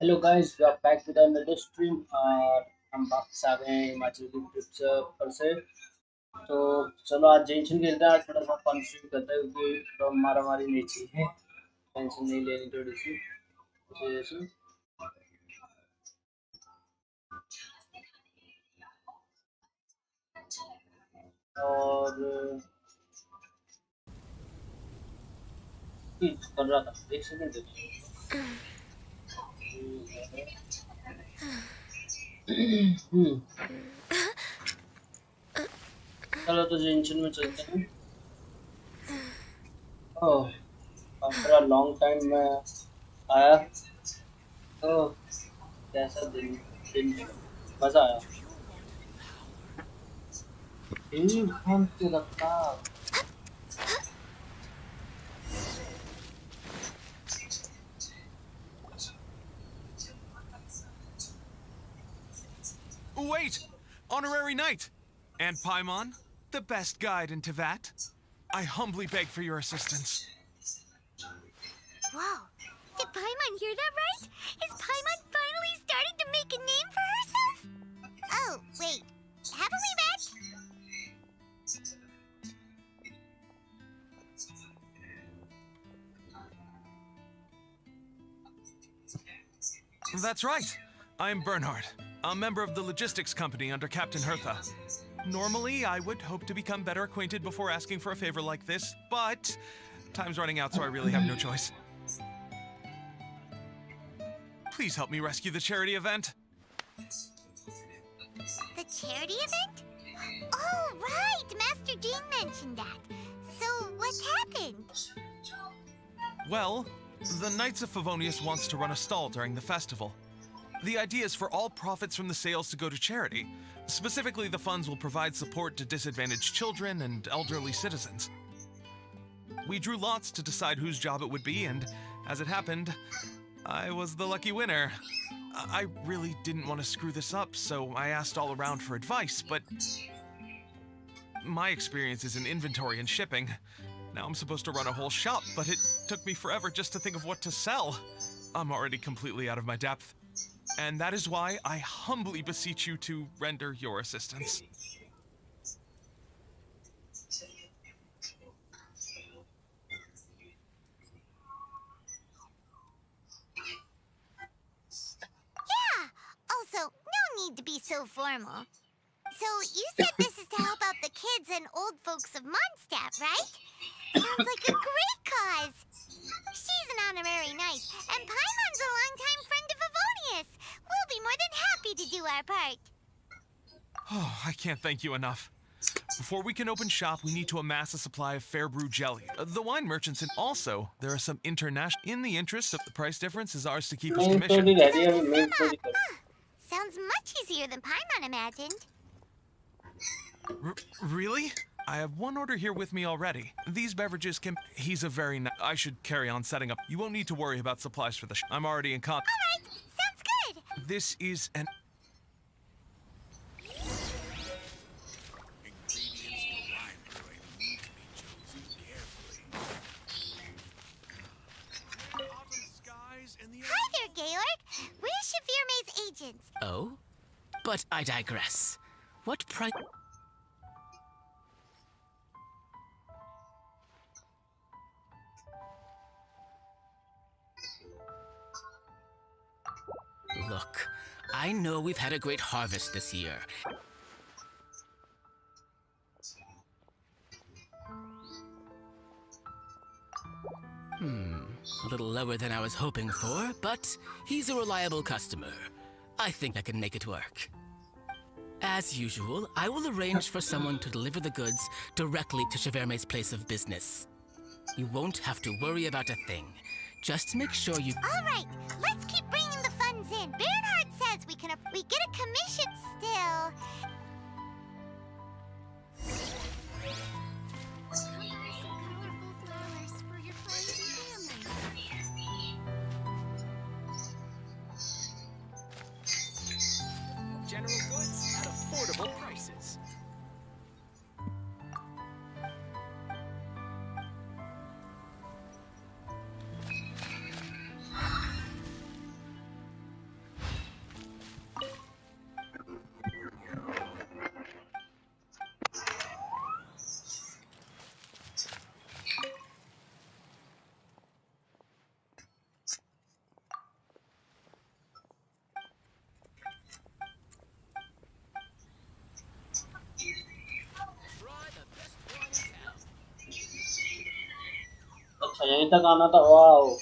Hello guys, we are back with another stream और हम वापस आ गए हैं हिमाचल की ट्रिप से पर से। तो चलो आज जेंशन खेलते हैं। आज थोड़ा सा फन स्ट्रीम करते हैं क्योंकि थोड़ा मारा मारी नहीं चाहिए, टेंशन नहीं लेनी थोड़ी सी इस वजह से। और कर रहा था, एक सेकंड देखिए। चलो तो जेंशन में चलते हैं। ओह, आफ्टर अ लॉन्ग टाइम मैं आया। ओह, कैसा दिन दिन मजा आया। हम तो लगता Wait! Honorary Knight! And Paimon, the best guide in Tevat. I humbly beg for your assistance. Whoa! Did Paimon hear that right? Is Paimon finally starting to make a name for herself? Oh, wait. Haven't we met? That's right. I'm Bernhard, a member of the logistics company under Captain Hertha. Normally, I would hope to become better acquainted before asking for a favor like this, but time's running out, so I really have no choice. Please help me rescue the charity event. The charity event? Oh, right! Master Jean mentioned that. So, what's happened? Well, the Knights of Favonius wants to run a stall during the festival. The idea is for all profits from the sales to go to charity. Specifically, the funds will provide support to disadvantaged children and elderly citizens. We drew lots to decide whose job it would be, and as it happened, I was the lucky winner. I really didn't want to screw this up, so I asked all around for advice, but my experience is in inventory and shipping. Now I'm supposed to run a whole shop, but it took me forever just to think of what to sell. I'm already completely out of my depth. And that is why I humbly beseech you to render your assistance. Yeah! Also, no need to be so formal. So, you said this is to help out the kids and old folks of Mondstadt, right? Sounds like a great cause! She's an honorary knight, and Paimon's a longtime friend of Favonius. We'll be more than happy to do our part. Oh, I can't thank you enough. Before we can open shop, we need to amass a supply of fair brew jelly. The wine merchants, and also, there are some international... In the interest of the price difference is ours to keep as main commission. Story रह रही है, अभी main story कर। Sounds much easier than Paimon imagined. Really? I have one order here with me already. These beverages can... He's a very I should carry on setting up. You won't need to worry about supplies for the I'm already in Alright, sounds good. This is an... Hi there, Georg. We're Shavirme's agents. Oh? But I digress. What price... Look, I know we've had a great harvest this year. A little lower than I was hoping for, but he's a reliable customer. I think I can make it work. As usual, I will arrange for someone to deliver the goods directly to Shaverme's place of business. You won't have to worry about a thing. Just make sure you... Alright, let's keep bringing the funds in. Bernhard says we get a commission still. General goods at affordable prices. अच्छा यहीं तक आना था wow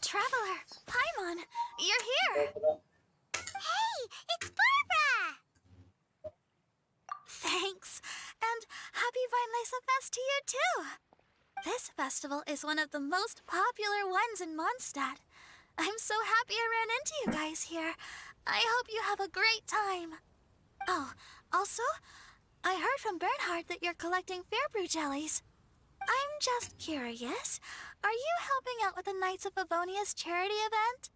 Traveler, Paimon, you're here. Hey, it's Barbara. Thanks, and happy Vinelesa Fest to you too. This festival is one of the most popular ones in Mondstadt. I'm so happy I ran into you guys here. I hope you have a great time. Oh, also, I heard from Bernhard that you're collecting Fairbrew jellies. I'm just curious, are you helping out with the Knights of Favonia's charity event?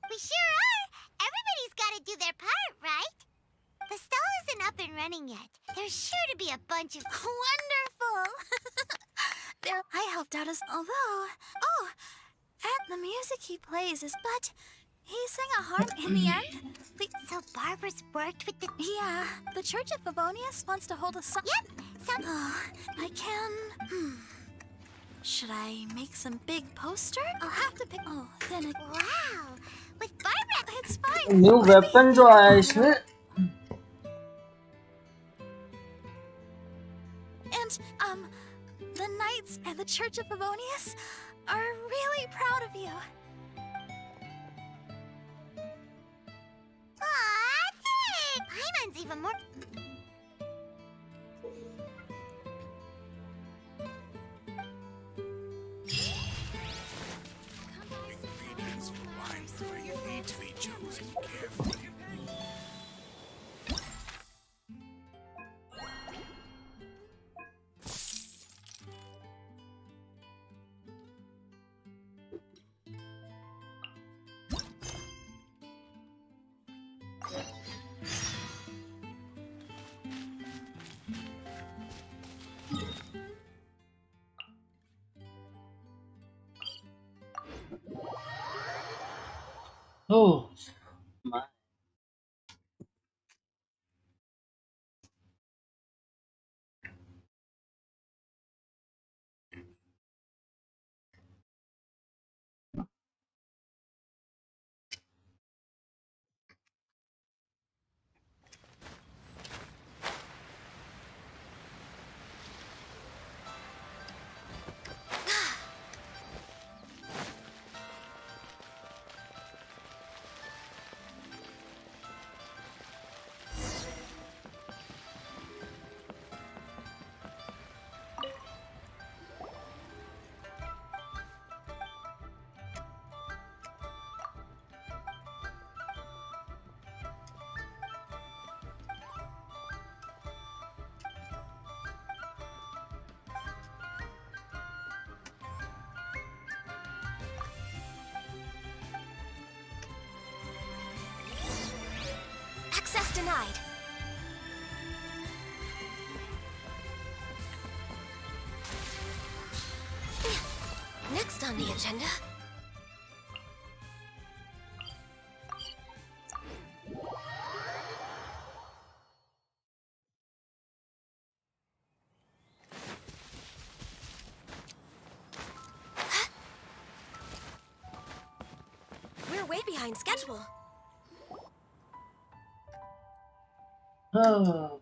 We sure are! Everybody's gotta do their part, right? The stall isn't up and running yet. There's sure to be a bunch of... Wonderful! I helped out as... Although... Oh, and the music he plays is... But he sang a harm in the end? So Barbara's worked with the... Yeah, the Church of Favonius wants to hold a... Yep, I can... Should I make some big poster? I'll have to pick... Oh, then it... Wow! With Barbara... It's fine! New weapon जो आया है इसमें And, the Knights and the Church of Favonius are really proud of you. Aw, thanks! Paimon's even more... Oh my. Access denied. Next on the agenda... We're way behind schedule. Oh.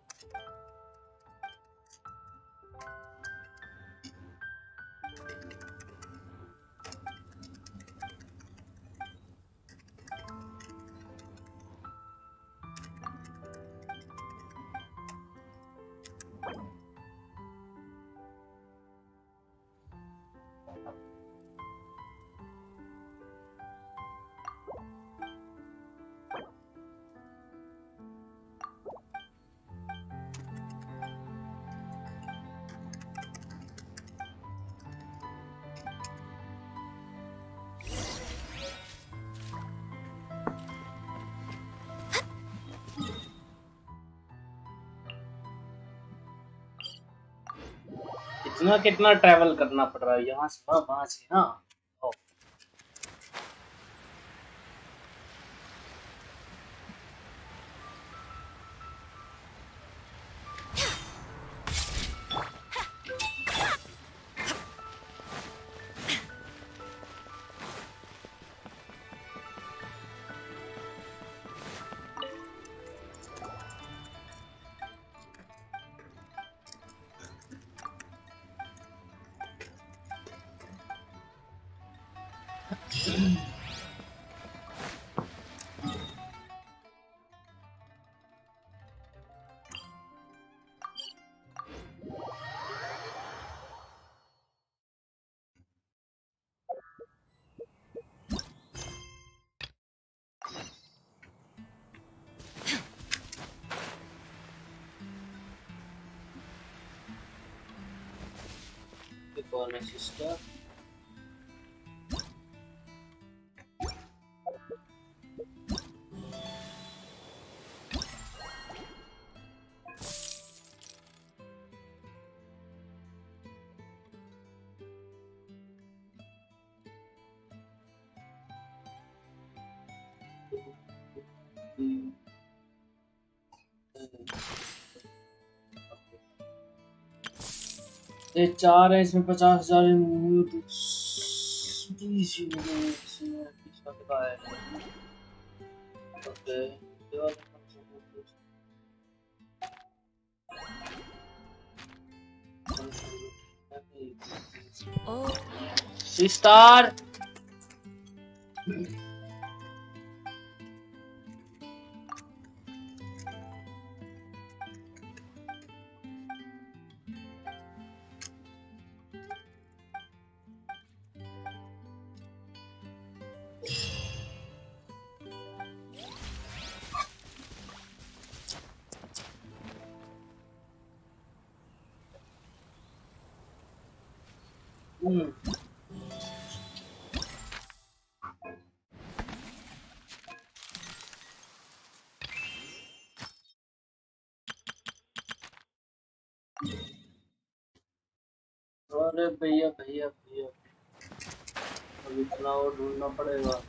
इतना कितना travel करना पड़ रहा है यहाँ से वहाँ से हाँ कौन है सिस्टर? ये 4 है, इसमें 50,000 स्टार अरे भैया भैया भैया अब इतना और ढूंढना पड़ेगा।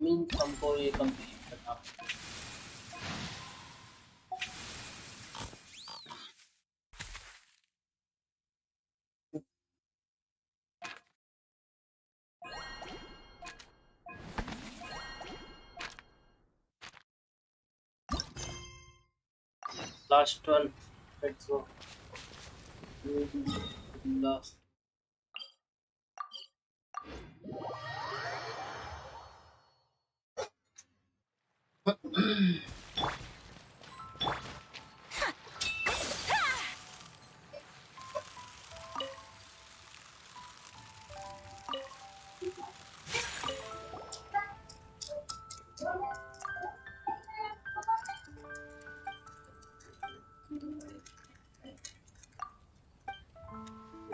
मीन्स हमको ये कंप्लीट करना। Last one, let's go. Last.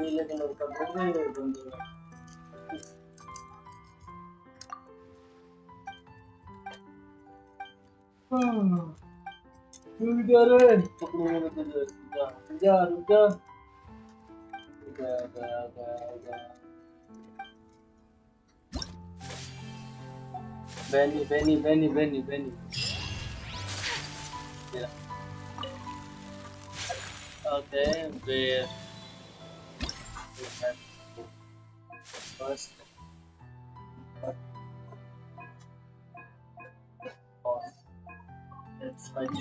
नीले कलर का दूंगा। रुक जा रे, पकड़ने में तुझे रुक जा रुक जा Benny Benny Benny Benny Benny okay where we have to first pause. Let's find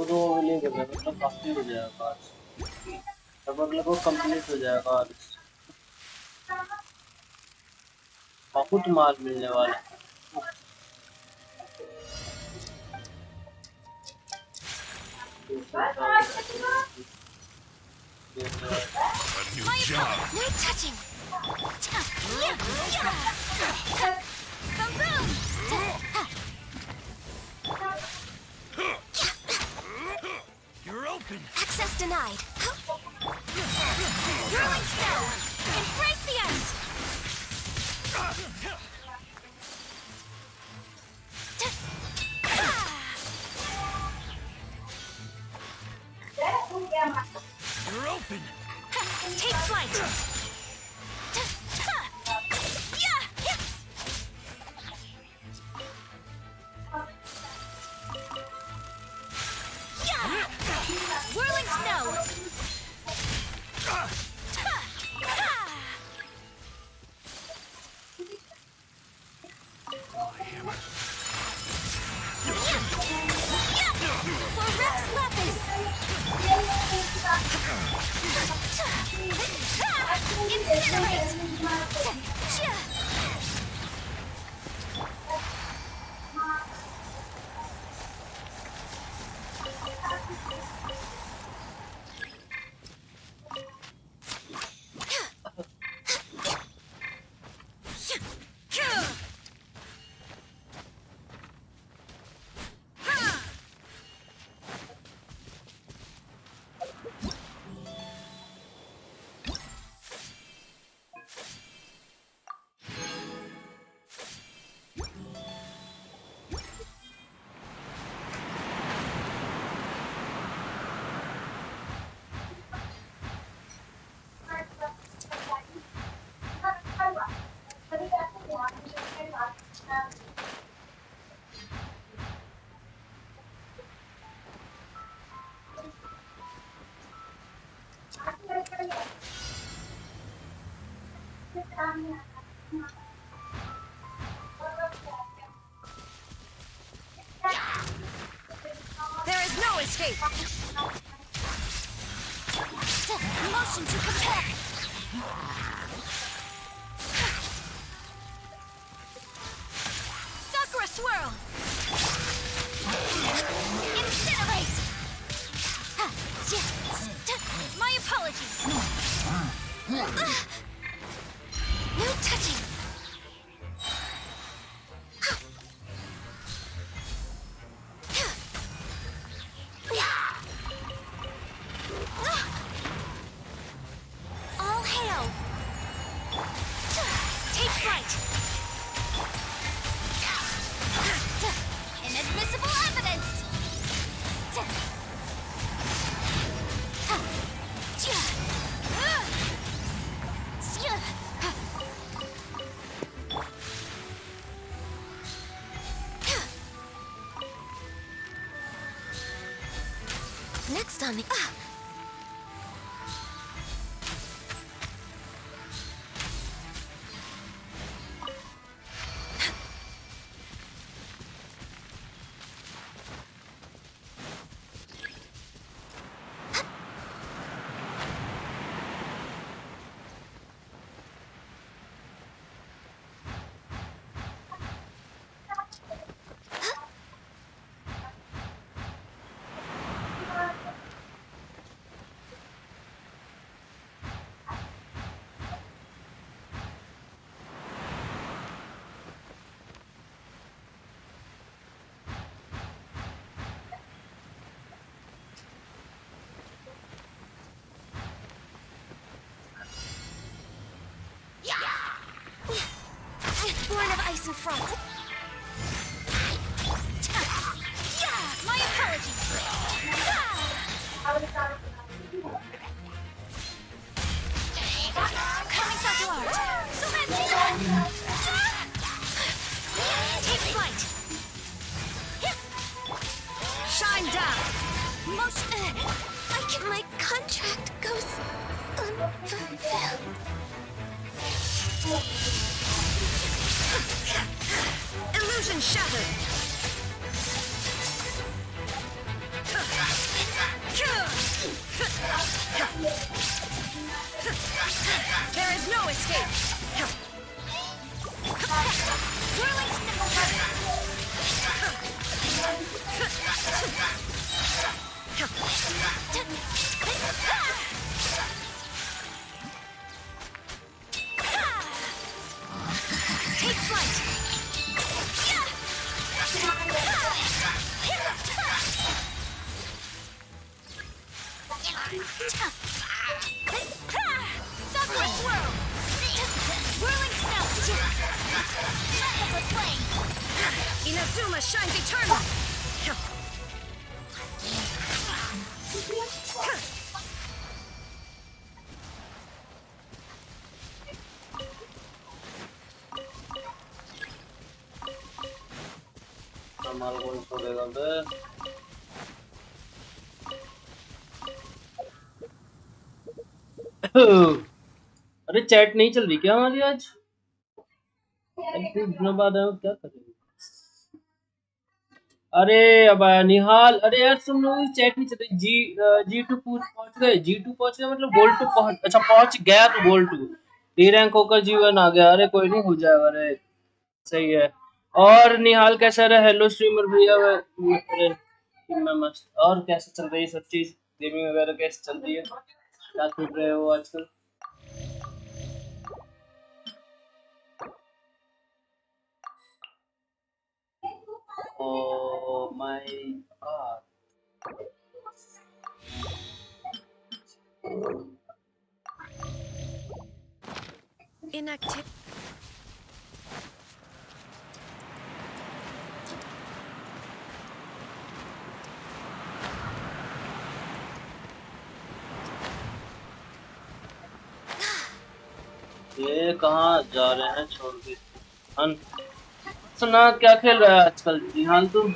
दो मिलेंगे मतलब काफी हो जाएगा आज, तब अगले को कंप्लीट हो जाएगा आज। बहुत माल मिलने वाला है। A new job. No touching. You're open. Access denied. Rolling snow. Embrace the ice. You're open. Whirling snow! For Rex Lapis! Incinerate! There is no escape! Motion to compare! Sakura swirl! Incinerate! My apologies! No touching! All hail! Take flight! Inadmissible evidence! Next on the... Born of ice and frost. My apologies. Coming out to art. Take flight. Shine down. My contract goes unfulfilled. Illusion shattered! There is no escape! Whirling sniffle! Take flight! Sakura swirl! Whirling snow! Levels of flame! Inazuma shines eternal! अपना माल कौन छोड़ेगा बे? अरे chat नहीं चल रही क्या हमारी आज? कुछ दिनों बाद आया क्या करेंगे? अरे अब आया निहाल। अरे यार तुम लोग चैट नहीं चल रही। G2 पहुंच गए। G2 पहुंच गए मतलब गोल्ड 2 पहुंच, अच्छा पहुंच गया तो गोल्ड 2 डी रैंक होकर G1 आ गया। अरे कोई नहीं हो जाएगा। अरे सही है। और निहाल कैसा रहा? हेलो स्ट्रीमर भैया। अरे मैं मस्त। और कैसे चल रही है सब चीज? गेमिंग वगैरह कैसे चल रही है? क्या कर रहे हो आजकल? Oh my god. Inactive. ये कहाँ जा रहे हैं छोड़ के? सुना क्या खेल रहा है आजकल निहाल तुम?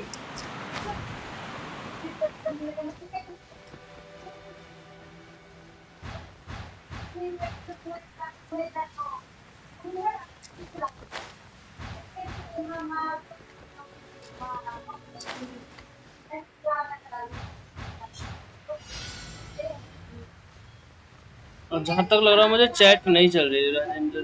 और जहाँ तक लग रहा है मुझे चैट नहीं चल रही। Rajendra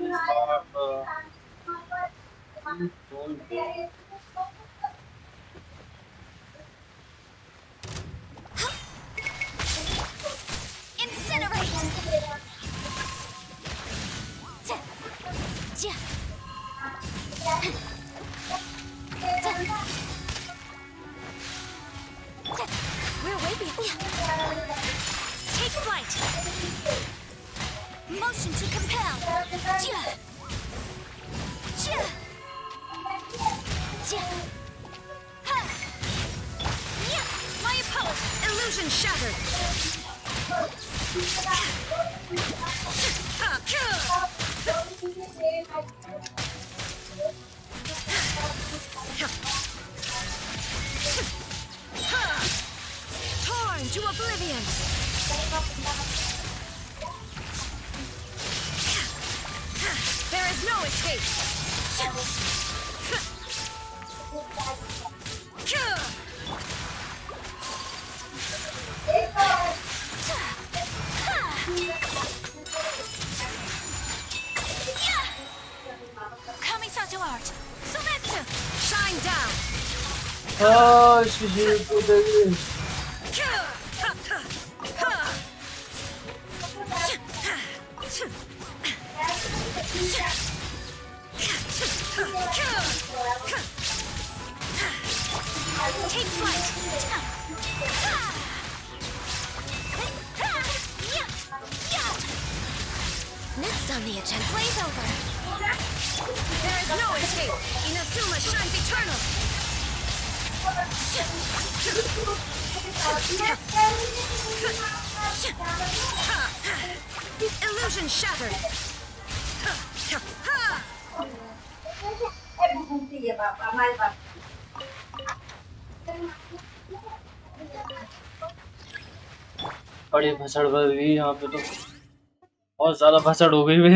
We're waiting. Take flight. Motion to compel. My opponent. Illusion shattered. Torn to oblivion. There is no escape. Kamisato art. Sumetsu. Shine down. हाँ इसकी शील्ड को देखिए। Take flight. Next on the agenda, blaze over. There is no escape. Inazuma shines eternal. Illusion shattered. बड़ी भसड़ गई यहाँ पे तो। बहुत ज्यादा भसड़ हो गई वे।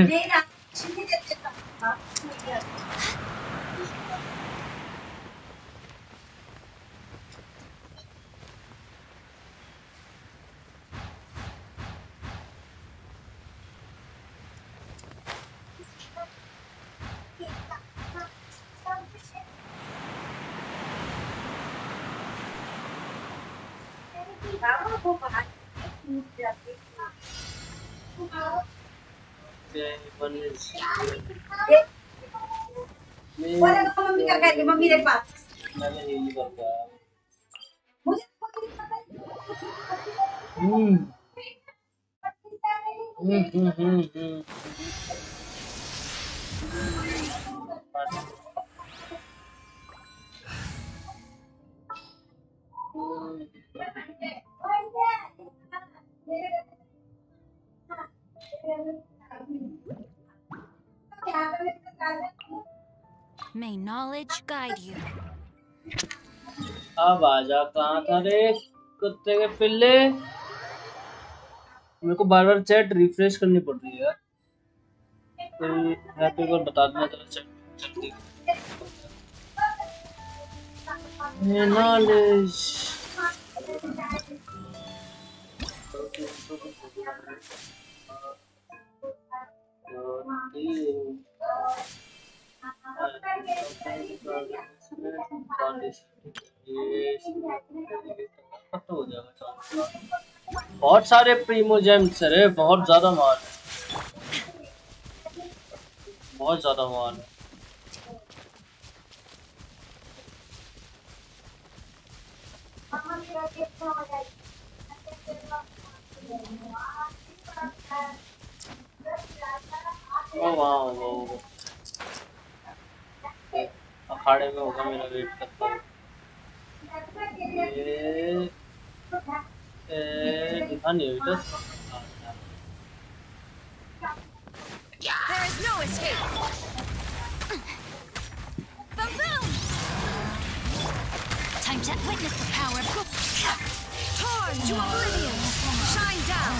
मम्मी देख बात मैंने यही करता है। मुझे May knowledge guide you. अब आजा, कहाँ था रे कुत्ते के पिल्ले। मेरे को बार बार चैट रिफ्रेश करनी पड़ रही है यार। कोई हैप्पी को बता देना जरा चैट जल्दी। नॉलेज हो जाएगा। बहुत सारे प्रीमोजेम्स है, बहुत ज्यादा माल है, बहुत ज्यादा माल है। वो अखाड़े में होगा, मेरा वेट करता हूँ। दिखा नहीं हुई तो There is no escape. Boom! Time to witness the power of torn to oblivion. Shine down.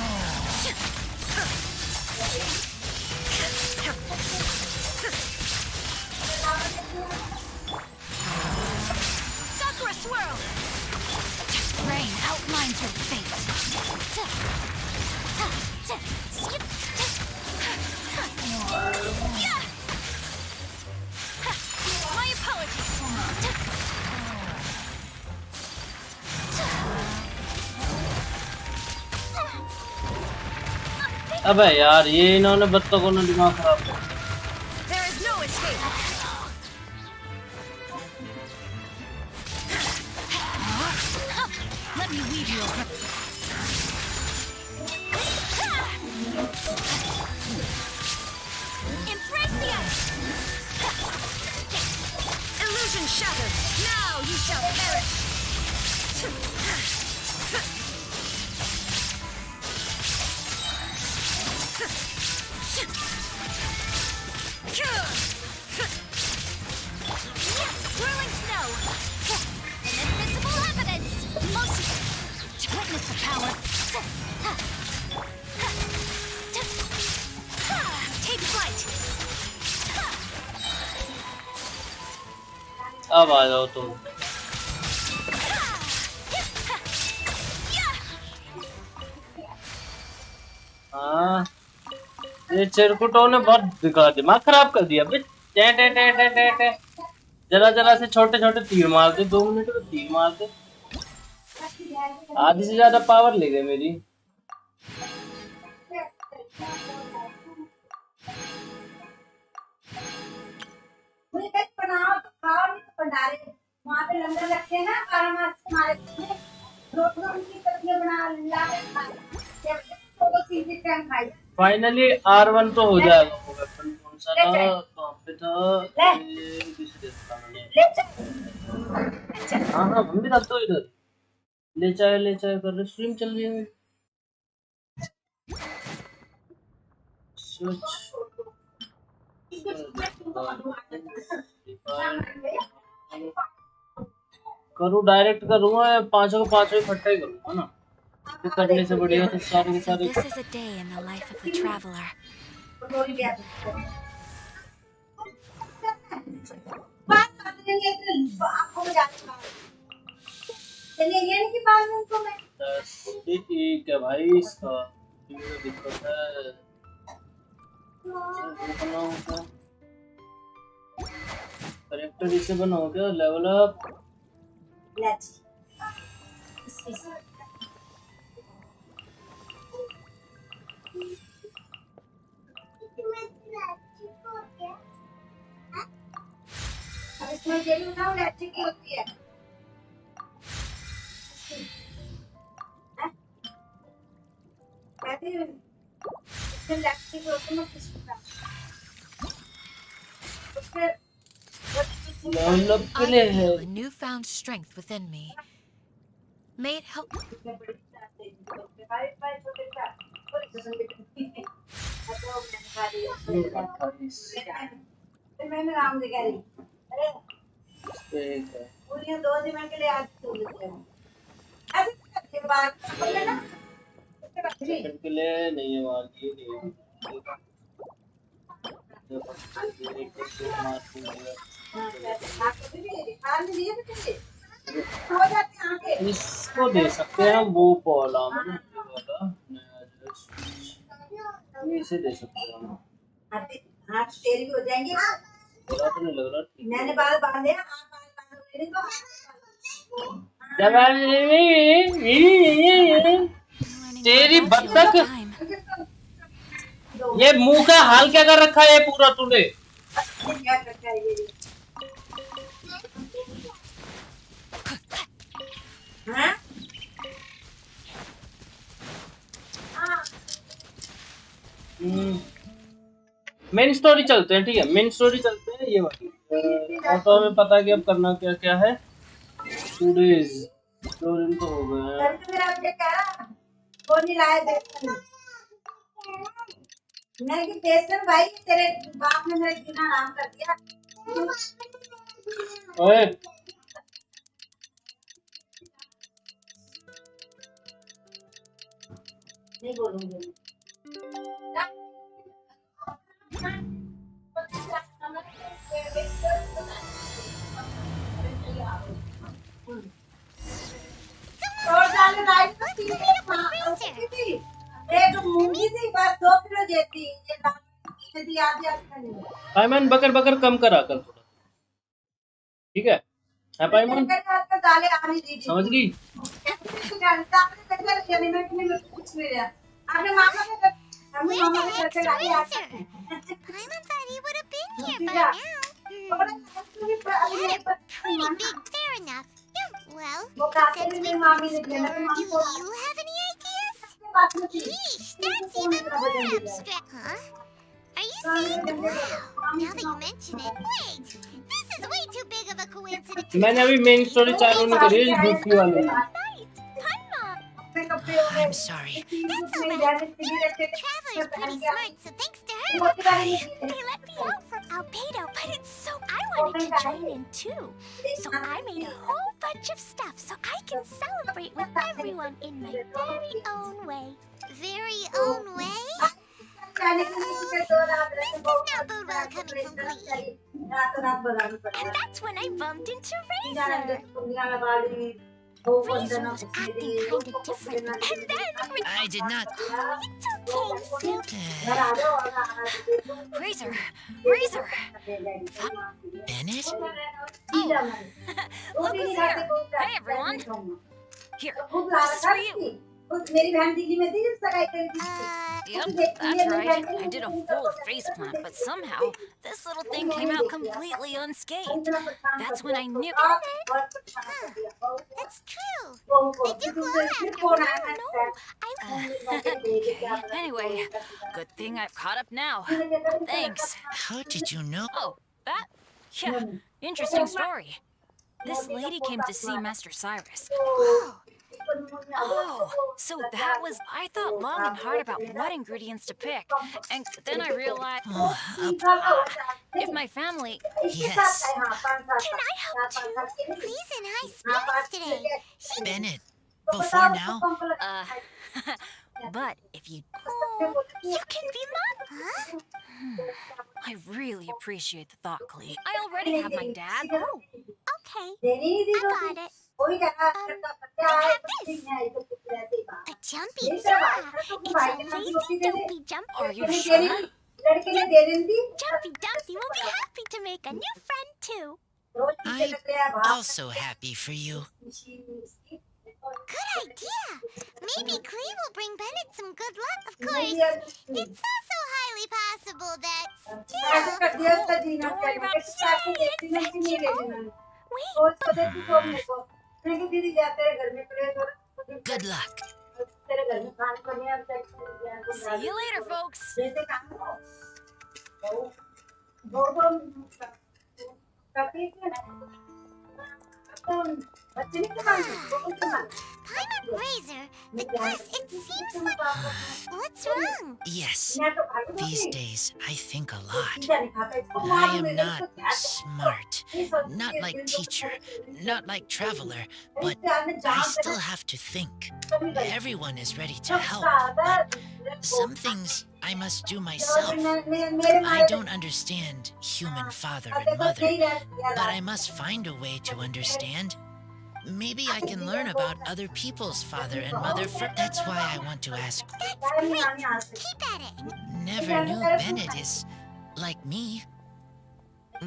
Sakura swirl. Rain outlines her fate. My apologies. अबे यार, ये इन्होंने बत्तखों ने दिमाग खराब कर दिया। There is no escape. Let me weave you a embrace the ice. Illusion shattered. Now you shall perish. Whirling snow. Invisible evidence. Motion. Witness the power. Take flight. अब आ जाओ तुम। हाँ, ये चिरकुटों ने बहुत दिमाग खराब कर दिया। जरा जरा से छोटे छोटे तीर मार दे, 2 मिनट में तीर मार दे। आधी से ज्यादा पावर ले गए मेरी। वहाँ पे लंगर लगते हैं ना, 12 मार्च हमारे रोज उनकी सब्जियां बना ला के फाइनली R1 तो हो जाएगा। वो वेपन कौन सा था, कहाँ पे था, दूसरे था मैंने। हाँ हाँ, हम भी था तो इधर ले चाहे कर रहे। स्ट्रीम चल रही है मेरी। करूँ डायरेक्ट करूँगा या 5 को 5 इकट्ठा ही करूँगा ना। तो करने से बढ़िया तो सारे के सारे। This is a day in the life of the traveler. ठीक है भाई, इसका दिक्कत है। करेक्टर इसे बनाओ क्या, लेवल अप। इसमें जेल ना अच्छी की होती है। कहते हैं इसमें लैक्टिक होती है किसका। उसके लेवल अप के I लिए है। feel a newfound strength within me. May it help. ठीक है। पूरी 2 दिन के लिए आज छोड़ देते हैं ऐसे करके बात कर लेना सेकंड के लिए नहीं है वहाँ की नहीं है। एक तो मार दूंगा। हो जाते हैं आगे इसको दे सकते हैं हम वो वाला नया इसे दे सकते हैं हम। हाथ तेरी भी हो जाएंगे बुरा तो नहीं लग रहा ठीक मैंने बाल बांधे आप बाल बांधोगे तो तेरी बत्तख ये मुंह का हाल क्या कर रखा है पूरा तूने क्या करता है ये हाँ मेन स्टोरी चलते हैं ठीक है मेन स्टोरी चलते हैं ये वाली और तो हमें पता है कि अब करना क्या क्या है 2 डेज 2 दिन तो हो गए हैं मेरा मुझे कह वो नहीं लाए बेसन नहीं कि बेसन भाई तेरे बाप ने मेरा जीना नाम कर दिया ओए नहीं बोलूंगी और डाले राइस तो थी एक मूंगी थी बस 2 किलो देती ये यदि आधी नहीं पाइमन बकर बकर कम करा कर थोड़ा ठीक है पाइमन दालें आनी दी समझ गई कुछ नहीं रहा आपने मामा के Where the heck's Racer? Paimon thought he would have been here by now. He had a pretty big fair enough. Well, since we were explorer, do you have any ideas? Yeesh, that's even more abstract. Huh? Are you saying? Wow, now that you mention it. Wait, this is way too big of a coincidence. मैंने अभी main story चालू नहीं करी है दूसरी वाली I'm sorry. That's alright. Traveler's pretty smart, so thanks to her. They let me out from Albedo, but it's so I wanted to join in too. So I made a whole bunch of stuff so I can celebrate with everyone in my very own way. Very own way? This does not bode well coming from Glee. And that's when I bumped into Razor. Razor was acting kind of different, and then I did not. it's okay, Razor, Razor. Bennett? Look who's here. Hey everyone. Here, this is for you. मेरी बहन दिल्ली में थी जब सगाई करी थी Yep, that's right. I did a full face plant, but somehow this little thing came out completely unscathed. That's when I knew. That's true. They do glow after. Anyway, good thing I've caught up now. Thanks. How did you know? Oh, that? Yeah, interesting story. This lady came to see Master Cyrus. Oh, so that was... I thought long and hard about what ingredients to pick. And then I realized... if my family... Yes. Can I help too? Please in high spirits today. Bennett, before now? But if you... you can be mom. Huh? I really appreciate the thought, Clee. I already have my dad. Oh, okay. I got it. A jumpy jaw. It's a lazy, dopey jump. Are you sure? Jumpy Dumpty will be happy to make a new friend too. I'm also happy for you. Good idea. Maybe Clee will bring Bennett some good luck, of course. It's also highly possible that still... Don't worry about it. Good luck. See you later, folks. बच्चे नहीं Paimon Razor, because it seems like... What's wrong? Yes, these days I think a lot. I am not smart, not like teacher, not like traveler, but I still have to think. Everyone is ready to help, but some things I must do myself. I don't understand human father and mother, but I must find a way to understand. Maybe I can learn about other people's father and mother That's why I want to ask. That's great. Keep at it. Never knew Bennett is like me.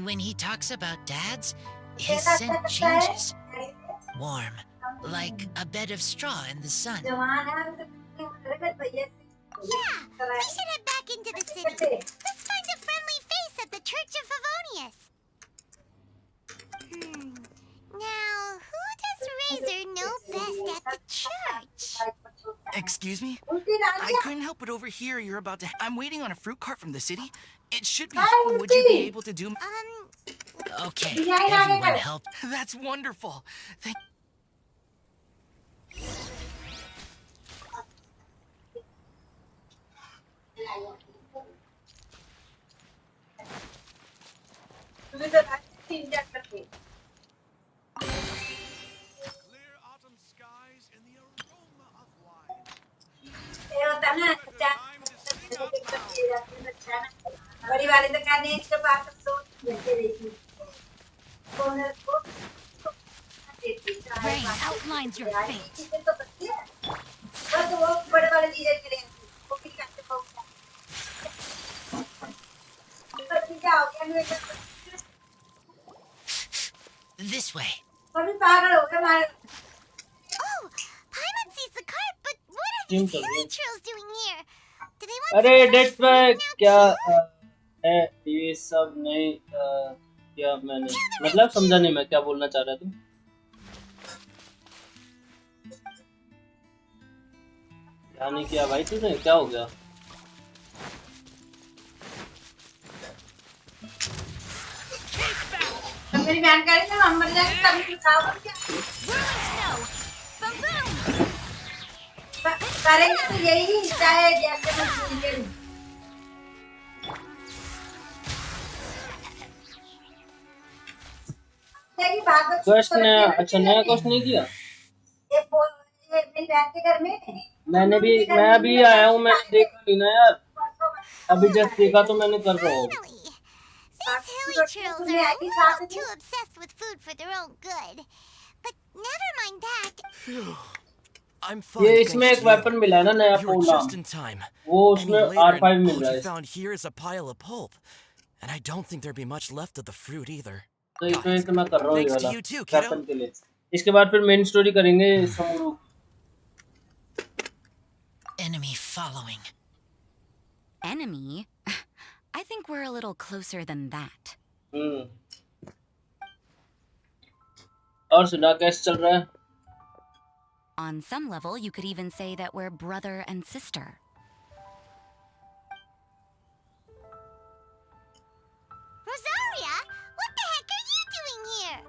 When he talks about dads, his scent changes. Warm, like a bed of straw in the sun. Yeah, we should head back into the city. Let's find a friendly face at the Church of Favonius. Now, who does Razor know best at the church? Excuse me? I couldn't help but overhear you're about to... I'm waiting on a fruit cart from the city. It should be... Would you be able to do... Okay, everyone help. That's wonderful. Thank... Clear autumn skies and the aroma of wine. Time to sing out loud. बड़ी वाली तो करने इसके बाद तो सोच लेते रहती कॉर्नर को Rain outlines your fate. तो बच्चे बस वो बड़े वाले चीजें करें वो भी करते हो बच्चे क्या हो गया मेरे This way. कभी पागल हो गया हमारे Oh, Paimon sees the cart, but what are Team these चल रही hairy है। trolls doing here? Do they want अरे some डेट fresh पे food now क्या too? है ये सब नहीं क्या मैंने मतलब समझा नहीं मैं क्या बोलना चाह रहा था। ध्यान नहीं किया भाई तूने क्या हो गया? मेरी बहन कह रही है हम मर जाएंगे तभी खाओ क्या करेंगे तो यही चाहे जैसे मछली क्वेश्चन नया अच्छा नया क्वेश्चन नहीं किया मेरी बहन के घर में मैं अभी आया हूँ मैंने देखा नहीं ना यार अभी जस्ट देखा तो मैंने कर रहा हूँ। Finally, these hilly trolls are a little too obsessed with food for their own good. But never mind that. I'm ये fine. इसमें एक वेपन मिला है ना नया You're Pola just in time. वो उसमें Any later, R5 and mill all रहा you है found here is a pile of pulp. And I don't think there'd be much left of the fruit either. तो इसमें तो मैं कर रहा हूँ ये Thanks to वाला you too, kiddo. वेपन के लिए। इसके बाद फिर मेन स्टोरी करेंगे समूरू। Enemy following. Enemy? I think we're a little closer than that. और सुना कैसे चल रहा है? On some level, you could even say that we're brother and sister. Rosaria, what the heck are you doing here?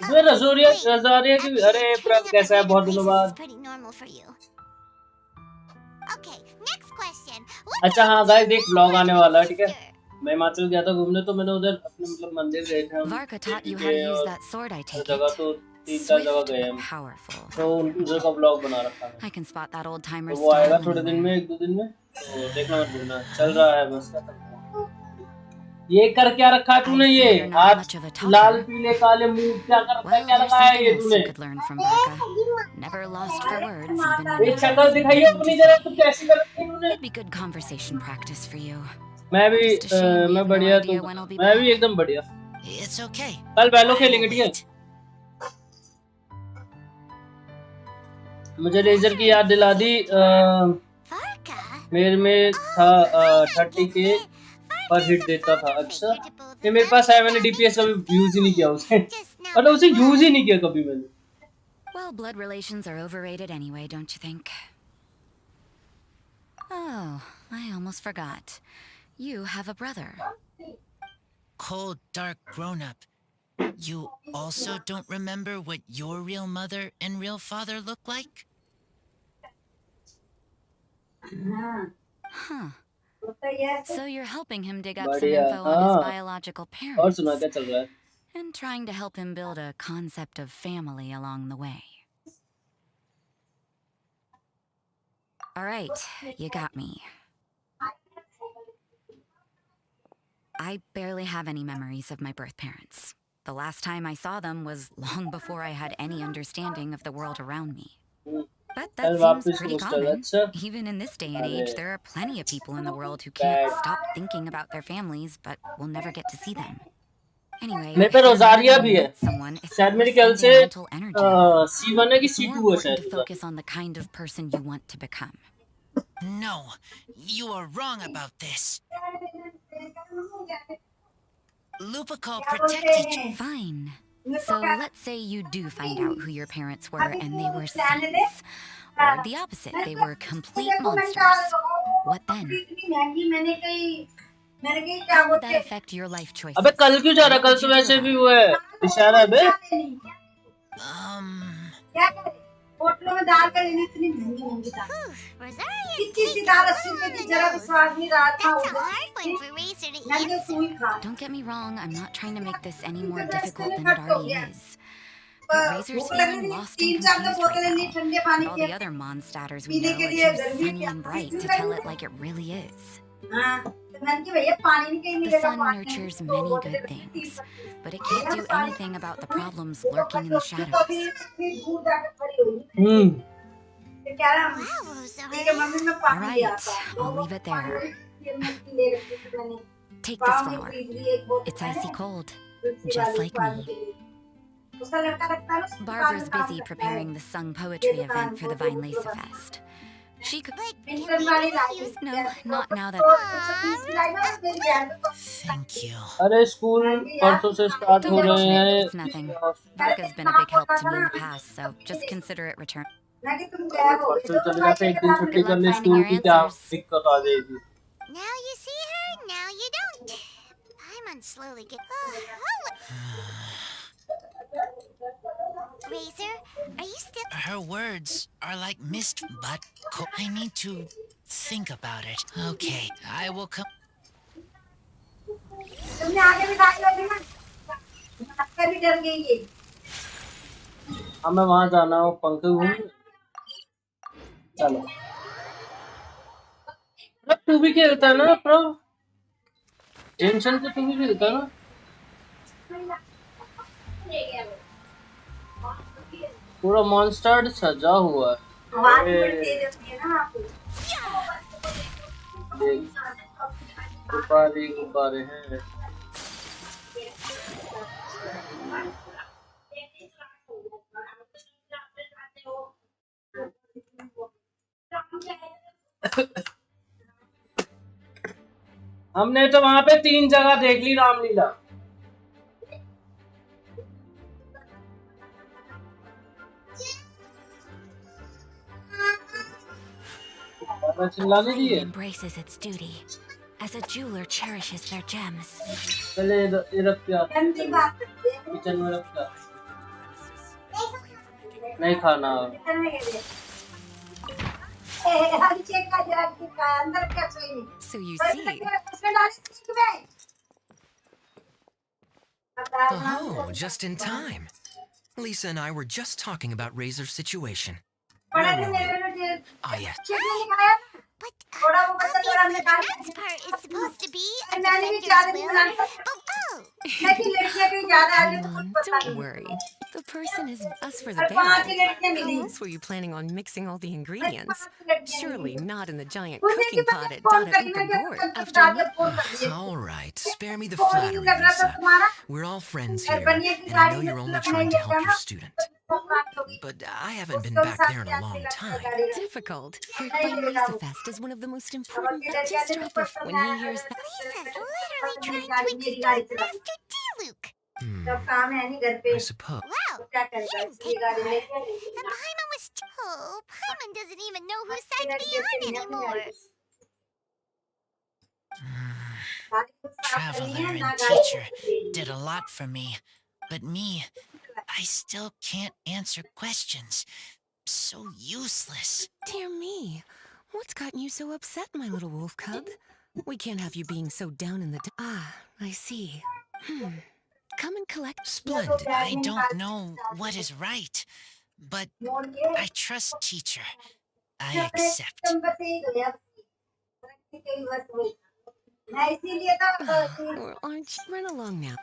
इसमें रजोरिया रजारिया की Actually, अरे turning प्रभ up कैसा है at बहुत random दिनों places बाद। is pretty normal for you. Okay, next question. What अच्छा the हाँ heck गाइस do you देख do ब्लॉग with आने your वाला है ठीक है। sister? मैं हिमाचल गया था घूमने तो मैंने उधर अपने मतलब मंदिर गए थे हम Varka taught you how Devi to के use और that sword, I take जगह it. तो 3-4 जगह Swift, गए हम powerful. तो उधर का ब्लॉग बना रखा है I can spot that old तो timer's वो आएगा style थोड़े दिन में anywhere. 1-2 दिन में तो देखना मत भूलना चल रहा है बस ये कर क्या रखा है तूने I see ये you're not हाथ much of a Lal talker. पीले काले मुंह क्या कर रखा है Well, क्या there's लगाया है something ये else तूने you could learn from Varka. Never lost for words, even when ये you शक्ल had दिखाइए nothing अपनी to जरा say. तू कैसी कर रखी है तूने It'd be good conversation practice for you. मैं भी Just a shame we मैं have no बढ़िया idea तू when I'll be मैं भी back. एकदम बढ़िया It's okay. कल बैलो I खेलेंगे will ठीक है wait. मुझे लेजर की याद दिला दी Varka? मेरे में था 30 के पर हिट देता था अच्छा ये मेरे पास है मैंने डीपीएस कभी यूज ही नहीं किया उसे मतलब उसे यूज ही नहीं किया कभी मैंने Well, blood relations are overrated anyway, don't you think? Oh, I almost forgot. You have a brother. Cold, dark grown-up. You also don't remember what your real mother and real father look like? Huh. So you're helping him dig up some बढ़िया info on his हाँ biological और सुना parents क्या चल रहा है and trying to help him build a concept of family along the way. All right, you got me. I barely have any memories of my birth parents. The last time I saw them was long before I had any understanding of the world around me. But that कल seems वापस pretty mister common. अच्छा Even in this day and अरे age, there are plenty of people in the world who can't bad stop thinking about their families, but will never get to see them. Anyway, मेरे पे if you're ready रोजारिया to भी है meet someone, it's शायद not मेरे worth ख्याल से spending mental energy on. C1 है कि It's more C2 है important शायद to उसका focus on the kind of person you want to become. No, you are wrong about this. Lupical protect each. Fine. So let's say you do find out who your parents were and they were saints. Or the opposite, they were complete monsters. What then? How would that affect your life choices? अबे कल क्यों जा रहा है What कल would तो you do वैसे about भी it? वो है इशारा है बे Rosaria's take is a little on the nose. That's a hard one for Razor to answer. Don't get me wrong, I'm not trying to make this any more difficult than it already is. But Razor's feeling lost and confused right now. And all the other monsters we know are too sunny and bright to tell it like it really is. The sun nurtures many good things, but it can't do anything about the problems lurking in the shadows. Wow, Rosaria. All right, I'll leave it there. Take this flower. It's icy cold, just like me. Barbara's busy preparing the sung poetry event for the Vine Laser Fest. She could... But can we really use... No, not now that... Thank you. अरे school परसों से start Don't हो रहे mention it, हैं it's nothing. Varka's been a big help to me in the past, so just consider it returned. परसों चलेगा तो एक दिन छुट्टी Good कर luck ले finding स्कूल your की क्या answers. दिक्कत आ जाएगी Now you see her, now you don't. Paimon slowly get... Razor, are you still... Her words are like mist, but I need to think about it. Okay, I will come. हमें वहां जाना हो पंखे घूम चलो तू भी खेलता है ना प्रो जेनशन तो तू भी खेलता है ना पूरा मॉन्स्टर सजा हुआ है गुब्बारे गुब्बारे हैं हमने तो वहां पे 3 जगह देख ली Ramlila Flame embraces its duty, as a jeweler cherishes their gems. पहले ये रख क्या किचन में रख क्या नहीं खाना So you see... Oh, just in time. Lisa and I were just talking about Razor's situation. Where were we? Ah, yes. But obviously the next part is supposed to be a defender's will. Oh! Come on, don't worry. The person is us for the barrel. How else were you planning on mixing all the ingredients? Surely not in the giant cooking pot at Donna Board after me. All right, spare me the flattery, Lisa. We're all friends here, and I know you're only trying to help your student. But I haven't been back there in a long time. Difficult. For Lisa Fest is one of the most important. Just drop off when he hears that. Lisa's literally trying to extort Master D-Luke. I suppose. Wow, he didn't take part. And Paimon was... Oh, Paimon doesn't even know whose side to be on anymore. Traveler and teacher did a lot for me. But me, I still can't answer questions. So useless. Dear me, what's gotten you so upset, my little wolf cub? We can't have you being so down in the... I see. Come and collect... Splendid. I don't know what is right, but I trust teacher. I accept. Or aren't you... Run along now.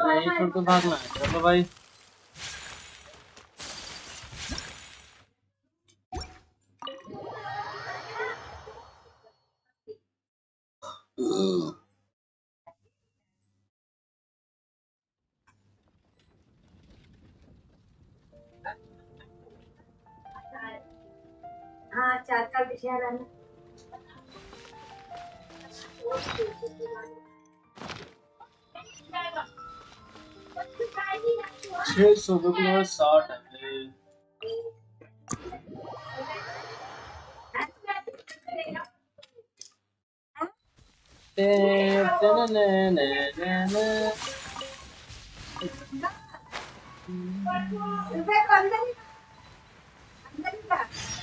नहीं छोड़ के भागना है चलो भाई हाँ 4 विषय रहना 600 रुपये 60 है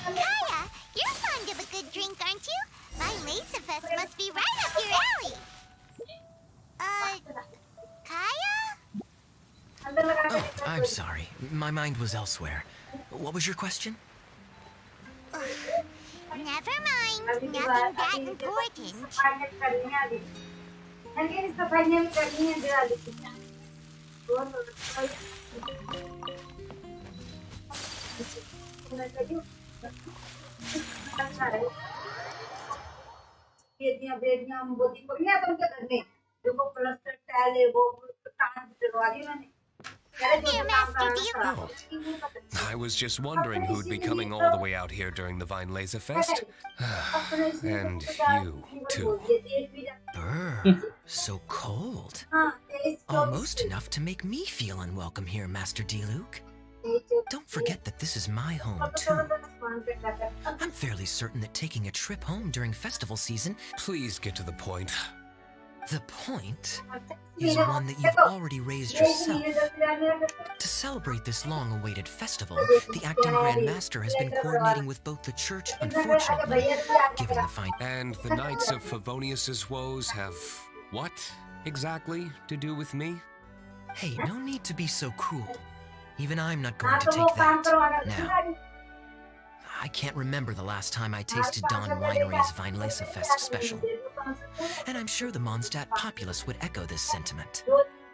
Kaya, you're fond of a good drink, aren't you? My Laserfest must be right up your alley. Kaya? Oh, I'm sorry. My mind was elsewhere. What was your question? Never mind. Nothing that important. बेटियां मोदी को नहीं आता उनके घर में जो वो plaster tile है वो टांग चढ़वा दी मैंने Oh. I was just wondering who'd be coming all the way out here during the Vine Laser Fest. And you, too. Brr, so cold. Almost enough to make me feel unwelcome here, Master D-Luke. Don't forget that this is my home, too. I'm fairly certain that taking a trip home during festival season... Please get to the point. The point is one that you've already raised yourself. To celebrate this long-awaited festival, the Acting Grand Master has been coordinating with both the church, unfortunately, given the fine... And the Knights of Favonius's woes have what, exactly, to do with me? Hey, no need to be so cruel. Even I'm not going to take that. Now, I can't remember the last time I tasted Dawn Winery's Vine Laser Fest special. And I'm sure the Mondstadt populace would echo this sentiment.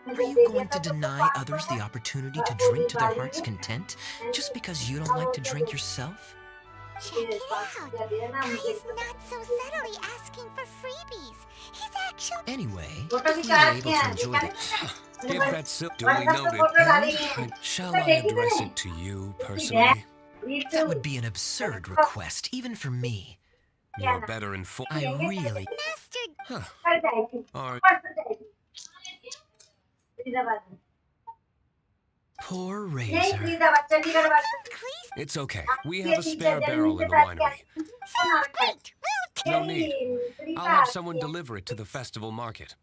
Are you going to deny others the opportunity to drink to their heart's content just because you don't like to drink yourself? Check it out. He's not so subtly asking for freebies. He's actually... Anyway, if we were able to enjoy the... If that's so duly noted, shall I address it to you personally? That would be an absurd request, even for me. You're better informed. I really... Huh. Are... Poor Razor. It's okay. We have a spare barrel in the winery. Sounds great. No need. I'll have someone deliver it to the festival market.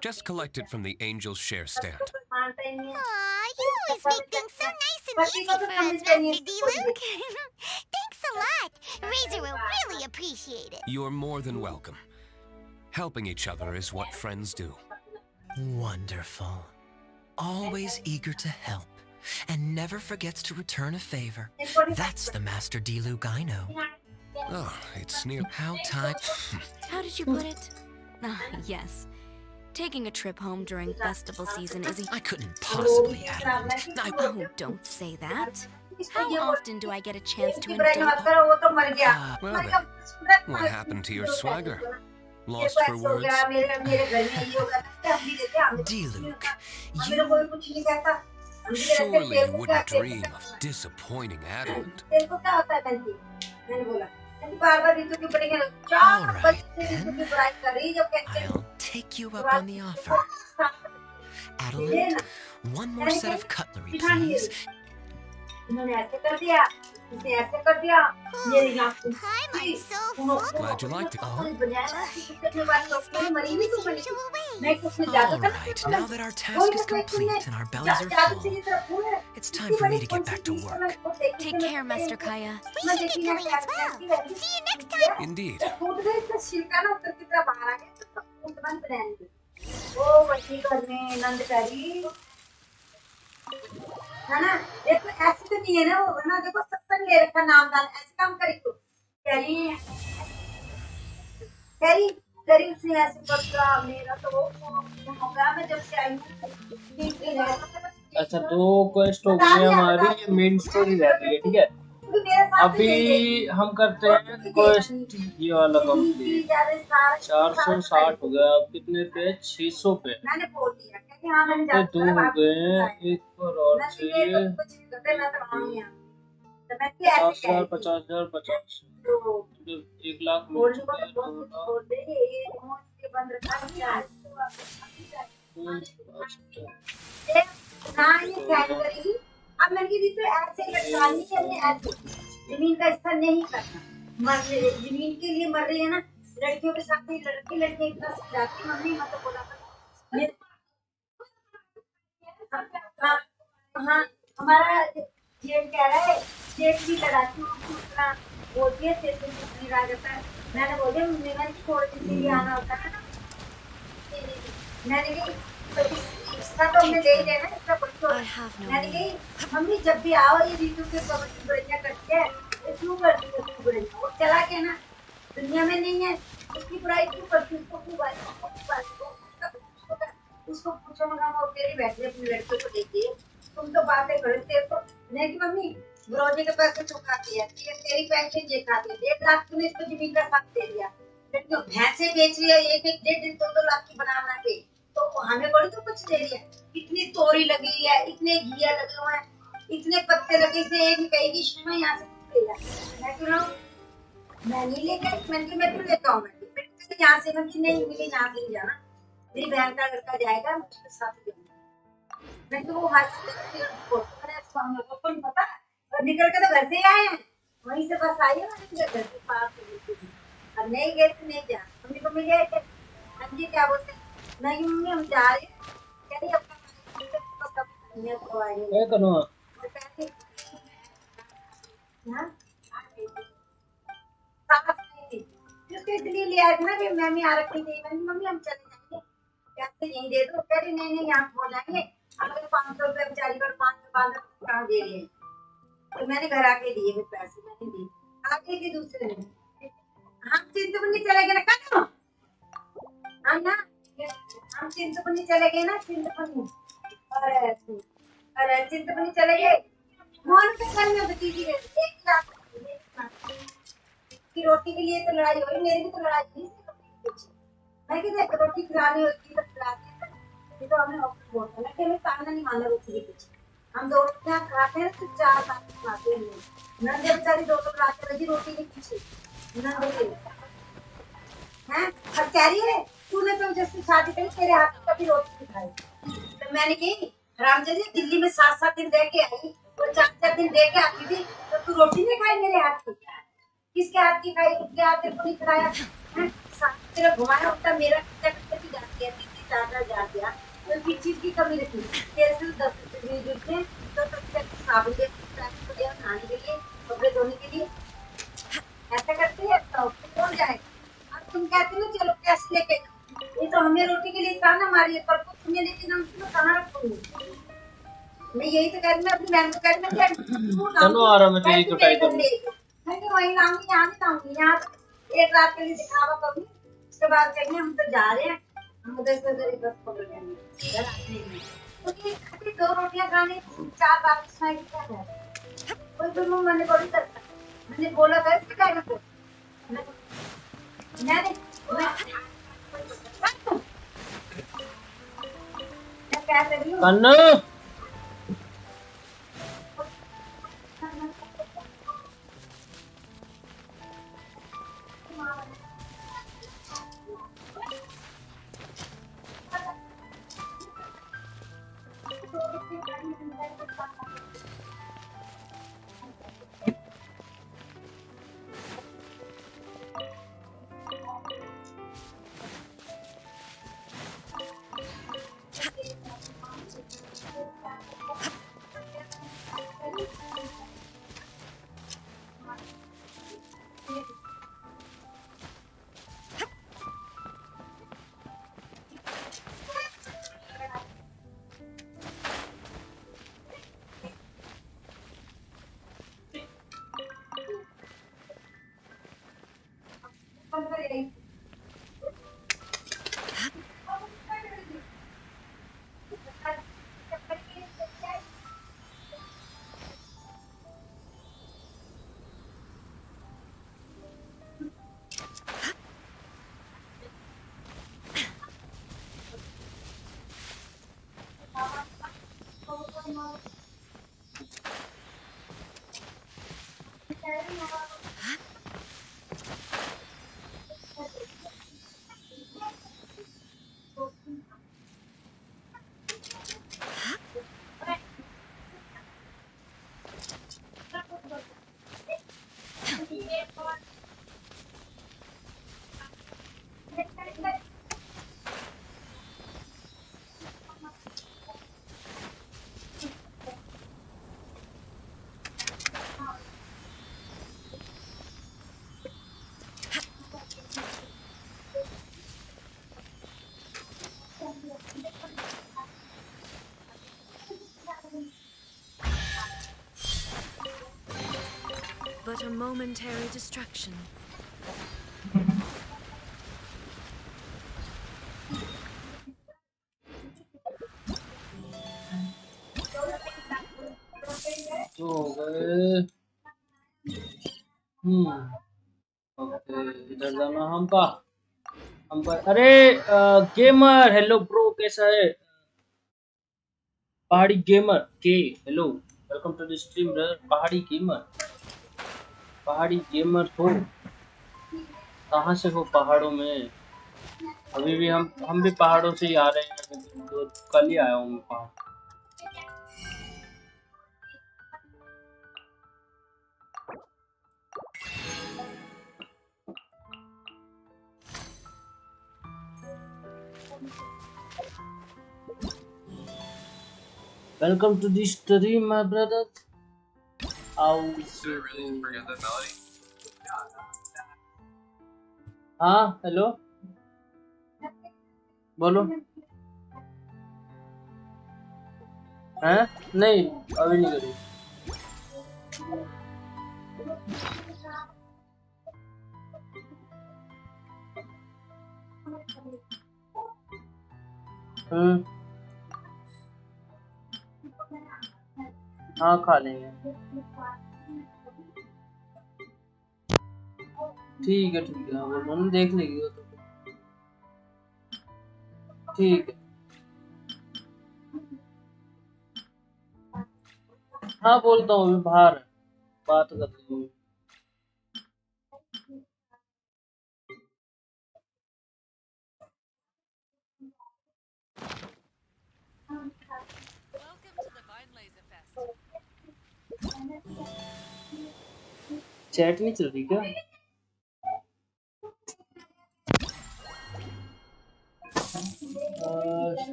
Just collect it from the Angel's Share stand. Aw, you always make things so nice and easy for us, Master D-Luke. Thanks a lot. Razor will really appreciate it. You're more than welcome. Helping each other is what friends do. Wonderful. Always eager to help, and never forgets to return a favor. That's the Master D-Luke I know. Oh, it's near... How time... How did you put it? Yes. Taking a trip home during festival season is I couldn't possibly, Adamant. Oh, don't say that. How often do I get a chance to Well then, what happened to your swagger? Lost for words? D-Luke, Surely you wouldn't dream of disappointing Adamant. All right, then. I'll take you up on the offer. Adeline, one more set of cutlery, please. इसने ऐसे कर दिया मेरी नाक Time, I'm so Glad you liked it. मरी भी तो बनी मैं कुछ All right, now that our task is complete and our bellies are full, it's time for me to get back to work. Take care, Master Kaya. We should get going as well. See you next time. Indeed. फूट गई तो छिलका ना उतर की तरह बाहर आ गया तो फूट बंद बनाएंगे ओ बच्ची घर में नंद करी है ना देखो ऐसे तो नहीं है ना वो ना देखो सत्संग ले रखा नामदान ऐसे काम करे तो करी उसने ऐसे बता मेरा तो वो होगा मैं जब से आई हूँ अच्छा 2 क्वेस्ट हो गई हमारी, ये मेन स्टोरी रह गई है, ठीक है। अभी हम करते हैं क्वेस्ट ये वाला कंप्लीट। 460 हो गया, अब कितने पे? 600 पे। मैंने बोल दिया कि हां मैंने 2 हो गए हैं, एक पर और चाहिए 50,000 50,000 50 1 लाख मिल चुके हैं। अब मैंने भी तो ऐसे लटकानी है अपने ऐसे जमीन का इस्तेमाल नहीं करना मर रहे जमीन के लिए मर रहे हैं ना लड़कियों के साथ ही लड़के इतना जाती मम्मी मतलब बोला ये हाँ हमारा जेठ कह रहा है जेठ भी लड़ाती हूँ उतना बोलती है तेरे से आ जाता है मैंने बोल दिया मैंने छोड़ के आना होता है ना मैंने भी इसका तो हमने ले ही लेना इसका कुछ मैंने कही मम्मी जब भी आओ ये वीडियो के बुराइयां करती है क्यों करती है तू बुराइयां वो चला के ना दुनिया में नहीं है उसकी बुराई क्यों करती उसको उसको पूछो मगर वो अकेली बैठी अपनी लड़के को लेके तुम तो बातें करते हो नहीं कि मम्मी रोजे के पैसे तो खाती है तेरी पेंशन ये खाती है 1.5 लाख तूने इसको जमीन का साथ दे दिया लेकिन भैंसे बेच रही है 1-1 2 लाख की बना के तो हमें बोली तो कुछ दे रही है इतनी तोरी लगी है इतने घिया लगे हुए हैं इतने पत्ते लगे इसे एक ही कहेगी मैं यहाँ से ले जा मैं क्यों मैं नहीं लेके मैं क्यों लेता हूँ मैं यहाँ से मैं नहीं मिली यहाँ से नहीं जाना मेरी बहन का लड़का जाएगा मैं उसके साथ जाऊंगा मैं तो वो हाथ पता और निकल के तो घर से आए हैं वहीं से बस आई है घर के पास अब नहीं गए तो नहीं जा मम्मी को मिल गए जी क्या बोलते नहीं मम्मी हम जा रहे हैं कह रही अपना क्या करो उसके इसलिए ले आए थे ना कि मैं आ रखी थी मैंने मम्मी हम चले जाएंगे कैसे यहीं दे दो कह रही नहीं यहाँ हो जाएंगे अगर 500 रुपये बेचारी पर 500 कहाँ दे रहे हैं तो मैंने घर आके दिए फिर पैसे मैंने दिए आगे के दूसरे ने हम चिंतपुर्णी चले गए ना कब हम ना हम चिंतपुर्णी चले गए ना चिंतपुर्णी और चिंतपुर्णी चले गए मोहन के घर में भतीजी है 1 लाख की रोटी के लिए तो लड़ाई हुई मेरी भी तो लड़ाई हुई मैं किधर रोटी खिलानी होती तो खिलाते ये तो हमने बोला ना कि हमें ताना नहीं मारना रोटी के पीछे हम 2 रोटियां खाते हैं तो 4 बार खाते हैं नंदे बेचारी 2 लाते लगी रोटी के पीछे नंदे के हैं अब कह रही है तूने तो जैसे शादी करी तेरे हाथ की कभी रोटी नहीं खाई तो मैंने कही रामचंद्र दिल्ली में 7-7 दिन रह के आई और 4-4 दिन रह के आती थी तो तू रोटी नहीं खाई मेरे हाथ की किसके हाथ की खाई उसके हाथ को नहीं खाया तेरा घुमाया उठा मेरा कितना की जाती है 3-4 जा गया तो किस चीज की कमी रखी कैसे 10 रुपए जुटते तो साबुन दे नहाने के लिए कपड़े धोने के लिए ऐसा करती है तो कौन जाए अब तुम कहते हो चलो कैसे लेके ये तो हमें रोटी के लिए ताना मारी है पर तुम्हें लेके ना उसको खाना रखूंगी मैं यही तो कह रही मैं अपनी बहन को कह रही मैं चलो आ रहा मैं तेरी कुटाई करूंगी मैं वहीं लाऊंगी यहाँ नहीं लाऊंगी यहाँ 1 रात के लिए दिखावा करूंगी उसके बाद कहेंगे हम तो जा रहे हैं हम उधर से उधर बस पकड़ लेंगे घर आने में क्योंकि 2 रोटियां खाने 4 बार खाने की क्या है कोई भी मैंने बोली करता मैंने बोला था इसके क्या करते मैंने मैं क्या कर रही हूँ कन्नू but a momentary distraction. तो हो गए। ओके, इधर जाना हम पर। अरे गेमर, हेलो ब्रो, कैसा है? पहाड़ी गेमर के, hello, welcome to the stream brother. Pahadi gamer हो, कहाँ से हो? पहाड़ों में अभी भी हम भी पहाड़ों से ही आ रहे हैं, तो कल ही आया हूँ मैं पहाड़। Welcome to the stream, my brother. हाँ, हेलो, बोलो। हैं? नहीं, अभी नहीं करी। हाँ, खा लेंगे। ठीक है, हाँ, बोल रहा हूँ, देख लेगी वो तो। ठीक है, हाँ, बोलता हूँ, अभी बाहर है, बात करती हूँ। चैट नहीं चल रही क्या?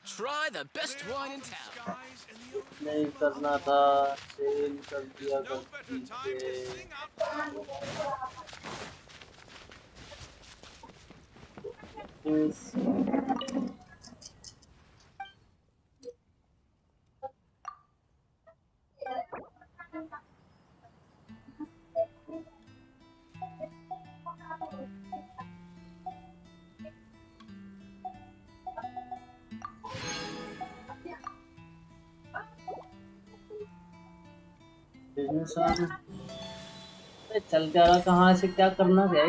Try the best wine in town. नहीं करना था, सेल कर दिया गलती से। चल क्या रहा, कहाँ से क्या करना है?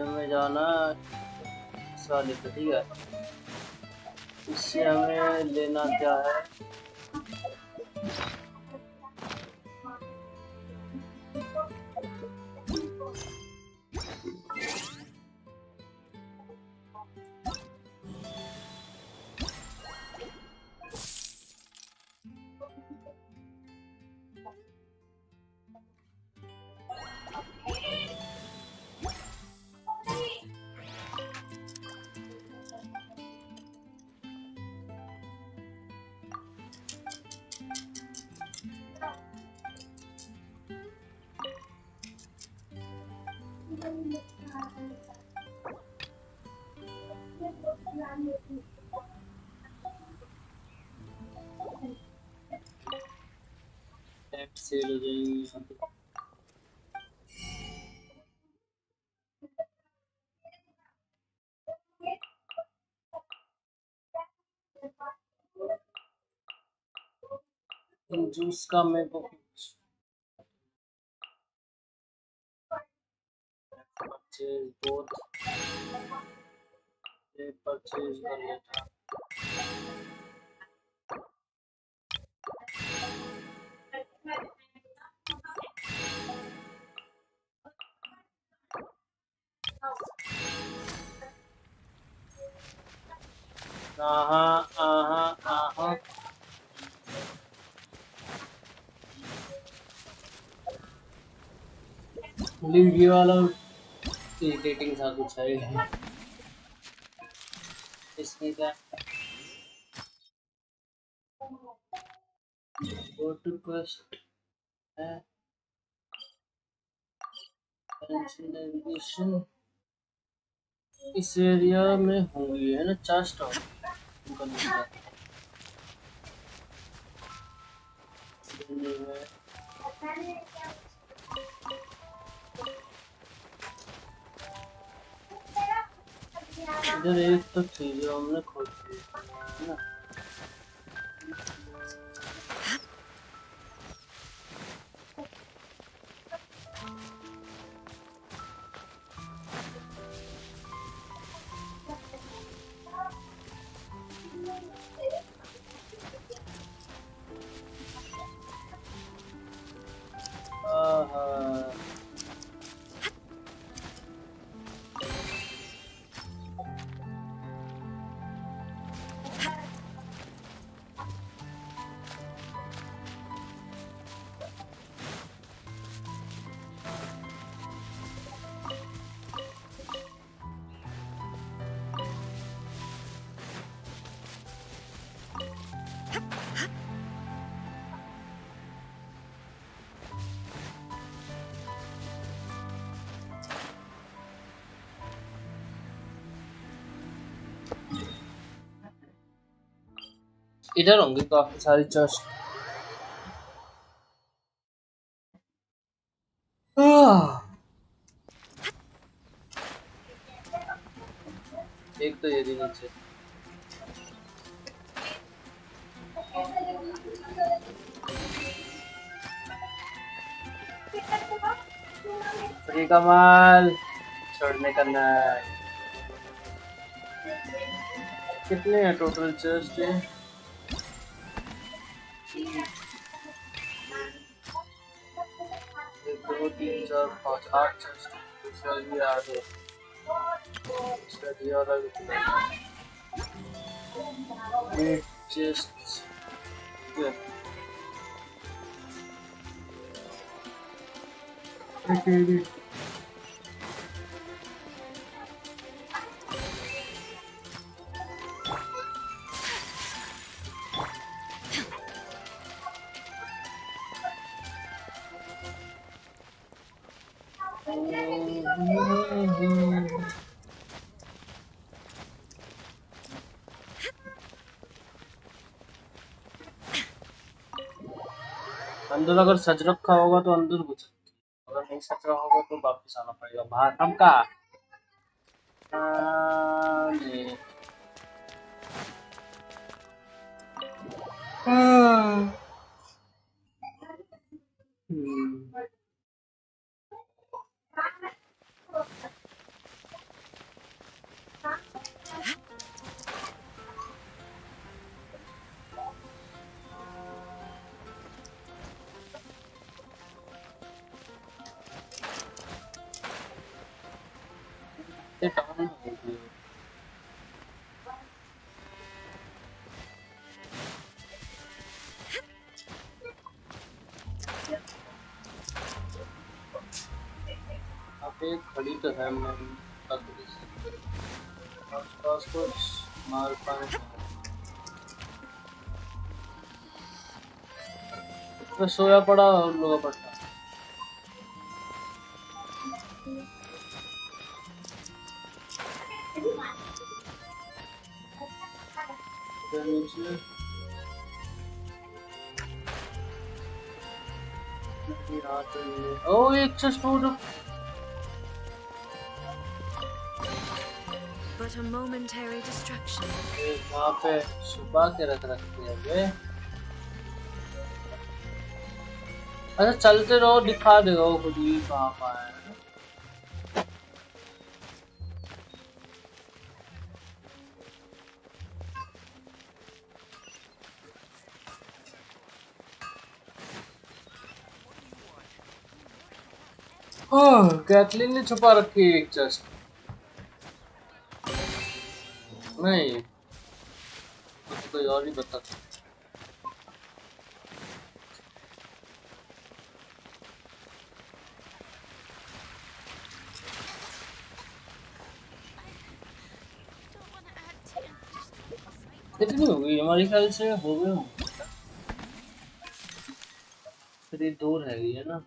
में जाना इस वाले पे, ठीक है। इससे हमें लेना क्या है? सेल हो जाएंगे। जूस का मेरे को परचेज बोथ परचेज कर लेता। हाँ, लीड वाला इरिटेटिंग सा कुछ है इसमें क्या गो टू क्वेस्ट है नेविगेशन इस एरिया में होंगी है ना 4 स्टॉप उनका नहीं है इधर एक तो थी जो हमने खोल दी है ना इधर होंगी काफी सारी चर्च एक तो ये भी नीचे फ्री कमाल छोड़ने करना कितने हैं टोटल चर्च के 1 2 3 4 5 8 चर्च भी आ गए इसका दिया वाला चेस्ट अंदर अगर सच रखा होगा तो अंदर घुस सकते अगर नहीं सच रखा होगा तो वापस आना पड़ेगा बाहर हम का खड़ी तो है मैं आसपास कुछ मार पाए तो सोया पड़ा और लोग पड़ता ओ एक store But a momentary distraction. वहाँ पे छुपा के रखते हैं अच्छा चलते रहो दिखा देगा वो खुद ही कहाँ पाए कैथलीन ने छुपा रखी है एक चेस्ट नहीं तो कोई और ही बता कितनी हो गई हमारे ख्याल से हो गए होंगे। फिर ये 2 रह गई है ना।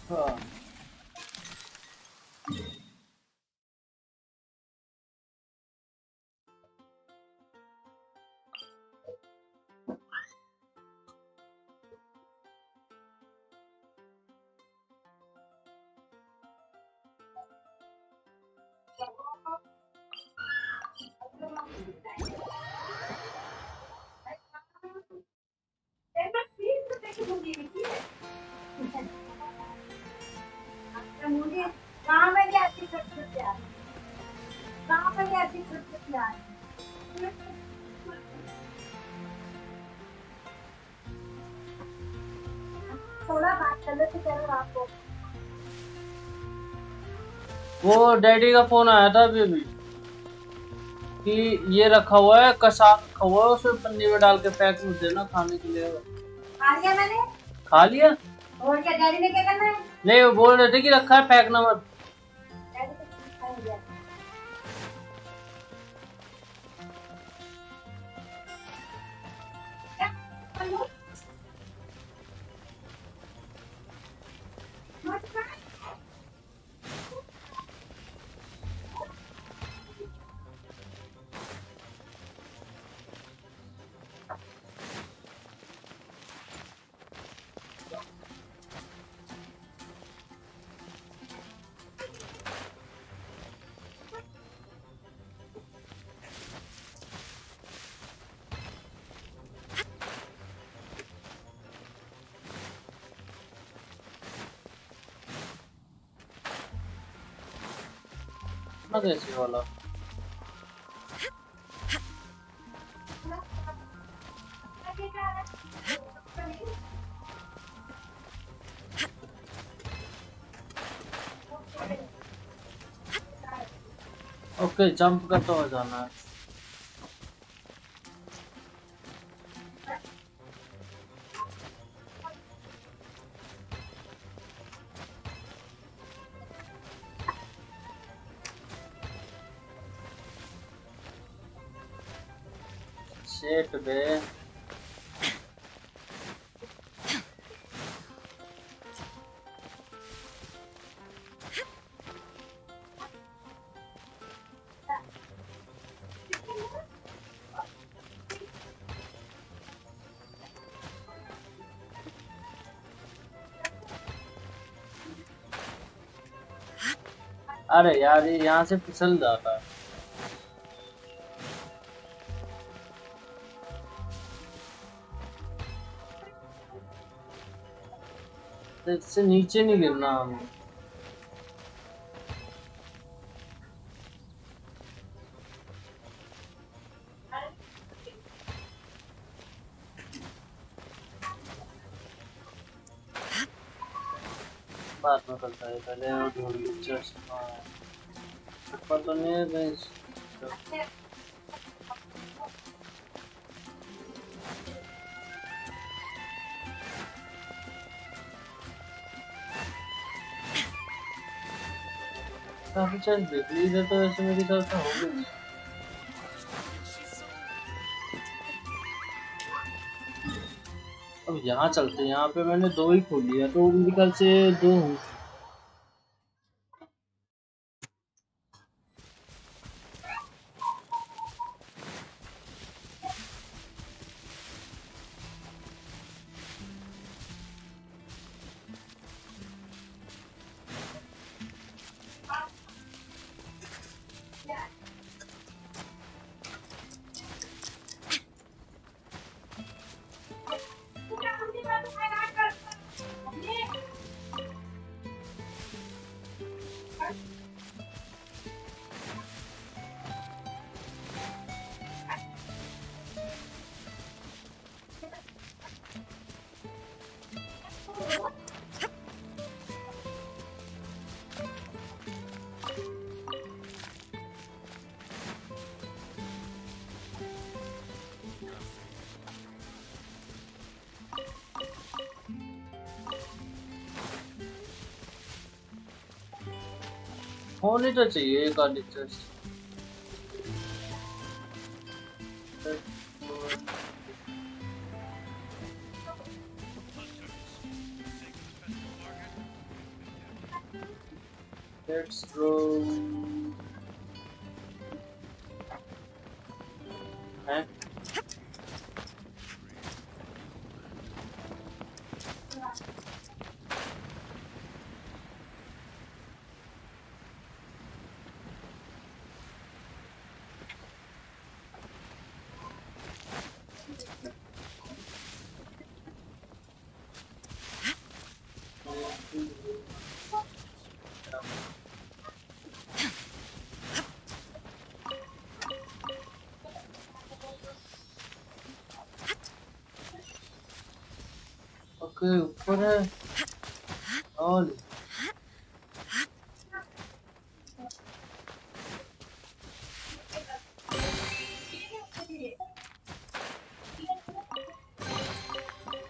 हाँ थोड़ा बात कर ले तो चलो आपको। वो डैडी का फोन आया था अभी अभी कि ये रखा हुआ है, कसा रखा हुआ है, उसमें पन्नी में डाल के पैक में देना खाने के लिए। खा लिया मैंने। खा लिया? और क्या डैडी ने क्या करना है? नहीं वो बोल रहे थे कि रखा है, फेंकना मत। डैडी तो खा लिया। कैसे वाला ओके जंप करता हुआ जाना है। शेट बे अरे यार ये यहाँ से फिसल जाता है। इससे नीचे नहीं गिरना हमें। बात में करता है पहले और ढूंढ चश्मा पता नहीं है गाइस। काफी चांस बिजली इधर तो ऐसे मेरे ख्याल से हो गई। अब यहाँ चलते हैं, यहाँ पे मैंने 2 ही खोल लिया तो मेरे ख्याल से 2 हूँ। होनी तो चाहिए एक आधी चेस्ट। Let's go. हैं? ओके ऊपर है और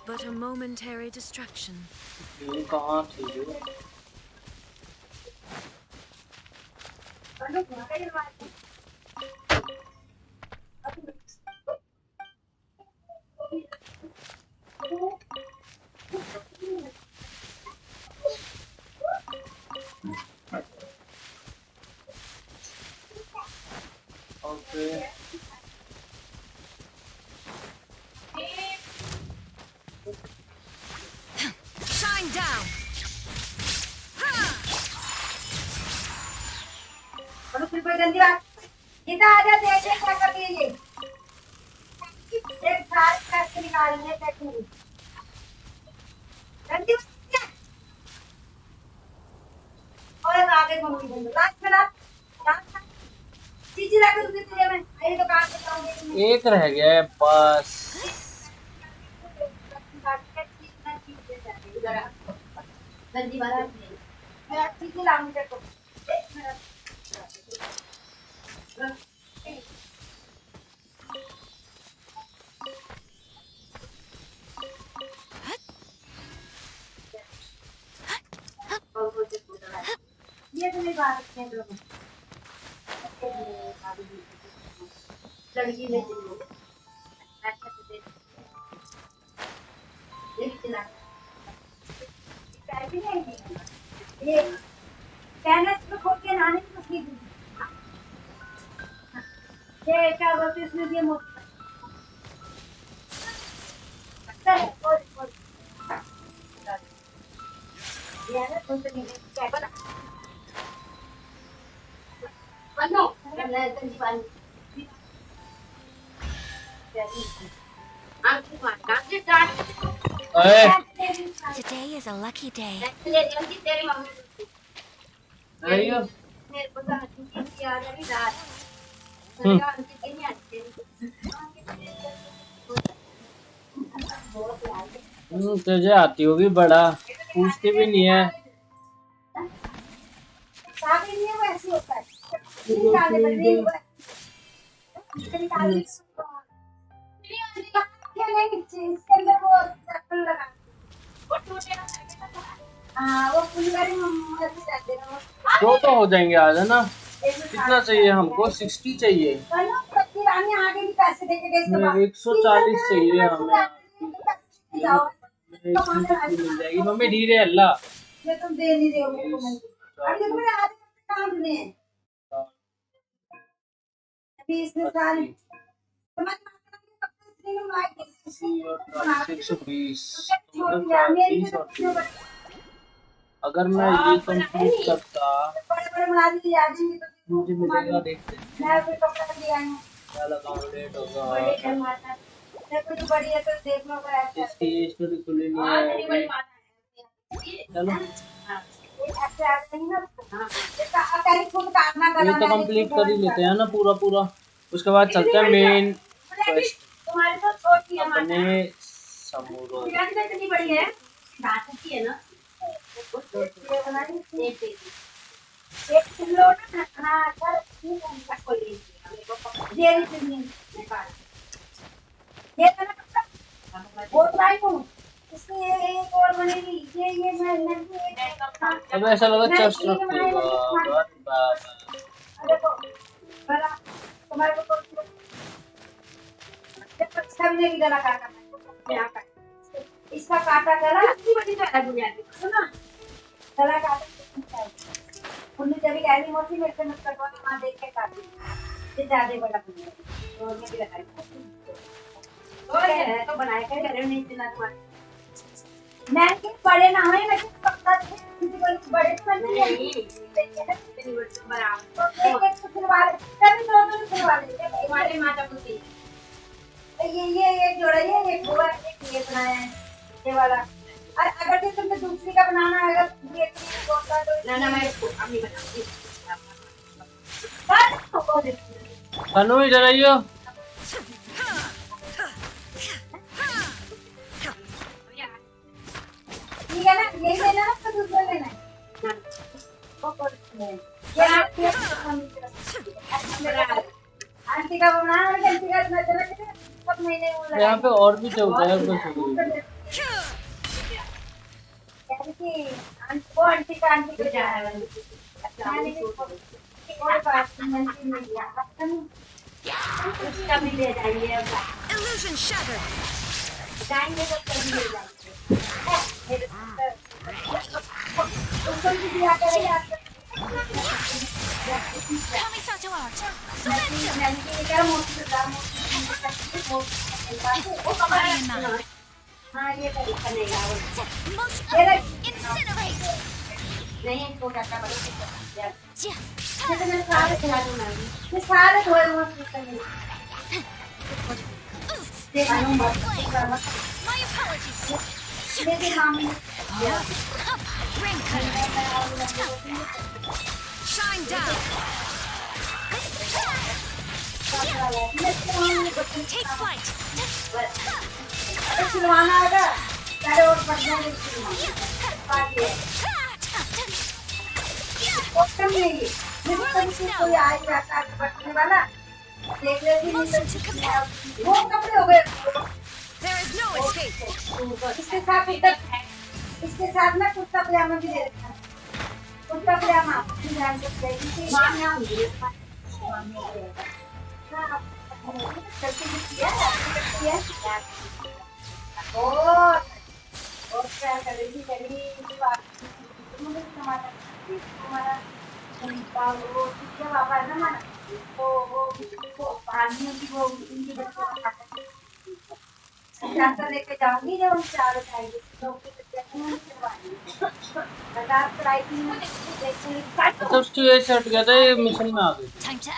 But a momentary distraction. ये कहाँ थी जो? Okay Shine down. और फिर कोई गंदी बात गीता आ जा देख क्या कर रही है ये एक साथ कैसे निकालने टेक्निक गंदी बात क्या और आगे मम्मी बंद लास्ट में लास्ट चीज़ लाके दूसरी तुझे मैं ये तो काम करता हूँ एक रह गया है बस। गंदी बात नहीं मैं चीज़ लाऊंगी तेरे को ये तो मेरी बात है लड़की में ये कैनवस पे खोल के नहाने की कुछ नहीं ये क्या बोलते हैं इसमें ये ये ना तो नहीं क्या बना बनो मैं तंजी पानी Today is a lucky day. तुझे आती होगी बड़ा पूछती भी नहीं है। ऐसे होता है इसके अंदर वो लगा वो पूरी बारी मम्मी से डाल देना 2 तो हो जाएंगे आज, है ना? कितना चाहिए हमको? 60 चाहिए। 140 चाहिए हमें। मिल जाएगी मम्मी, धीरे अल्लाह। तुम दे नहीं रहे हो मेरे को। अभी तुम्हें आधे काम देने हैं। 20 में साल 120। अगर मैं ये कंप्लीट करता मुझे मिलेगा, देखते हैं क्या लगा लेट होगा। इसकी ये स्टोरी खुली नहीं है। चलो ये तो कंप्लीट कर ही लेते हैं ना पूरा। उसके बाद चलते हैं मेन क्वेस्ट अपने समूरों। अब ऐसा लगा चर्च रख इसका काटा गला इतनी बड़ी जो है दुनिया की, सुना गला काटा उन्हें जब ऐसी मोटी मेरे से मत करवा, वहां देख के काटी ये ज्यादा बड़ा दुनिया तो मैं भी लगाई और है तो बनाया कर रहे नहीं इतना तुम्हारे मैं कि बड़े ना होए मैं पक्का किसी को बड़े तो नहीं इतनी बराबर तो एक खुलवा ले कभी दो खुलवा ले हमारे माता पुती ये जोड़ा ये गोवा एक ये बनाया है ये वाला। और अगर कि तुमने दूसरी का बनाना है, अगर ये बोलता तो ना मैं इसको अपनी बनाऊंगी। कनु इधर आइयो। ठीक है ना, यही लेना ना तो दूसरा लेना है। ये आपके आंटी का बनाना है, आंटी का इतना चला के सब महीने वो यहाँ पे और भी चलता है बस कि वो आंटी का आंटी को जा है और बात नहीं उसका भी ले जाएंगे अब illusion shattered जाएंगे तो कभी ले जाएंगे उसको भी दिया करेगा हाँ ये तरीका नहीं नहीं इसको क्या क्या बड़े मैं सारे खिला दूंगा मैं सारे धोए हुए मेरे मामी shine down. Take flight. सिलवाना है क्या? सारे और पढ़ने के लिए। ऑप्शन नहीं है। मुझे कहीं कोई आए जाता है पढ़ने वाला। देख लेती हूँ वो कपड़े हो गए। There is no escape. इसके साथ ना कुर्ता पजामा भी दे रखा है। कुर्ता पजामा जान सकते हैं कि मान्या होगी हाँ करती किया और क्या करेगी मुझे हमारा वो क्या पापा है ना माना वो आदमियों की वो उनकी बच्चों लेके जाऊंगी जब हम चारों जाएंगे तो तो उसकी ये सेट गया था ये मिशन में आ गई टाइम टू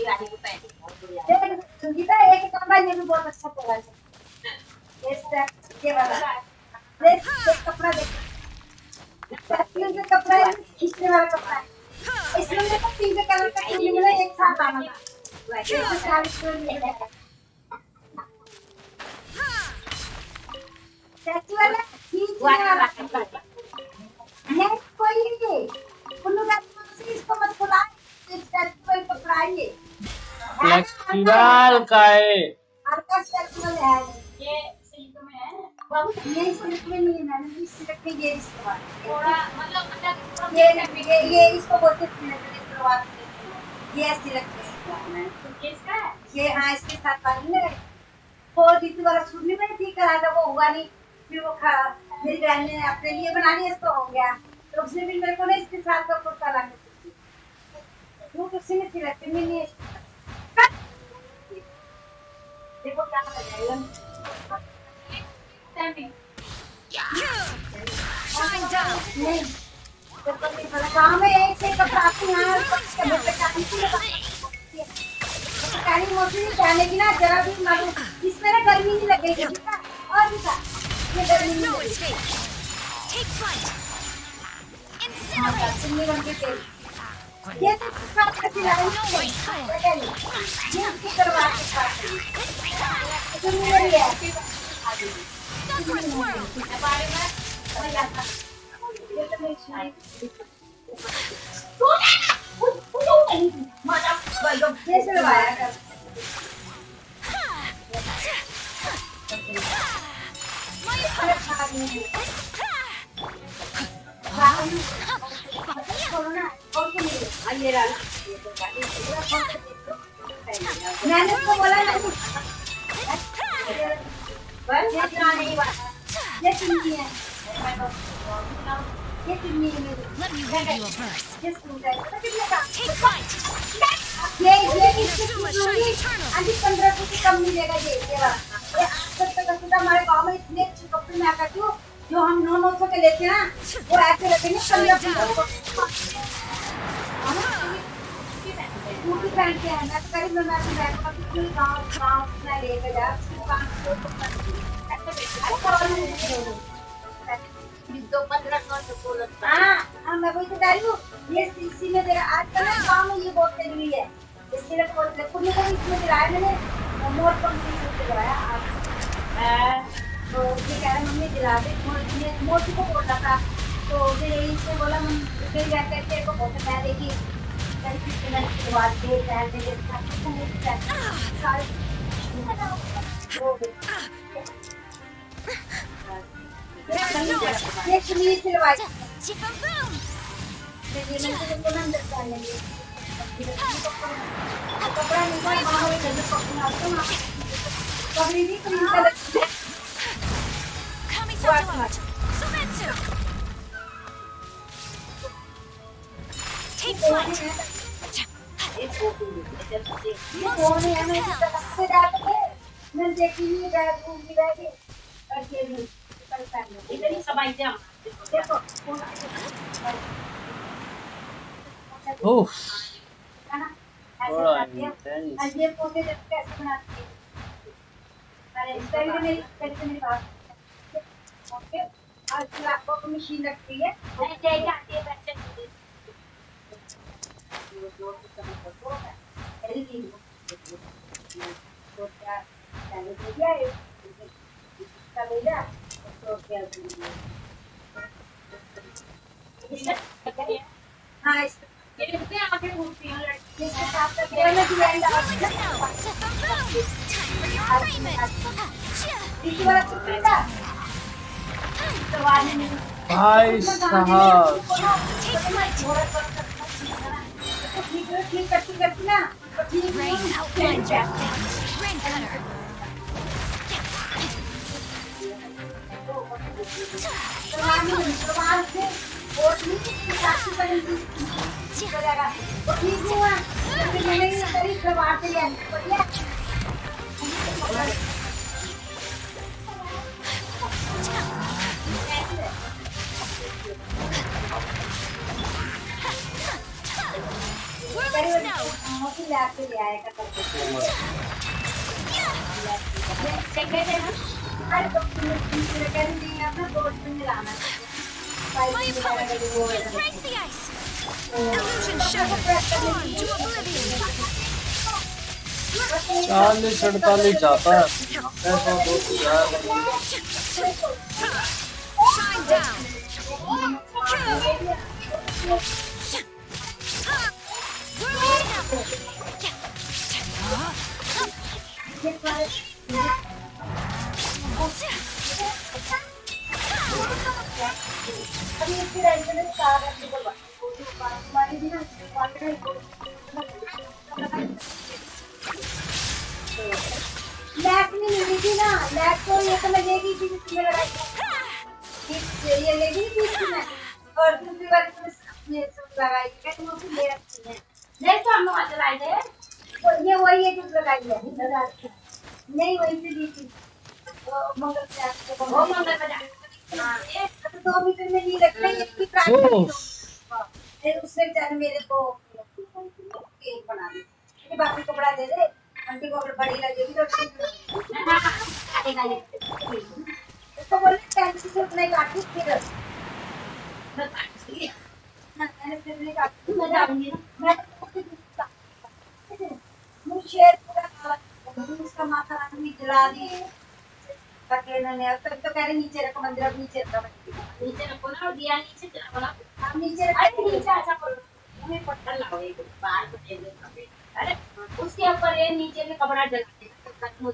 एक्ट संगीता एक कपड़ा ये भी बहुत अच्छा चला ये वाला कपड़ा देख कपड़ा है खींचने वाला कपड़ा है इसमें मेरे को पिंक कलर का चुन्नी मिला एक साथ आना था वाला खींचने वाला है कोई नहीं कुल्लू का इसको फिलहाल का है हल्का सर्कुलर है ये सिल्क में है ये सिल्क में नहीं है मैंने भी सिल्क में ये इस्तेमाल थोड़ा मतलब ये इसको बोलते हैं ये सिल्क में ये इसका है ये हाँ इसके साथ पानी लगा वो जितने वाला छुड़ने में ठीक करा था वो हुआ नहीं फिर वो मेरी बहन ने अपने लिए बना लिया इसको हो गया तो उसने भी मेरे को ना इसके साथ का कुर्ता लाने वो किसी ने सिलेक्ट में नहीं देखो क्या लगाएगा शाइन डाउन नहीं जब तक ये काम है एक से कपड़ा आपके यहाँ कभी पहचान की पहचानी मोटी पहने की ना जरा भी मालूम इसमें ना गर्मी नहीं लगेगी और भी था ये गर्मी नहीं लगेगी take flight incinerate ये तो सब खिलाड़ी ये की करवा के खाते तो मेरी है बारे में और याद ये तो मेरी शायद माता बल्लो जैसे लगाया कर मैंने उसको बोला ना बस ये चुन्नी है ये चुन्नी है Let me read you a verse. Take flight. ये इसकी चुन्नी आधी 1500 से कम मिलेगा ये वाला ये आज तक तो हमारे गांव में इतने अच्छे कपड़े मैं कहती हूँ जो हम 900 के लेते हैं ना वो ऐसे लगते हैं 1500 टूटी पहन के है मैं तो करीब मैं अपने बैग का पूरी गांव में लेके जा दुकान तो 1500 बोलो हाँ मैं वही तो कह रही हूँ ये इसी में तेरा आजकल गांव में ये बहुत चली है इसके लिए बहुत कुछ को इसमें दिलाया मैंने मोर कंपनी से दिलाया तो ये कह रहा मम्मी दिला दे मोर को बोल रहा था तो फिर इसने बोला हम फिर जा करके को बहुत मैं देखी के बाद दे पहन दे सारे ये सुनिए सिलवाई ये मैंने तो अंदर डाल लिया कपड़ा निकाल बाहर कर दो कपड़ा तो ना कपड़े भी क्रीम कलर Take flight. ये फोन है मैं से डाल के मैं देखी नहीं बैग घूम की बैग करके भी इतनी सबाई जा देखो ओह है ना थोड़ा आज ये पोते कैसे बनाती है अरे इस टाइम में मेरी बात ओके आज आपको मशीन रखती है नहीं चाहिए आती है बैठ भाई साहब ठीक करती ना Rain outlines your fate. Rain cutter. My apologies. Embrace the ice. Illusion shattered. Gone to oblivion. 40-48 जाता है ऐसा बहुत Shine down. अभी इसकी टेंशन है सारा बच्चे को हमारी भी ना लैक नहीं मिली थी ना लैक तो ये तो लगेगी कि इसमें लड़ाई ये लेगी बीच में और दूसरी बार इसमें सब लगाई है तो मुझे ले रखी है नहीं तो हम वहां चलाए थे ये वही है जो लगाई है नहीं वही से दी थी मंगल से वो मंगल बजा हां तो 2 मीटर में नहीं रखना है इसकी प्राइस फिर उससे जाने मेरे को केक बना दे ये बाकी कपड़ा दे दे आंटी को अगर बड़ी लगेगी तो ना आएगा ये तो बोले पेंसिल से उतना काटी फिर मैं काटी ना मैंने फिर नहीं काटी मैं जाऊंगी ना मैं मुझे शेर पूरा काला उसका माथा आदमी जला दी करके ने अब तो कह रहे नीचे रखो मंदिर नीचे रखो ना और दिया नीचे रखो ना आप नीचे रखो नीचे ऐसा करो हमें पत्थर लाओ एक बाहर को दे दो अरे उसके ऊपर ये नीचे में कपड़ा जला दे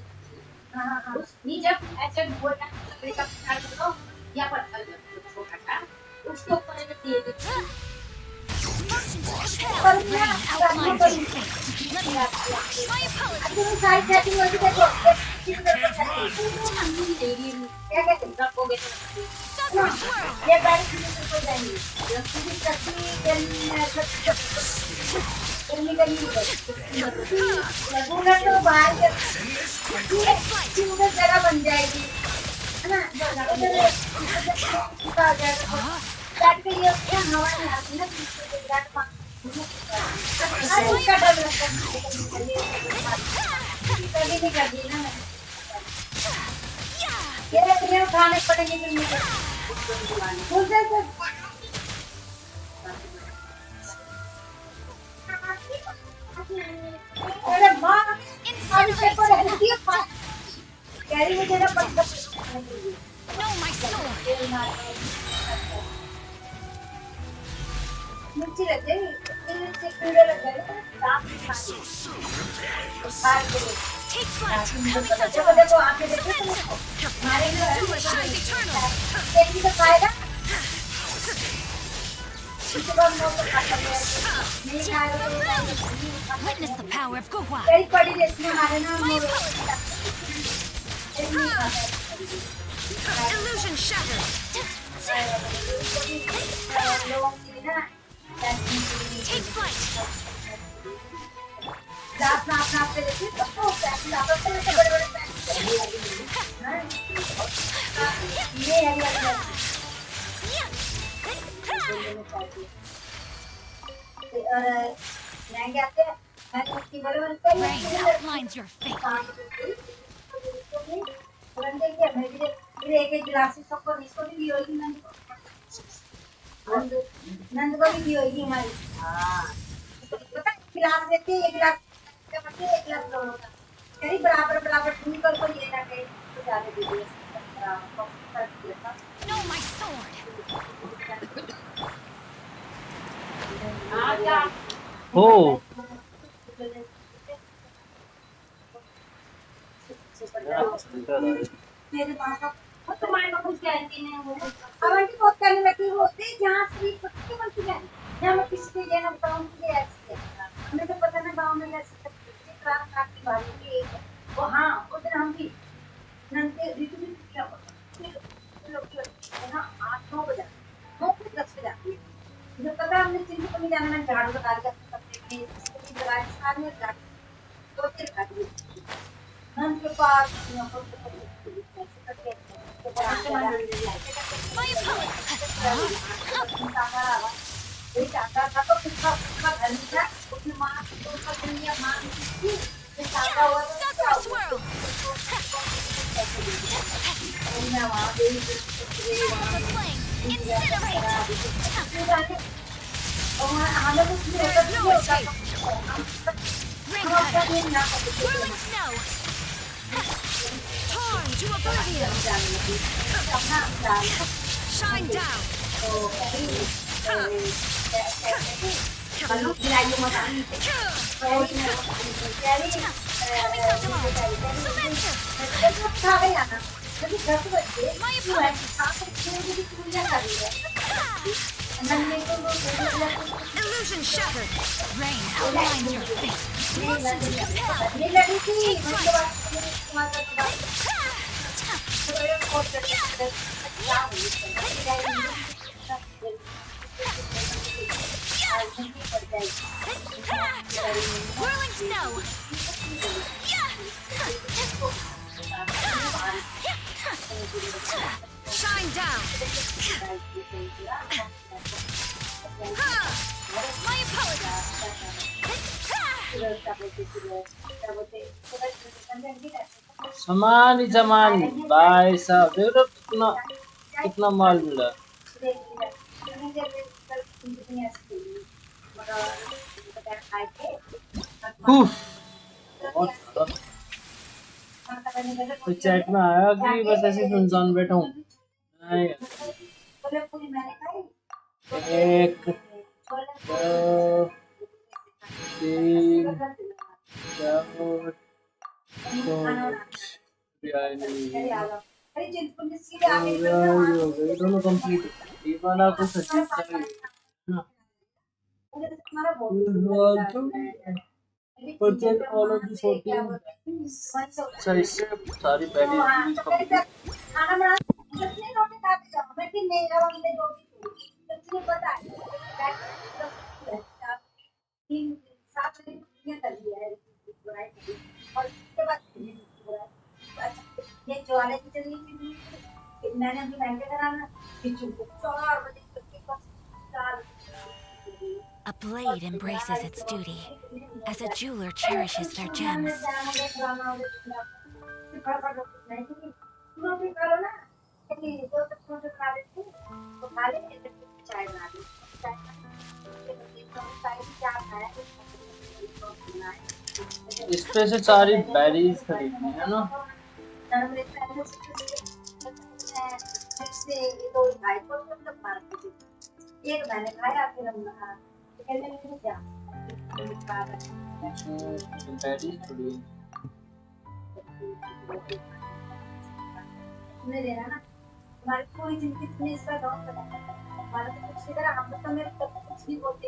हां उस नीचे ऐसे गोल का लकड़ी का पत्थर दो या पत्थर छोटा सा उसके ऊपर ये दिए दो साइड सेटिंग हो देखो क्या कहते हैं रखोगे ये बैठ को जाएंगे पूरी तस्वीर लगूंगा तो बाहर जगह बन जाएगी है ना बैठ के ये हवा नहीं आती ना उसका डर लगता कभी नहीं कर दी ना ये उठाने पड़ेंगे फिर मुझे अरे माँ कैरी मुझे ना पत्थर नीचे लग जाएगी नीचे कीड़े लग जाएंगे देखो आके देखो मारेंगे एक भी तो खाएगा Witness the power of Gowa. very body इसमें मारे ना Illusion shattered. Take flight. Rain outlines your fate. नंद को भी दी होगी हमारी पता गिलास देते एक गिलास एक गिलास दोनों का कहीं बराबर बराबर ढूंढ कर कोई ये ना कहे तो ज्यादा दे दिए No, my sword. ओ मेरे पास तुम्हारे को कुछ गारंटी नहीं है अब आंटी बहुत करने लगी होते जहाँ से पत्ती बनती है जहाँ मैं किसी के ना बताऊँ कि ऐसे हमें तो पता ना गाँव में ऐसे रात रात की बात है वो हाँ उधर हम भी नंदे ऋतु भी क्या ना 8-9 बजे 9-10 बजे आती है जो पता हमने चिंता को नहीं जाना मैं झाड़ू लगा दिया कपड़े में लगाए सारे लगा दो तीन लगा दिए नंद के पास यहाँ पर Torn to oblivion. Shine down. My apologies. Illusion shattered. Rain outlines your fate. Whirling snow. Shine down. My apologies. सामान ही सामान भाई साहब देख रहे हो कितना माल मिला। तो चैट में आया कि बस ऐसे सुनसान बैठा हूँ। एक दो तीन चार दोनों कंप्लीट ये वाला कुछ अच्छा परचेज ऑल ऑफ द 14 सही से सारी पहले खाना बना कितने रोटी खाते जाओ मैं कि नहीं रहा हमने रोटी कितनी पता है तीन सात रोटियां कर दिया है और उसके बाद ये जो वाले की चली मैंने अभी बैंक में कराना किचन को 4 बजे तक के पास 4 A blade embraces its duty, as a jeweler cherishes their gems. इस पे से सारी बैरीज खरीदनी है ना। एक मैंने खाया फिर हम देना ना हमारी पूरी जिंदगी तुमने इसका डॉग बनाया हमारा तो कुछ नहीं करा हम तो मेरे तब कुछ नहीं बोलते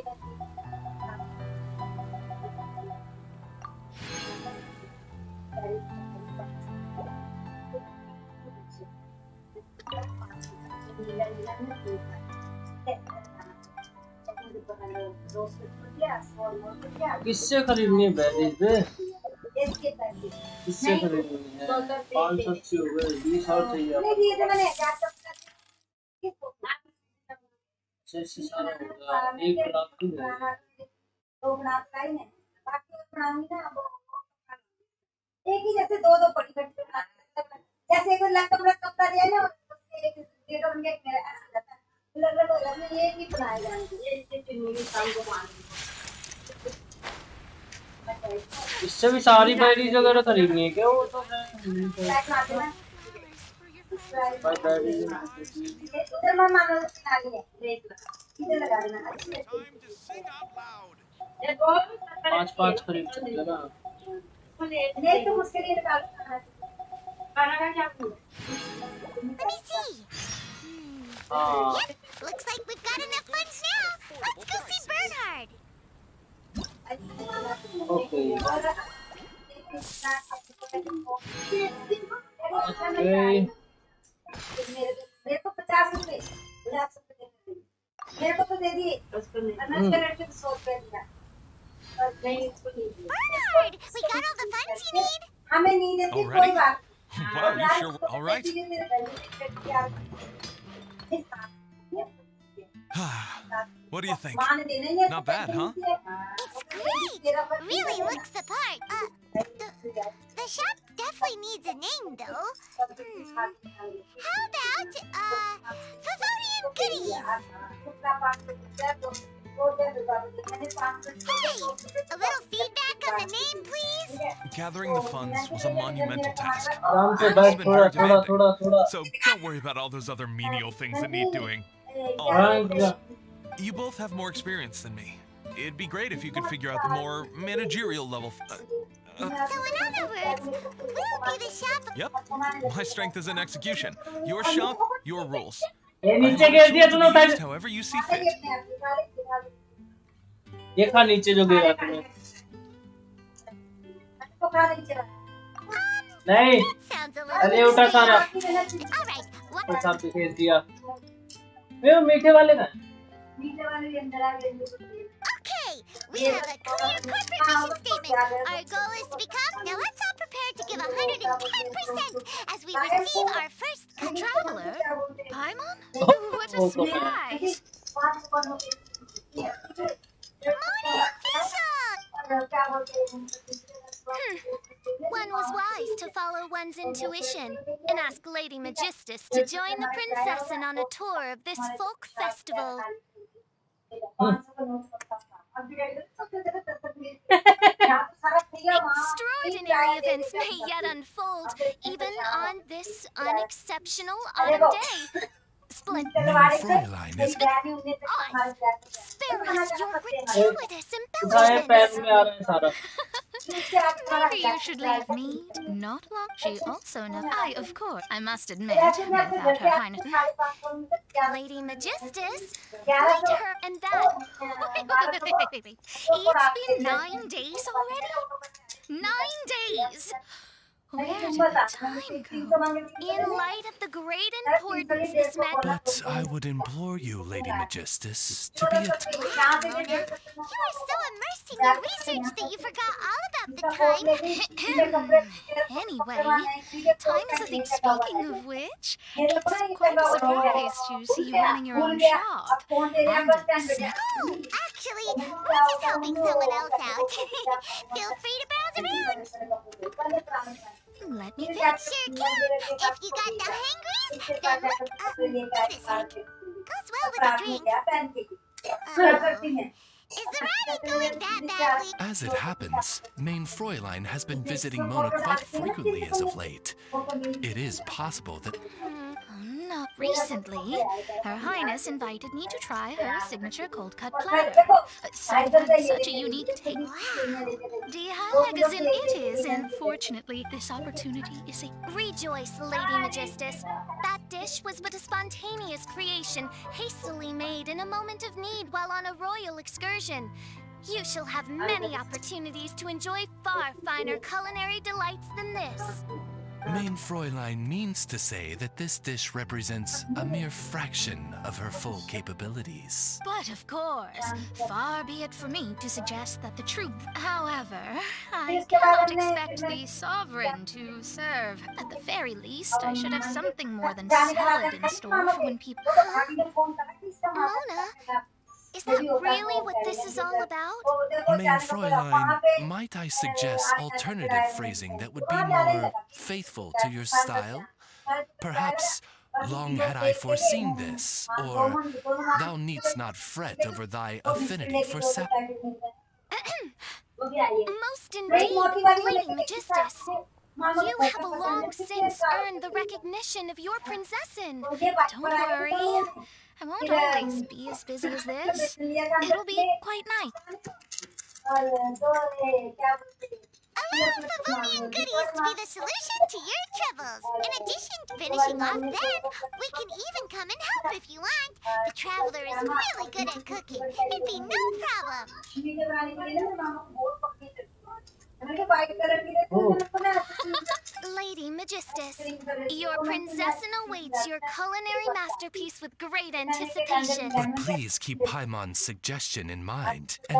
किससे खरीदनी है बैटरी पे किससे खरीदनी है 580 हो गए 20 और चाहिए एक लाख की एक ही जैसे दो पड़ी जैसे एक लाख का कपड़ा दिया ना एक डेढ़ उनके मेरा ऐसा जाता है लग ये नहीं बनाया जाएंगे इससे भी सारी बैटरीज वगैरह खरीदनी है क्या वो तो पाँच खरीद सकते हैं ना नहीं तो उसके लिए खाना का क्या Let me see. Yep, looks like we've got enough funds now. Let's go see Bernhard. Okay. मेरे को 50 रुपए मेरे को तो दे दिए उसको नहीं मैंने 100 रुपए दिया और नहीं इसको नहीं Bernhard, we got all the funds you need. हमें नहीं देती कोई बात Wow, you sure all right? What do you think? Not bad, huh? It's great. Really looks the part. The shop definitely needs a name, though. How about, Favonian Goodies? Hey, a little feedback on the name, please? Gathering the funds was a monumental task. It has been very demanding, so don't worry about all those other menial things that need doing. You both have more experience than me. It'd be great if you could figure out the more managerial level. So in other words, we'll be the shop. Yep. My strength is in execution. Your shop, your rules. ये I नीचे hold a गिर दिया tool तूने, to be उठा used however you see fit. ये खा नीचे जो गिरा तूने। नहीं Sounds a अरे little उठा सारा extreme. All right, what? और सब फेंक दिया। ये मीठे वाले का Okay, we have a clear corporate mission statement. Our goal is to become. Now let's all prepare to give 110% as we receive our first Traveler? Paimon? What a Oh, surprise! morning official. One was wise to follow one's intuition and ask Lady Magistus to join the princessin on a tour of this folk festival. Extraordinary events may yet unfold, even on this unexceptional autumn day. Mein Fräulein is... Spare us your gratuitous उठाए पैर embellishments. में आ रहा है सारा। Maybe you should leave Mead. Not long. She also knows. Of course, I must admit, without Her Highness. Lady Magistus, wait her and that. It's been 9 days already? 9 days! Where did the time go? In light of the great importance this matter... But I would implore you, Lady Magistus, to be a... Wow, Mona, you were so immersed in your research that you forgot all about the time. Anyway, time is a thing. Speaking of which, it's quite a surprise to see you running your own shop. And it's... Oh, actually, we're just helping someone else out. Feel free to browse around. Let me think. Sure can. If you got the hangries, then look up. Wait a sec. Goes well with a drink. Is the riding going that badly? As it happens, Mein Fräulein has been visiting Mona quite frequently as of late. It is possible that... Not recently. Her Highness invited me to try her signature cold cut platter. Such a unique taste. Wow. Delicatessen it is, and fortunately, this opportunity is a... Rejoice, Lady Magistus. That dish was but a spontaneous creation, hastily made in a moment of need while on a royal excursion. You shall have many opportunities to enjoy far finer culinary delights than this. Mein Fräulein means to say that this dish represents a mere fraction of her full capabilities. But of course, far be it for me to suggest that the truth. However, I cannot expect the sovereign to serve. At the very least, I should have something more than salad in store for when people... Mona, is that really what this is all about? Mein Fräulein, might I suggest alternative phrasing that would be more faithful to your style? Perhaps, long had I foreseen this, or thou needst not fret over thy affinity for sap. Most indeed, Lady Magistus. You have long since earned the recognition of your princessin. Don't worry. I won't always be as busy as this. It'll be quite nice. Allow Favonian goodies to be the solution to your troubles. In addition to finishing off them, we can even come and help if you want. The Traveler is really good at cooking. It'd be no problem. Lady Magistus, your princessin awaits your culinary masterpiece with great anticipation. But please keep Paimon's suggestion in mind, and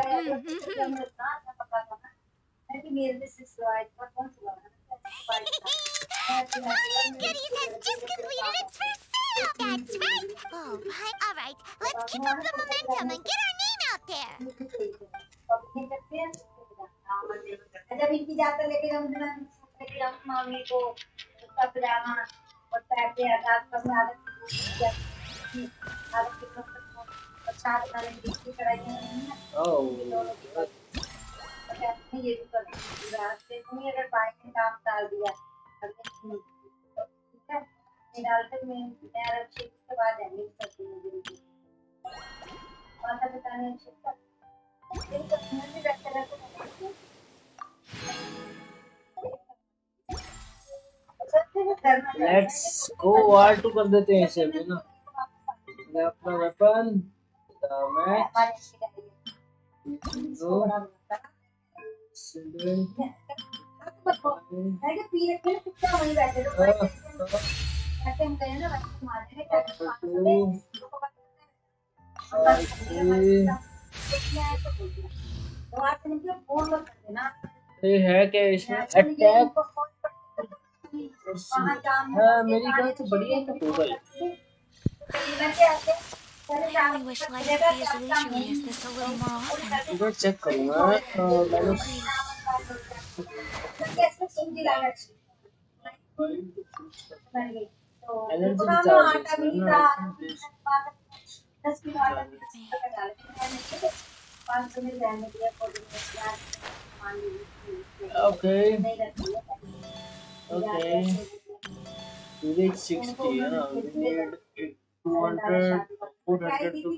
Favonian Goodies has just completed its first sale. That's right. Oh, all right. Let's keep up the momentum and get our name out there. जब इनकी जाते लेके हम mummy को उसका pyjama और पैर पे आधार पर आदत अच्छा बनाने की कराई है ये भी कर रास्ते में अगर बाइक में काम डाल दिया ठीक है ये डालते मैं अरब शेख के बाद एंडिंग करती हूँ माता पिता ने शेख ये तो भी रखते रहते लेट्स गो वार टू कर देते हैं इसे अभी ना अपना वेपन मैं ये है क्या इसमें अटैक? हाँ मेरी गन से बढ़िया तो होगा ही। I only wish life could be as leisurely as this a little more often. इधर चेक करूँगा मैंने energy okay okay we need 60 है ना we need 200 400 to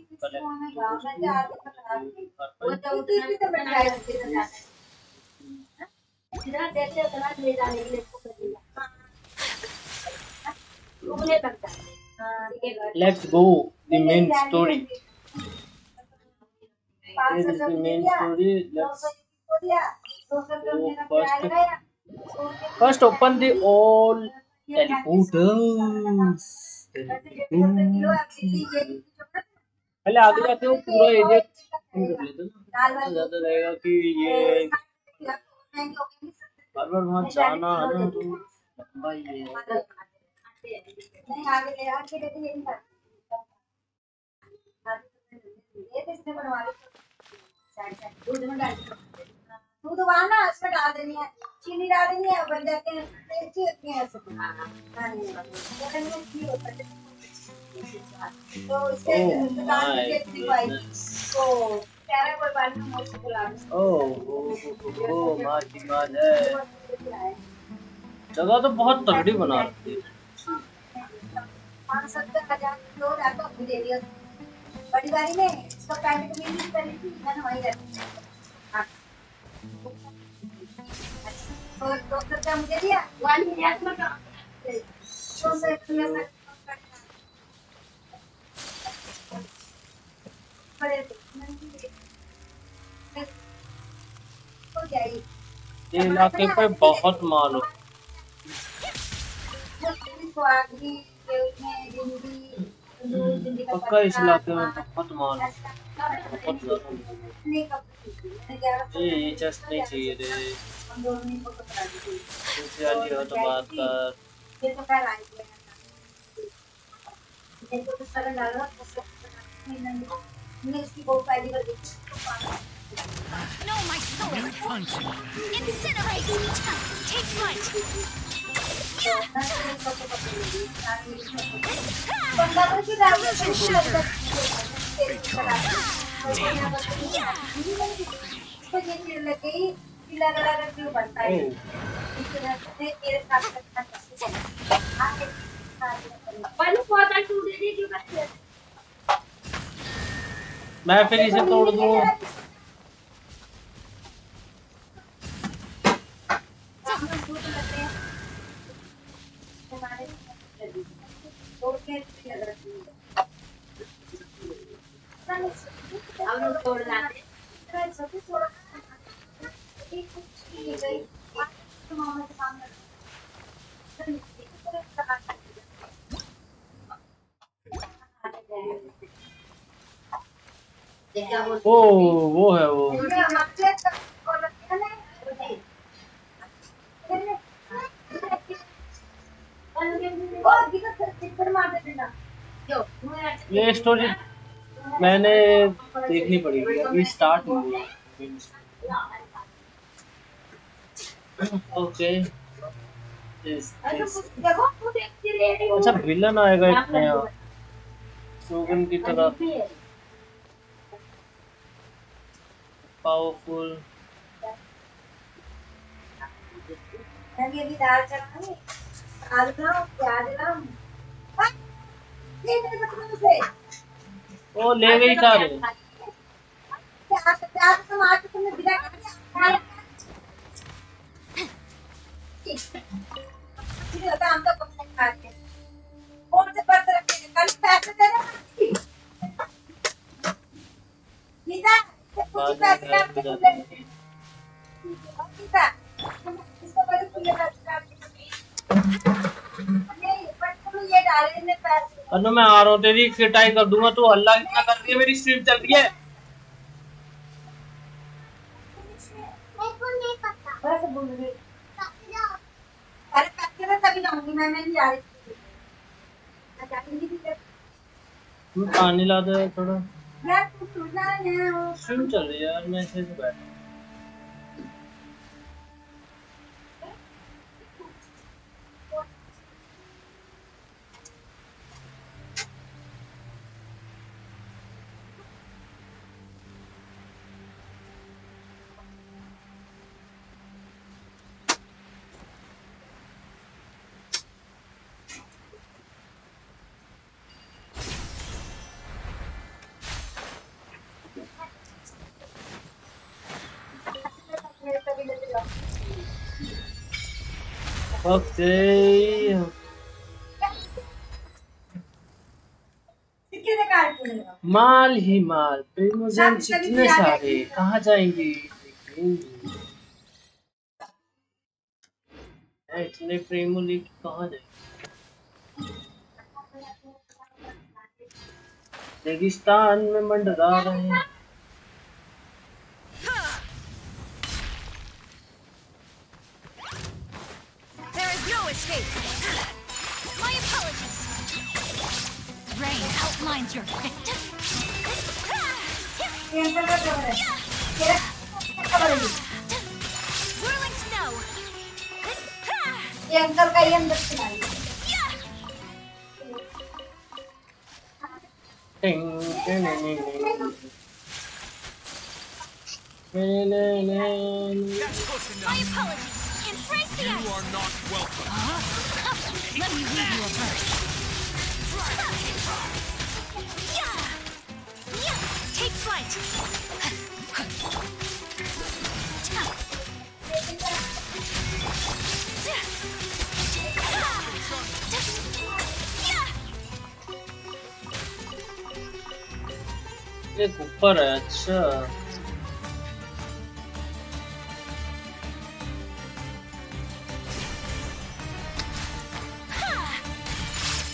let's go the main story. This is the main story. Let's go first open the all teleporters. पहले आगे जाके वो पूरा एरिया कर लेते ना ज्यादा रहेगा कि ये बार बार वहाँ जाना है ना तो लंबा ही है। दूध वाला उसमें डाल देनी है चीनी डाल देनी है बन जाते हैं टेस्टी होती है ऐसे तो इसके तो प्यारा कोई बात नहीं मुझसे बुला ओ मार की बात है जगह तो बहुत तगड़ी बना रखी है 570,000 लोग आपको दे दिया बड़ी गाड़ी में इसका पैकेट में नहीं कर ली थी मैंने वहीं रखी तो डॉक्टर का मुझे दिया 1 मिनट में का तो से ये इलाके पे बहुत माल हो पक्का इस इलाके में बहुत माल हो बहुत ज्यादा ये जस्ट नहीं चाहिए रे वाली हो तो बात कर No, my sword! Incinerate! Take flight! Illusion shatter! मैं फिर इसे तोड़ दूँ ओ वो है वो ये स्टोरी मैंने देखनी पड़ेगी अभी स्टार्ट हुई है ओके अच्छा विलन आएगा एक नया शोगन की तरह पावरफुल ये भी दाल चढ़ानी आलू लाओ प्याज लाओ ये मेरे बच्चों से ओ ले गई सारे प्याज टमाटर तुमने बिना खाया हम तो कम नहीं खाते कौन से बर्तन रखे कल पैसे देना बाद में गायब हो जाता है। अनु मैं आ रहा हूँ, तेरी पिटाई कर दूंगा। तू हल्ला इतना कर रही है, मेरी स्ट्रीम चल रही है। अरे पैसे में तभी जाऊंगी मैं नहीं जा रही। पानी ला दे थोड़ा। यार तू सुनना है स्ट्रीम चल रही है यार, मैं ऐसे बैठा। ओके माल ही माल, प्रीमोजेंस इतने सारे कहाँ जाएंगे? इतने प्रेमो लेके कहाँ जाएंगे? रेगिस्तान में मंडरा रहे हैं। There is no escape. My apologies. Rain outlines your victim. Whirling snow. ये अंकल का ये अंदर से आई। My apologies. Embrace the ice. You are not welcome. Let me read you a verse. Take flight. एक ऊपर है। अच्छा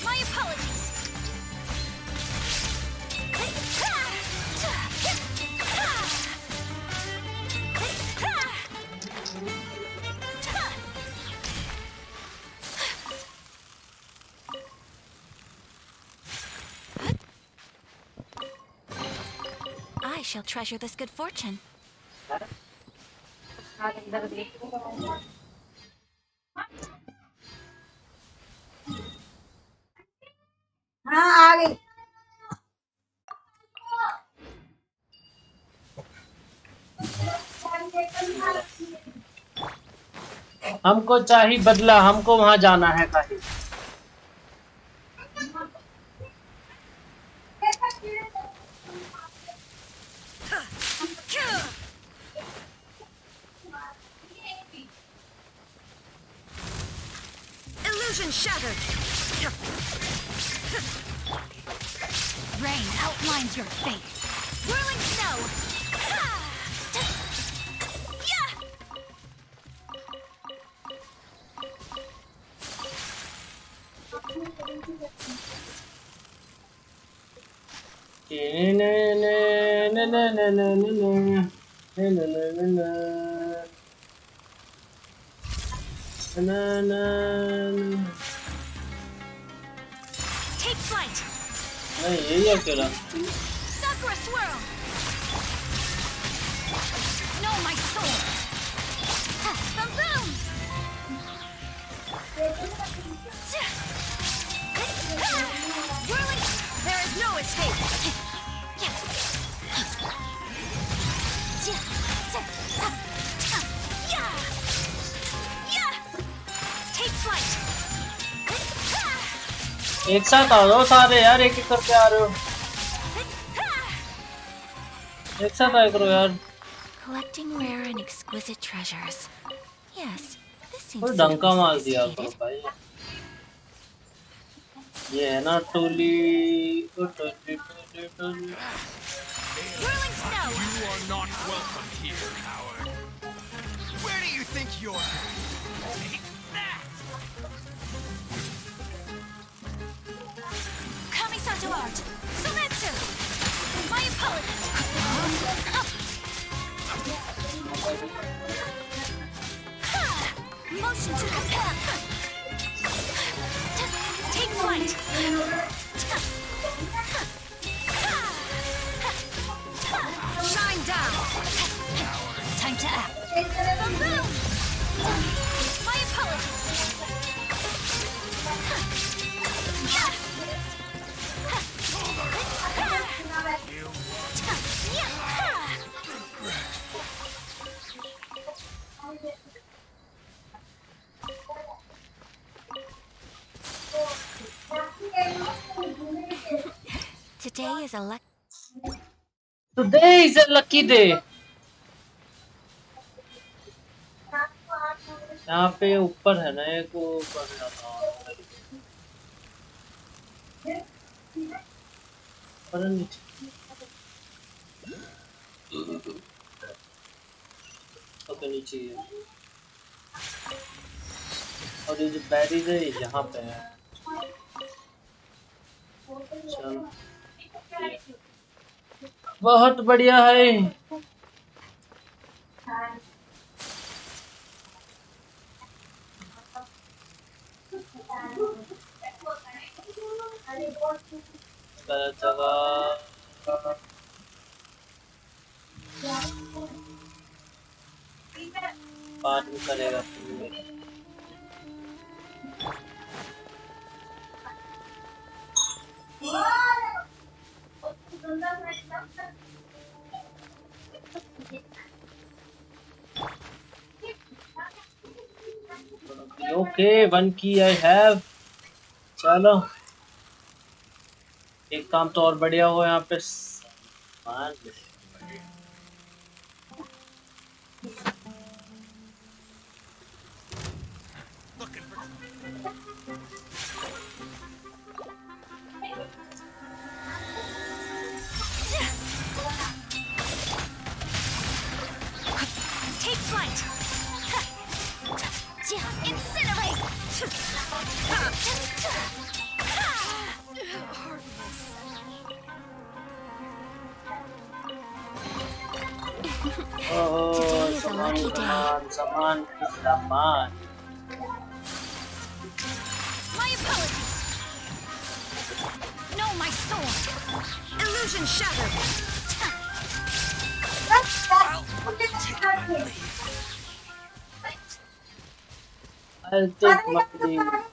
My apologies. I shall treasure this good fortune. हाँ आ गई। हमको चाहिए बदला, हमको वहां जाना है कहीं। Illusion shattered. Rain outlines your fate. Whirling snow. Take flight. नहीं यही अकेला। Sakura swirl. Know my soul. Boom. Whirling. There is no escape. Take flight. एक साथ आ जाओ सारे यार, एक एक करके आ रहे हो। एक साथ आया करो यार। Collecting rare and exquisite treasures. Yes, this seems कोई डंका मार दिया करो भाई। ये है ना टोली। Whirling snow. You are not your take that. Kamisato art. Sometsu. My apologies. Motion to compel. Take flight. Shine down. Time to act. Boom. My apologies. Today is a lucky. Today is a lucky day. यहाँ पे ऊपर है ना एक वो ऊपर जाता और नीचे ओके नीचे है और ये जो बैरीज है यहाँ पे है चलो बहुत बढ़िया है बात भी करेगा Okay, one key I have. चलो एक काम तो और बढ़िया हो यहाँ पे सामान Take flight. Incinerate. Today is a lucky day. Saman. My apologies. No, my sword. Illusion shattered. I'll take my leave.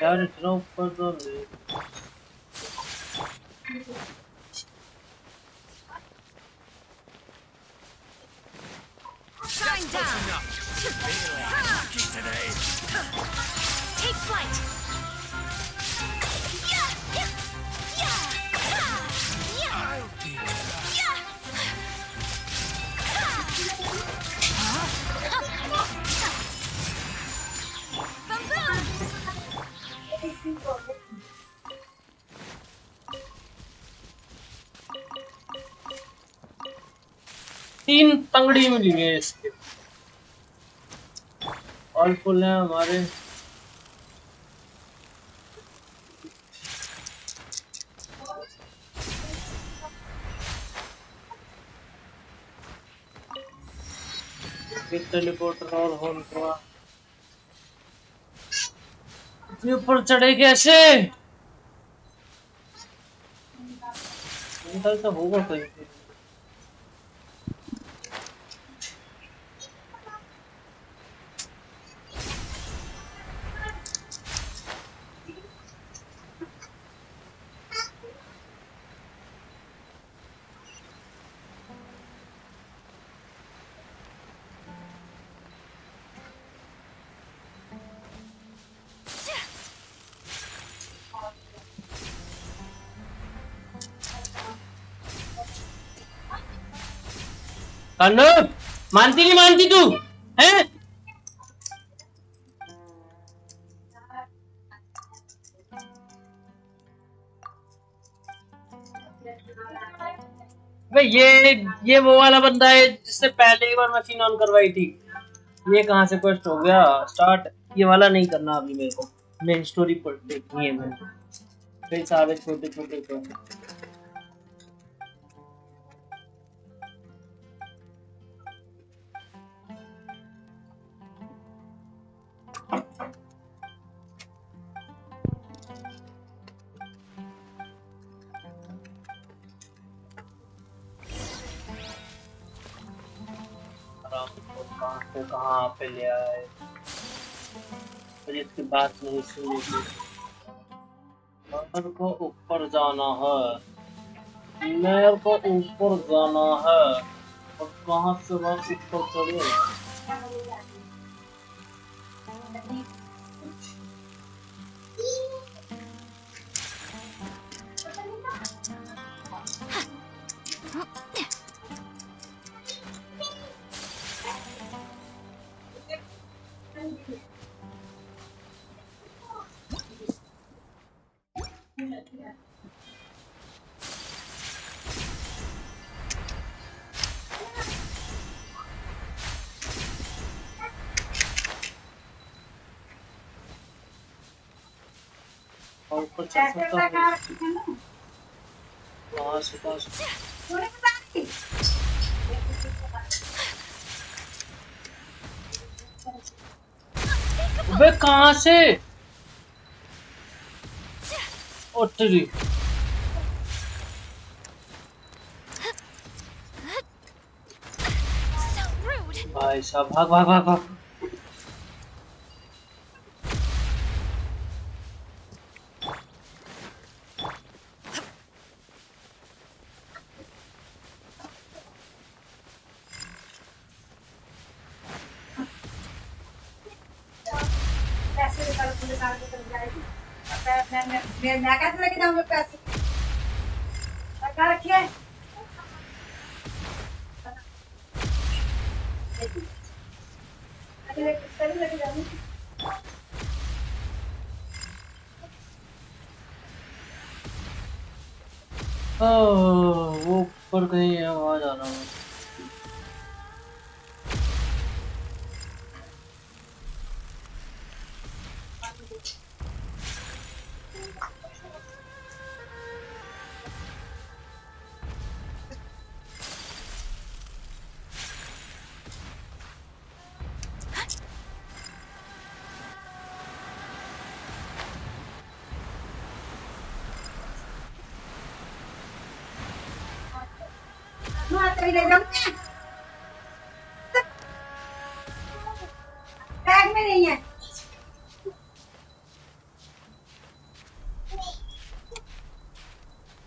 यार इतना ऊपर तो नहीं Shine down. Take flight. तीन तंगड़ी मिली है इसके ऑल फुल है हमारे टेलीपोर्टर और होल हुआ ये ऊपर चढ़े कैसे निकल तो होगा कोई कन्नू मानती नहीं मानती तू हैं भाई ये वो वाला बंदा है जिससे पहले एक बार मशीन ऑन करवाई थी। ये कहाँ से क्वेस्ट हो गया स्टार्ट? ये वाला नहीं करना अभी मेरे को, मेन स्टोरी पर देखनी है मैंने। कई सारे छोटे छोटे क्वेस्ट। कहाँ पे ले आए, इसकी बात नहीं सुनी थी। मेरे को ऊपर जाना है, मेरे को ऊपर जाना है, और कहाँ से मैं ऊपर चढ़े? और ऊपर चढ़ सकता हूँ? कहाँ से अबे कहाँ से? ओ तेरी भाई साहब, भाग भाग भाग भाग। मैं कैसे लेके जाऊंगा पैसे? लगा रखिए। लेके जाऊंगी। वो ऊपर कहीं है, वहाँ जाना है। बैग में नहीं है।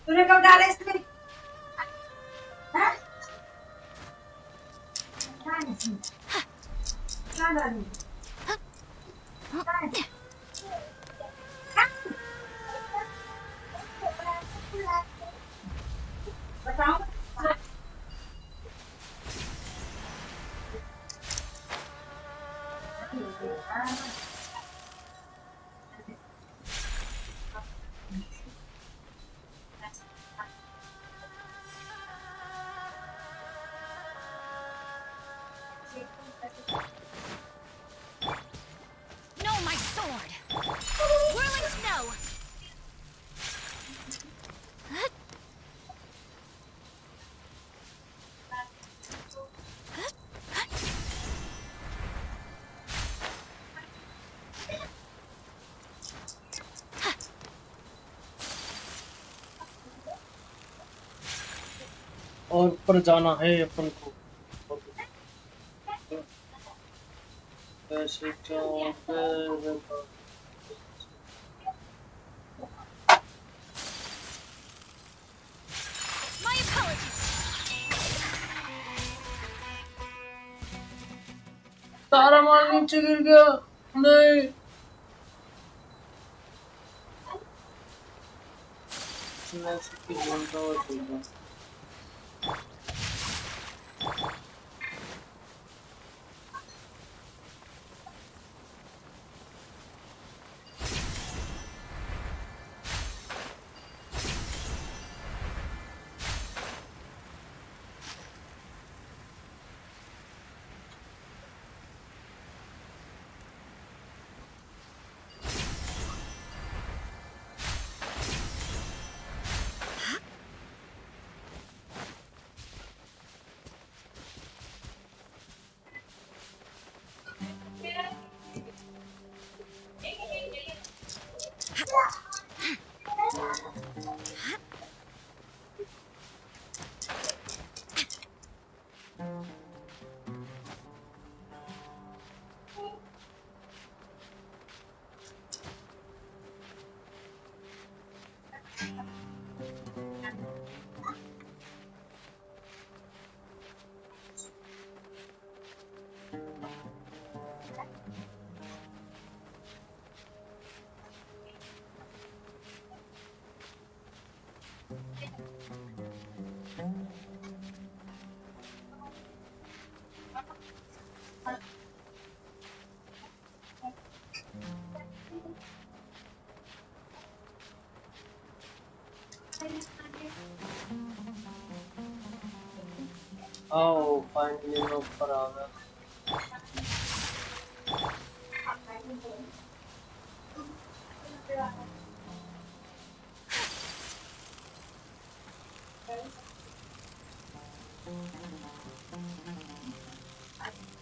तूने कब डाला इसमें? कहाँ डाली? बताओ। No, my sword! Whirling snow! और ऊपर जाना है अपन को। कैसे जाऊँ? My apologies! तारा मार नीचे गिर गया। नहीं मैं इसकी बोलता हुआ चल रहा। आओ फाइनली मैं ऊपर आ गया।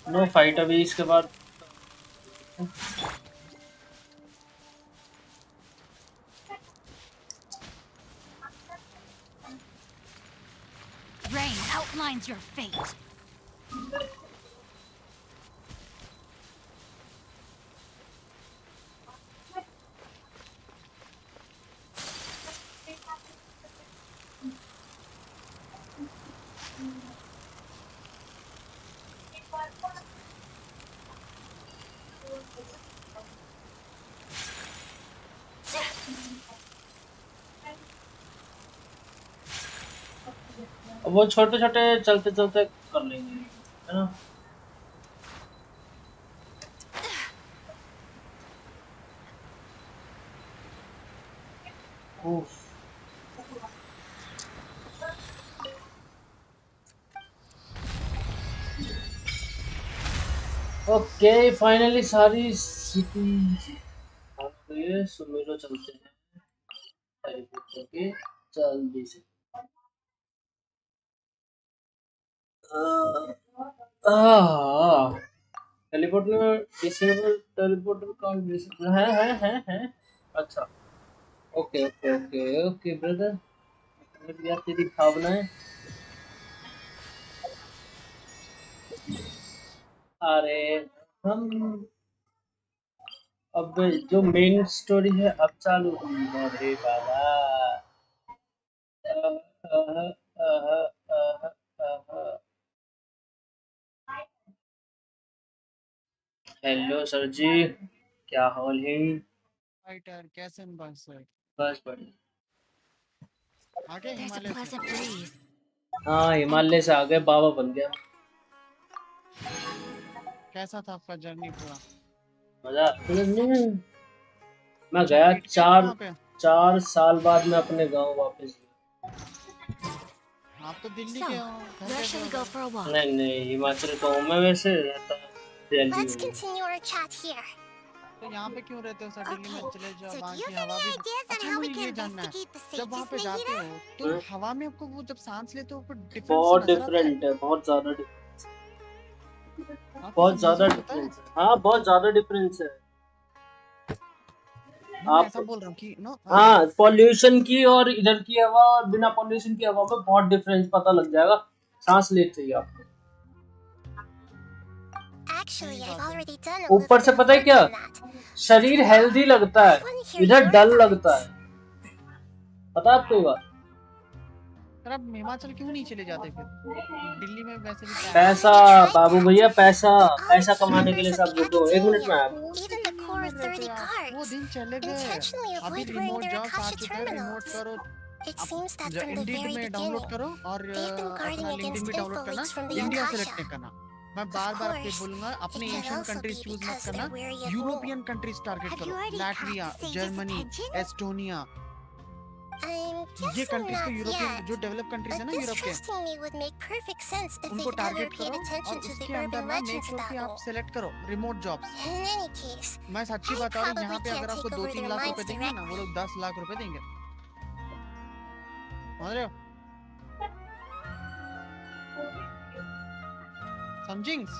नो फाइट अभी इसके बाद। Rain outlines your fate. वो छोटे छोटे चलते चलते कर लेंगे, है ना। ओके फाइनली सारी सिटी ये सुमेरो चलते हैं जल्दी से। टेलीपोर्ट में डिसेबल टेलीपोर्टर काउंट डिसेबल है। अच्छा okay okay okay okay brother, यार तेरी भावनाएं। अरे हम अब जो मेन स्टोरी है अब चालू हुई है रे बाबा। हेलो सर जी, क्या हाल है? फाइटर कैसे हैं बस सर? बस बढ़िया। आगे हिमालय से। हाँ हिमालय से आगे बाबा बन गया। कैसा था आपका जर्नी पूरा? मजा मैं गया 4 साल बाद मैं अपने गांव वापस गया। आप तो दिल्ली के हो। नहीं हिमाचल का हूँ मैं, वैसे रहता दिल्ली में। तो यहाँ पे क्यों रहते हो सर? दिल्ली में चले जाओ, वहाँ की हवा भी। अच्छा मुझे ये जानना है, जब वहाँ पे जाते हो तो हवा में आपको वो जब सांस लेते हो बहुत डिफरेंट है, बहुत ज्यादा डिफरेंस है। हाँ बहुत ज्यादा डिफरेंस है। आप ऐसा बोल रहा हूँ कि हाँ पॉल्यूशन की और इधर की हवा और बिना पॉल्यूशन की हवा में बहुत डिफरेंस पता लग जाएगा सांस लेते ही आपको। ऊपर से पता है क्या, शरीर हेल्दी लगता है, इधर डल लगता है। पता है आपको बात? सर आप हिमाचल क्यों नहीं चले जाते फिर? दिल्ली में वैसे भी पैसा बाबू भैया, पैसा कमाने के लिए सब रुको। 1 मिनट में आया। वो दिन चले गए, अभी रिमोट जॉब्स आ चुके हैं। रिमोट करो, इंडीड में डाउनलोड करो और अपना लिंक्डइन भी डाउनलोड करना। इंडिया सेलेक्ट नहीं करना। मैं बार आपके बोलूंगा, अपने एशियन कंट्रीज चूज मत करना, यूरोपियन कंट्रीज टारगेट करो। लैटविया, जर्मनी, एस्टोनिया, ये कंट्रीज को, यूरोपियन जो डेवलप कंट्रीज है ना यूरोप के, उनको टारगेट करो और उसके अंदर ना मेक श्योर कि आप सेलेक्ट करो रिमोट जॉब्स। मैं सच्ची बता रहा हूँ, यहाँ पे अगर आपको 2-3 लाख रुपए देंगे ना, वो लोग 10 लाख रुपए देंगे। समझ रहे हो? समझिंग्स?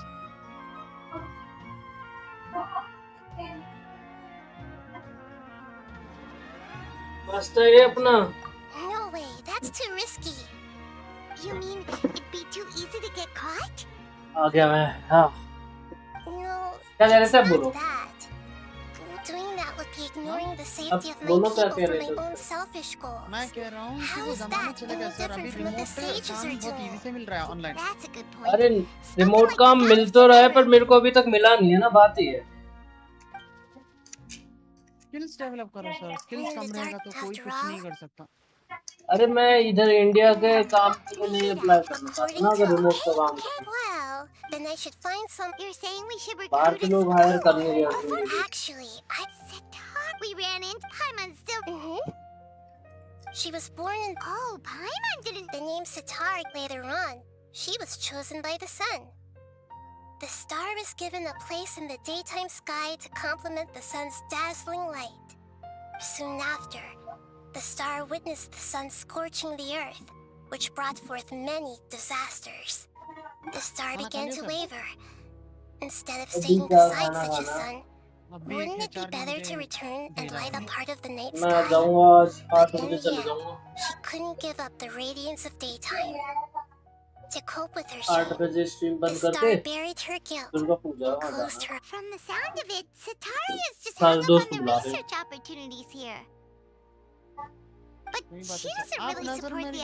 मस्त है ये अपना। No way, that's too risky. You mean it'd be too easy to get caught? आ गया मैं। हाँ No, क्या कह रहे थे? बोलो। doing that would be ignoring the safety of my बोलो क्या people कह रहे for my थे? own selfish goals. मैं कह रहा हूँ कि वो जमाना चला गया सर। अभी रिमोट काम बहुत इजी से मिल रहा है ऑनलाइन। अरे रिमोट काम मिल तो रहा है पर मेरे को अभी तक मिला नहीं है ना, बात ही है। स्किल्स डेवलप करो सर, स्किल्स कम रहेगा तो कोई कुछ नहीं कर सकता। अरे मैं इधर इंडिया के काम के लिए अप्लाई करना चाहता ना, अगर रिमोट का काम Then I should find some. You're saying we should recruit बाहर के लोग हायर करने के लिए। Actually, I said we ran into Paimon still. She was born in. Oh, Paimon didn't. The name Sitar later on. She was chosen by the sun. The star was given a place in the daytime sky to complement the sun's dazzling light. Soon after, the star witnessed the sun scorching the earth, which brought forth many disasters. The star began to waver. Instead of staying beside such a sun, wouldn't it be better to return and light up part of the night sky? But in the end, she couldn't give up the radiance of daytime. To cope with her shame, the star buried her guilt and closed her. From the sound of it, Sataria's just hung up on the research opportunities here. But she doesn't really support the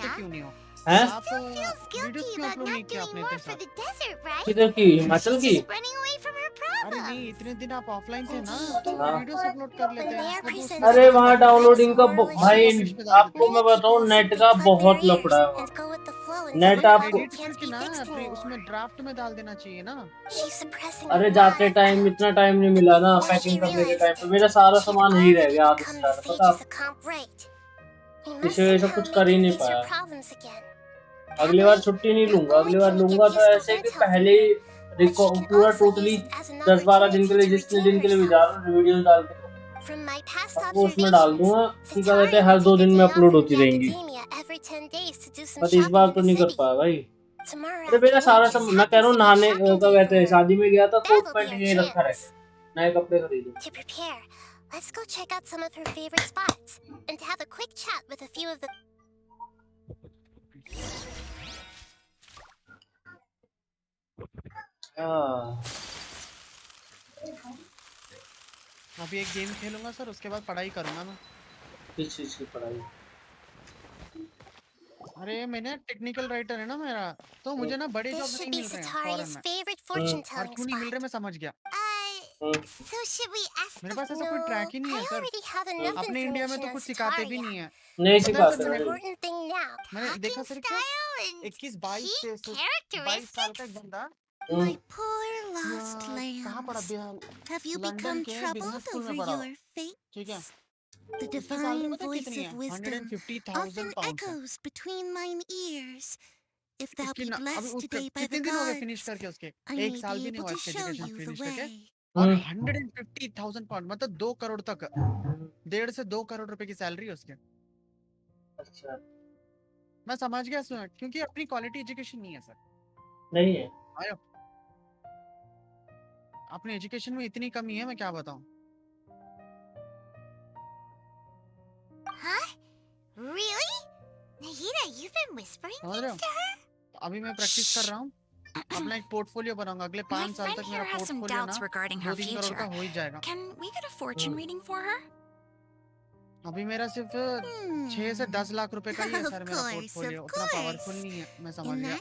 academia. She still feels guilty about not doing more for the desert, right? किधर की हिमाचल की? She's running away from her अरे problems. नहीं, इतने दिन आप offline थे ना, तो वीडियोस अपलोड कर लेते हैं। अरे वहाँ डाउनलोडिंग का भाई आपको मैं बताऊँ नेट का बहुत लफड़ा है वहाँ। नेट आपको उसमें ड्राफ्ट में डाल देना चाहिए ना। अरे जाते टाइम इतना टाइम नहीं मिला ना, पैकिंग करने के टाइम पे मेरा सारा सामान ही रह गया आधे से ज्यादा, पता इसी वजह से कुछ कर ही नहीं पाया। अगली बार छुट्टी नहीं लूंगा, अगली बार लूंगा तो ऐसे कि पहले ही पूरा टोटली 10-12 दिन के लिए, जितने दिन के लिए भी जा रहा हूँ वीडियो डाल के वो उसमें डाल दूंगा कि क्या कहते हैं हर 2 दिन में अपलोड होती रहेंगी। बट इस बार तो नहीं कर पाया भाई। अरे मेरा सारा सब मैं कह रहा हूँ नहाने क्या कहते हैं शादी में गया था, कोट पैंट ये रखा रहे, नए कपड़े खरीदे। Let's go check out some of her favorite spots and have a quick chat with a few of the. अभी एक गेम खेलूंगा सर, उसके बाद पढ़ाई करूंगा मैं। किस चीज की पढ़ाई? अरे मैंने टेक्निकल राइटर है ना मेरा, तो मुझे ना बड़े जॉब नहीं मिल रहे हैं फॉरेन में। और क्यों नहीं मिल रहे मैं समझ गया। So should we ask मेरे पास ऐसा कोई ट्रैक ही नहीं है सर। अपने इंडिया में तो कुछ सिखाते भी नहीं है। नहीं सिखाते। मैंने देखा सर क्या 21-22 साल का एक बंदा। My poor lost lamb. Have you become troubled over your fate? The divine voice of wisdom often echoes between mine ears. If thou be blessed today by the gods, I may be able to show you the way. और 150,000 pound मतलब 2 करोड़ तक, 1.5 से 2 करोड़ रुपए की salary है उसके। अच्छा मैं समझ गया सर, क्योंकि अपनी क्वालिटी एजुकेशन नहीं है सर। नहीं है आयो अपने एजुकेशन में इतनी कमी है, मैं क्या बताऊं। Huh? Really? Nahida, you've been whispering things to her? अभी मैं प्रैक्टिस कर रहा हूँ, अपना एक पोर्टफोलियो बनाऊंगा। अगले 5 साल तक मेरा पोर्टफोलियो ना 2-3 करोड़ का हो ही जाएगा। Can we get a fortune reading for her? अभी मेरा सिर्फ 6 से 10 लाख रुपए का ही है सर मेरा पोर्टफोलियो, उतना पावरफुल नहीं है, मैं समझ गया।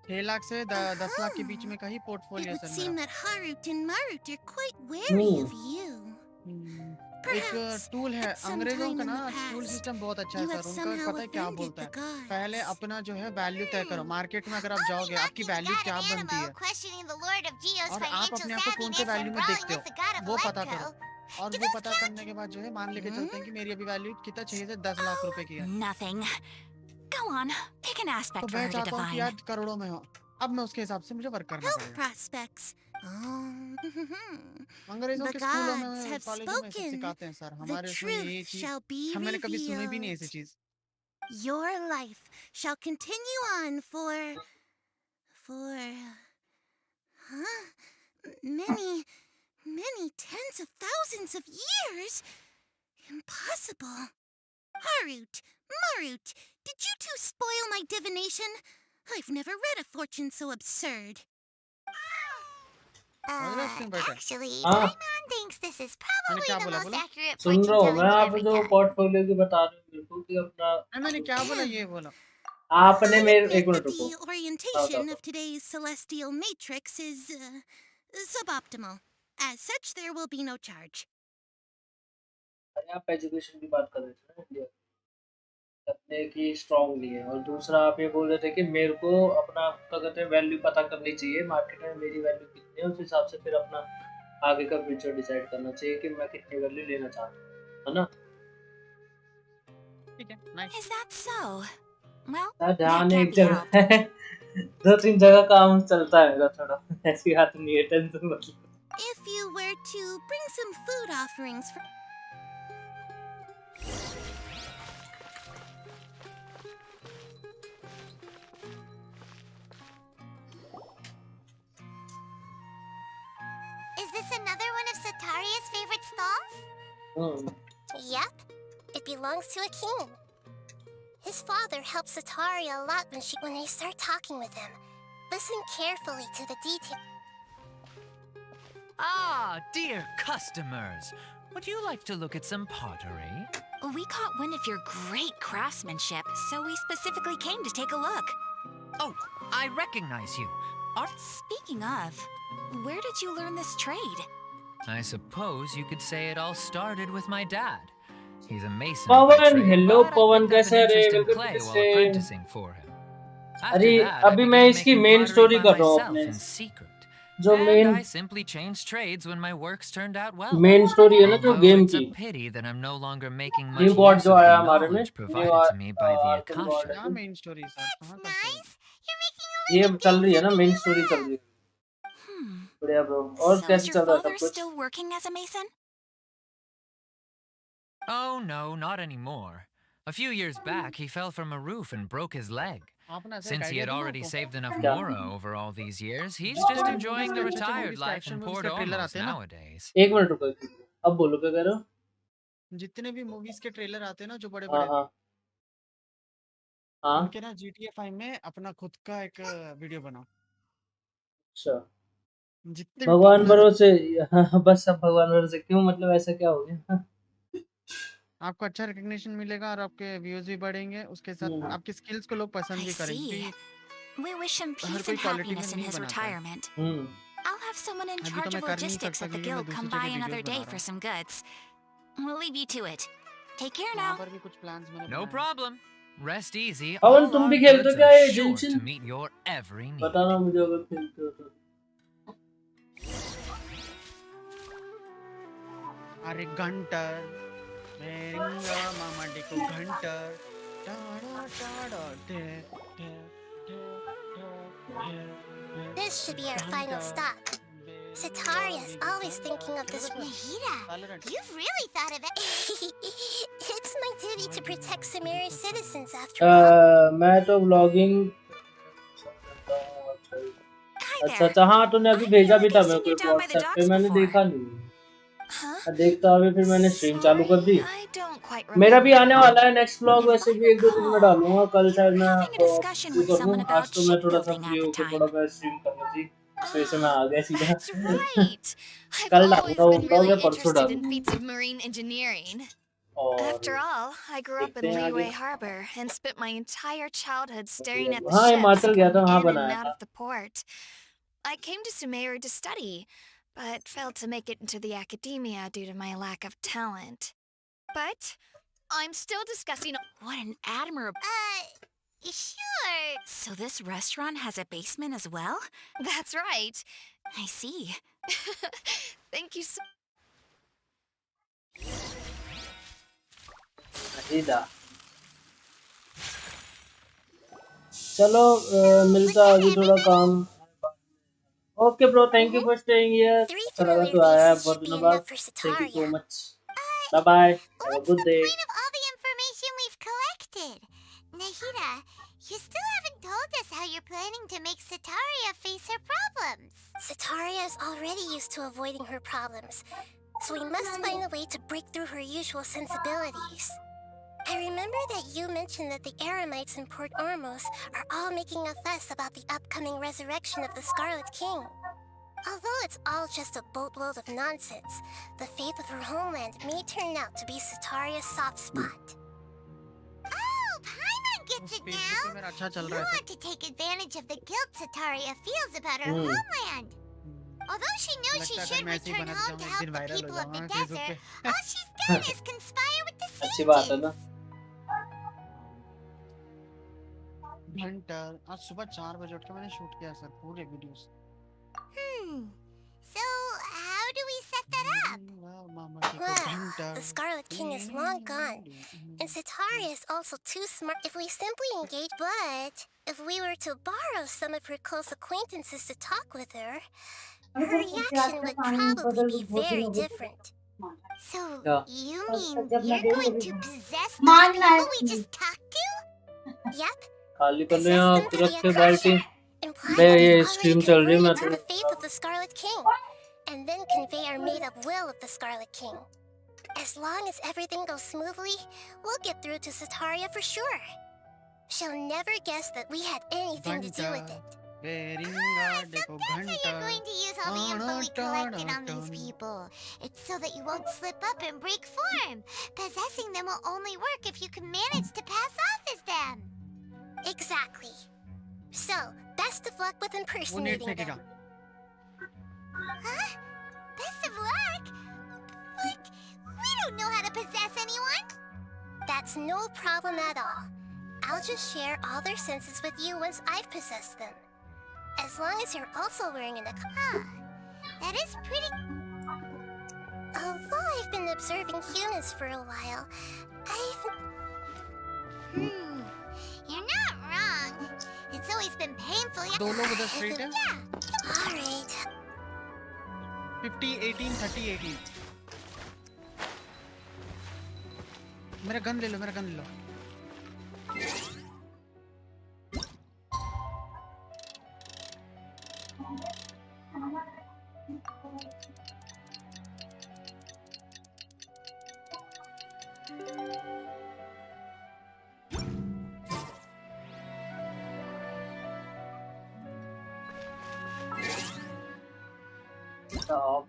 6 लाख से 10 लाख के बीच में का ही पोर्टफोलियो सर मेरा। एक टूल है अंग्रेजों का ना, स्कूल सिस्टम बहुत अच्छा है सर। उनका पता है क्या बोलता है, पहले अपना जो है वैल्यू तय करो। मार्केट में अगर आप जाओगे आपकी वैल्यू क्या बनती है और आप अपने आप को कौन से वैल्यू में देखते हो वो पता करो। और वो पता करने के बाद जो है मान लेके चलते हैं कि मेरी अभी वैल्यू कितना 6 से 10 लाख रुपए की है। Nothing. Go on, pick an aspect तो for मैं her to चाहता हूँ कि divine. आज करोड़ों में हो, अब मैं उसके हिसाब से मुझे वर्क करना पड़ेगा। अंग्रेजों के स्कूलों में कॉलेजों में सब सिखाते हैं सर, हमारे उसमें ये चीज हमने कभी सुनी भी नहीं ऐसी चीज। Your life shall continue on for many tens of thousands of years. Impossible. Harut, Marut, did you two spoil my divination? I've never read a fortune so absurd. Actually, Paimon thinks this is probably the most accurate soon fortune रहा हूँ मैं telling आप we've जो ever done. Portfolio की बता रहे हो मेरे को कि अपना मैंने क्या बोला ये बोला आपने मेरे एक मिनट रुको। The orientation of today's celestial matrix is suboptimal. As such, there will be no charge. अरे आप एजुकेशन की बात कर रहे थे ना इंडिया अपने की स्ट्रॉन्गली है, और दूसरा आप ये बोल रहे थे कि मेरे को अपना क्या कहते हैं वैल्यू पता करनी चाहिए, मार्केट में मेरी वैल्यू कितनी है उस हिसाब से फिर अपना आगे का फ्यूचर डिसाइड करना चाहिए कि मैं कितनी वैल्यू लेना चाहता हूँ, है ना। ठीक है, nice. Is that so? Well, ध्यान that एक can't be जगह helped. है, 2-3 जगह काम चलता है मेरा थोड़ा, ऐसी बात नहीं है, टेंशन मत लो। If you were to bring some food offerings for... Is this another one of Sataria's favorite stalls? Yep, it belongs to a king. His father helps Sataria a lot when they start talking with him. Listen carefully to the details. Ah, dear customers, would you like to look at some pottery? We caught wind of your great craftsmanship, so we specifically came to take a look. Oh, I recognize you. Speaking of, where did you learn this trade? I suppose you could say it all started with my dad. He's a mason Pawan, by trade, hello, but Pawan, I picked up कैसा an है interest रे? in Welcome clay to the while stream. apprenticing for him. अरे After that, I अभी मैं began इसकी making main pottery story by कर रहा हूँ myself अपने, in secret. जो And main I simply changed trades when my works turned out well. Main story है ना जो Although गेम it's a की, pity that I'm no longer making new much God use जो of आया the हमारे में, knowledge new provided to me by the Arkan God Akasha. क्या main story sir? कहाँ का Nice. You're making a ये living चल रही है ना, keeping मेन it स्टोरी चल रही alive. है। बढ़िया ब्रो, और So कैसे is चल your रहा है father सब कुछ? still working as a mason? Oh no, not anymore. A few years back, he fell from a roof and broke his leg. Since he had already saved enough mora over all these years, he's just enjoying the retired life in Port Ormuz nowadays. एक minute रुको, अब बोलो क्या कह रहे हो? जितने भी मूवीज के ट्रेलर आते हैं ना जो बड़े हाँ बड़े, हाँ उनके ना GTA 5 में अपना खुद का एक वीडियो बनाओ। अच्छा, जितने भी भगवान पॉपुलर भरोसे। हाँ, बस सब भगवान भरोसे क्यों, मतलब ऐसा क्या हो गया? आपको अच्छा रिकग्निशन मिलेगा और आपके व्यूज भी बढ़ेंगे, उसके साथ आपकी स्किल्स को लोग पसंद I भी करेंगे see. क्योंकि We wish him her peace कोई and क्वालिटी में happiness in नहीं his बनाता है। retirement. I'll have someone in अभी तो charge मैं of कर नहीं logistics सकता at the क्योंकि मैं guild दूसरी come by जगह another वीडियोस बना day रहा for हूँ। some goods. We'll leave you to it. Take care वहाँ now. पर भी कुछ प्लान्स मैंने No बनाए। problem. Rest easy. पवन All तुम our भी खेलते हो goods क्या are ये sure जेंशिन? to meet your every need. बताना मुझे अगर खेलते हो तो। अरे घंटर मेरिंगा मामा डिको घंटर टाड़ा टाड़ा टे टे टे टे। This should be our final stop. Sataria is always thinking of this. Nahida, you've really thought of it. It's my duty to protect Samaria's citizens after all. मैं तो व्लॉगिंग, अच्छा अच्छा, हाँ तूने अभी भेजा भी था मेरे को व्हाट्सएप पे, मैंने देखा नहीं। देखता अभी, फिर मैंने स्ट्रीम चालू कर दी। मेरा भी आने वाला है नेक्स्ट व्लॉग, वैसे भी 1-2 दिन में डालूंगा। कल शायद मैं करूँ, आज तो मैं थोड़ा सा फ्री होकर थोड़ा मैं स्ट्रीम करना थी, इस वजह से मैं आ गया सीधा। कल डालूंगा वो व्लॉग, या परसों डालूंगा। feats of marine engineering. After all, I grew up in देखते हैं Liyue आगे। Harbor and spent my entire childhood staring at the हाँ ships हिमाचल गया था, coming वहाँ in and बनाया out था। of the port. I came to Sumeru to study, but failed to make it into the academia due to my lack of talent. But I'm still discussing. What an admirable. Sure. So this restaurant has a basement as well? That's right. I see. Thank you so. चलो मिलता है, अभी थोड़ा काम। Okay bro, thank you for staying here. अच्छा लगा तो आया है बहुत दिनों बाद। Thank you so much. Bye bye, have a good day. Point of all the information we've collected. Nahida, you still haven't told us how you're planning to make Sataria face her problems. Sataria is already used to avoiding her problems, so we must find a way to break through her usual sensibilities. I remember that you mentioned that the Eremites in Port Ormuz are all making a fuss about the upcoming resurrection of the Scarlet King. Although it's all just a boatload of nonsense, the faith of her homeland may turn out to be Sataria's soft spot. Oh, Paimon gets it now. अच्छा चल You रहा है want to take advantage of the guilt Sataria feels about her homeland. Although she knows she should return home to help the people of the desert, all she's done is conspire with the अच्छी बात है ना। घंटर आज सुबह 4 बजे उठ के मैंने शूट किया सर पूरे videos. So how do we set that up? मामा डिको घंटर The Scarlet King is long gone, and Sitaria is also too smart if we simply engage. But if we were to borrow some of her close acquaintances to talk with her, her reaction would probably be very different. So, Yeah. you mean you're going to possess those people we just talked to? Yep. खाली कर रहे Possess हैं them आप to the रखे बैठी implying bay that ये we've already stream चल रही है मैं converted to थोड़ा the faith of the Scarlet King, and then convey our made-up will of the Scarlet King. As long as everything goes smoothly, we'll get through to Sitaria for sure. She'll never guess that we had anything to do with it. So that's how you're going to use all the info we collected on these people. It's so that you won't slip up and break form. Possessing them will only work if you can manage to pass off as them. Exactly. So, best of luck with impersonating them. Huh? Best of luck? But we don't know how to possess anyone. That's no problem at all. I'll just share all their senses with you once I've possessed them. As long as you're also wearing an Huh. That is pretty... Although I've been observing humans for a while, You're not wrong. It's always been painful. दो लोग उधर straight हैं? Yeah. Alright. 50, 18, 30, 18. मेरा gun ले लो, मेरा gun ले लो. Stop.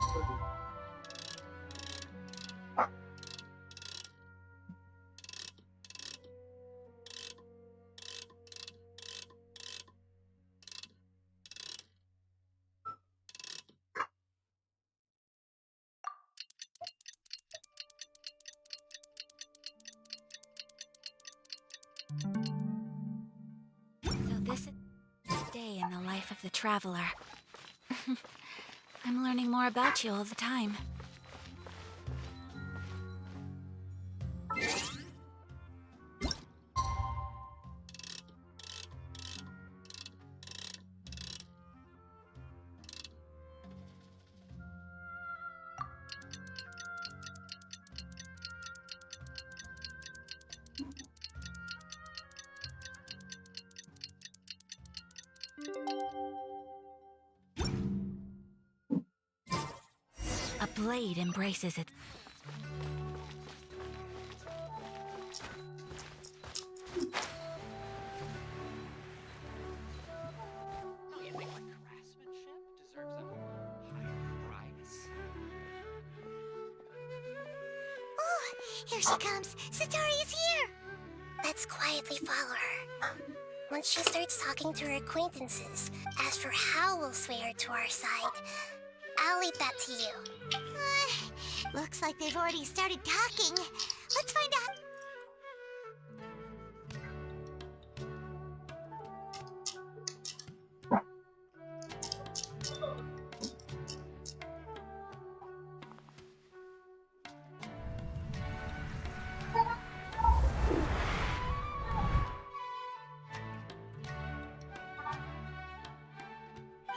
So this is a day in the life of the traveler. I'm learning more about you all the time. A blade embraces it. Oh, here she comes. Sitari is here. Let's quietly follow her. Once she starts talking to her acquaintances, as for how we'll sway her to our side, I'll leave that to you. Looks like they've already started talking. Let's find out.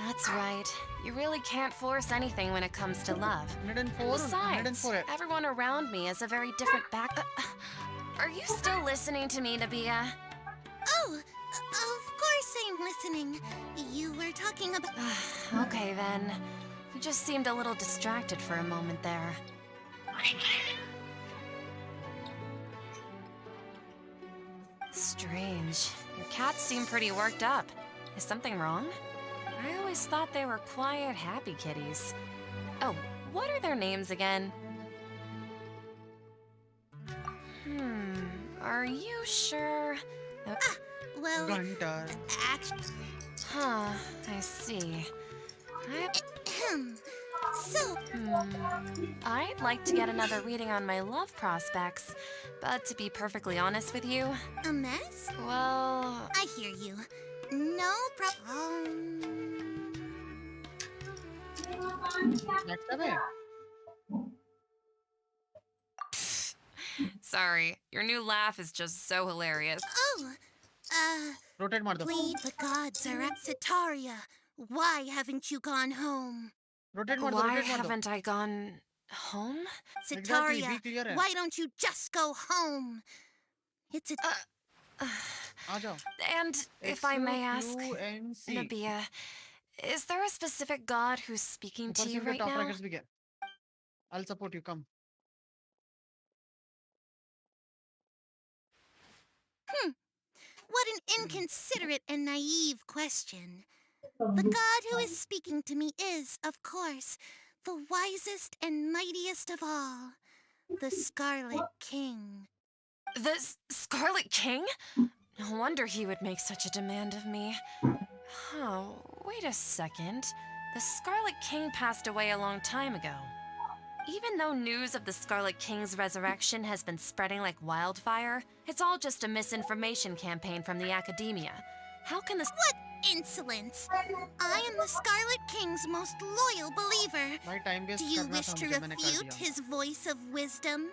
That's right. You really can't force anything when it comes to love. 104, Besides, 104 है. everyone around me has a very different back. Are you still listening to me, Nabia? Oh, of course I'm listening. You were talking about... Okay then. You just seemed a little distracted for a moment there. Strange. Your cats seem pretty worked up. Is something wrong? I always thought they were quiet, happy kitties. Oh, what are their names again? Are you sure? Well, Gunter. actually... Huh, I see. So... I'd like to get another reading on my love prospects, but to be perfectly honest with you... A mess? Well... I hear you. No problem. Next up है. Sorry, your new laugh is just so hilarious. Oh, Rotate मार दो. the gods are at Setaria. Why haven't you gone home? Rotate मार दो. Why Rotate मार दो. haven't I gone home? Exactly, Setaria, be clear है. why don't you just go home? It's a... आ जाओ. And if I may ask, XUNC. Nabia, is there a specific god who's speaking to you right top now? brackets भी क्या? I'll support you. Come. What an inconsiderate and naive question. The god who is speaking to me is, of course, the wisest and mightiest of all, the Scarlet King. The Scarlet King? No wonder he would make such a demand of me. Oh, wait a second. The Scarlet King passed away a long time ago. Even though news of the Scarlet King's resurrection has been spreading like wildfire, it's all just a misinformation campaign from the academia. How can this— What insolence! I am the Scarlet King's most loyal believer. Do you wish to refute his voice of wisdom?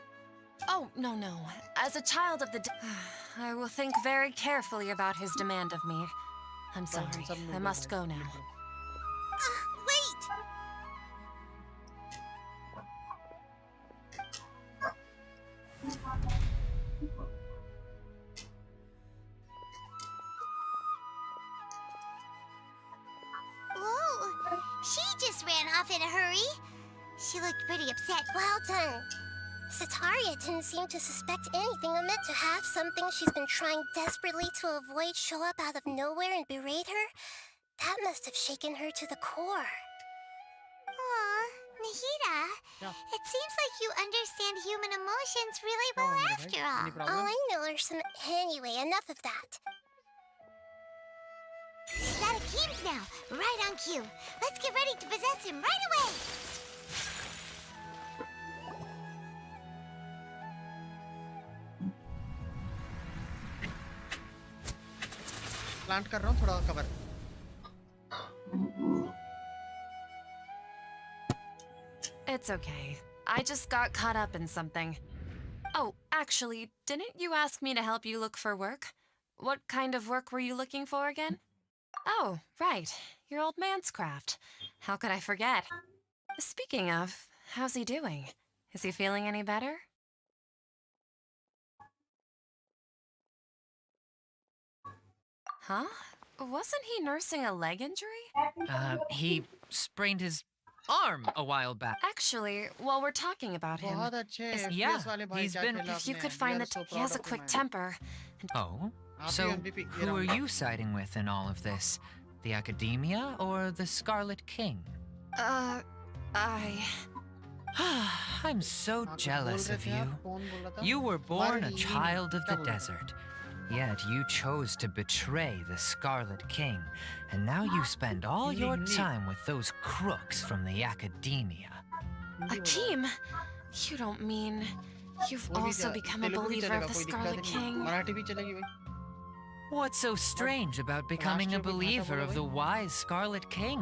Oh, no. As a child of the I will think very carefully about his demand of me. I'm sorry. I must go now. Wait! Oh, she just ran off in a hurry. She looked pretty upset. Well done. Setaria didn't seem to suspect anything or meant to have something she's been trying desperately to avoid show up out of nowhere and berate her. That must have shaken her to the core. Aw, Nahida, it seems like you understand human emotions really well after all. All I know are some... Anyway, enough of that. He's out of Keem's now, right on cue. Let's get ready to possess him right away. Plant कर रहा हूँ थोड़ा cover. It's okay. I just got caught up in something. Oh, actually, didn't you ask me to help you look for work? What kind of work were you looking for again? Oh, right. Your old man's craft. How could I forget? Speaking of, how's he doing? Is he feeling any better? Huh? Wasn't he nursing a leg injury? He sprained his arm a while back. Actually, while we're talking about him, yeah, he's been... if you could find that he has a quick temper. Oh? So, who are you siding with in all of this? The Academia or the Scarlet King? I'm so jealous of you. You were born a child of the desert. Yet you chose to betray the Scarlet King, and now you spend all your time with those crooks from the Academia. Akeem, you don't mean you've also become a believer of the Scarlet King? What's so strange about becoming a believer of the wise Scarlet King?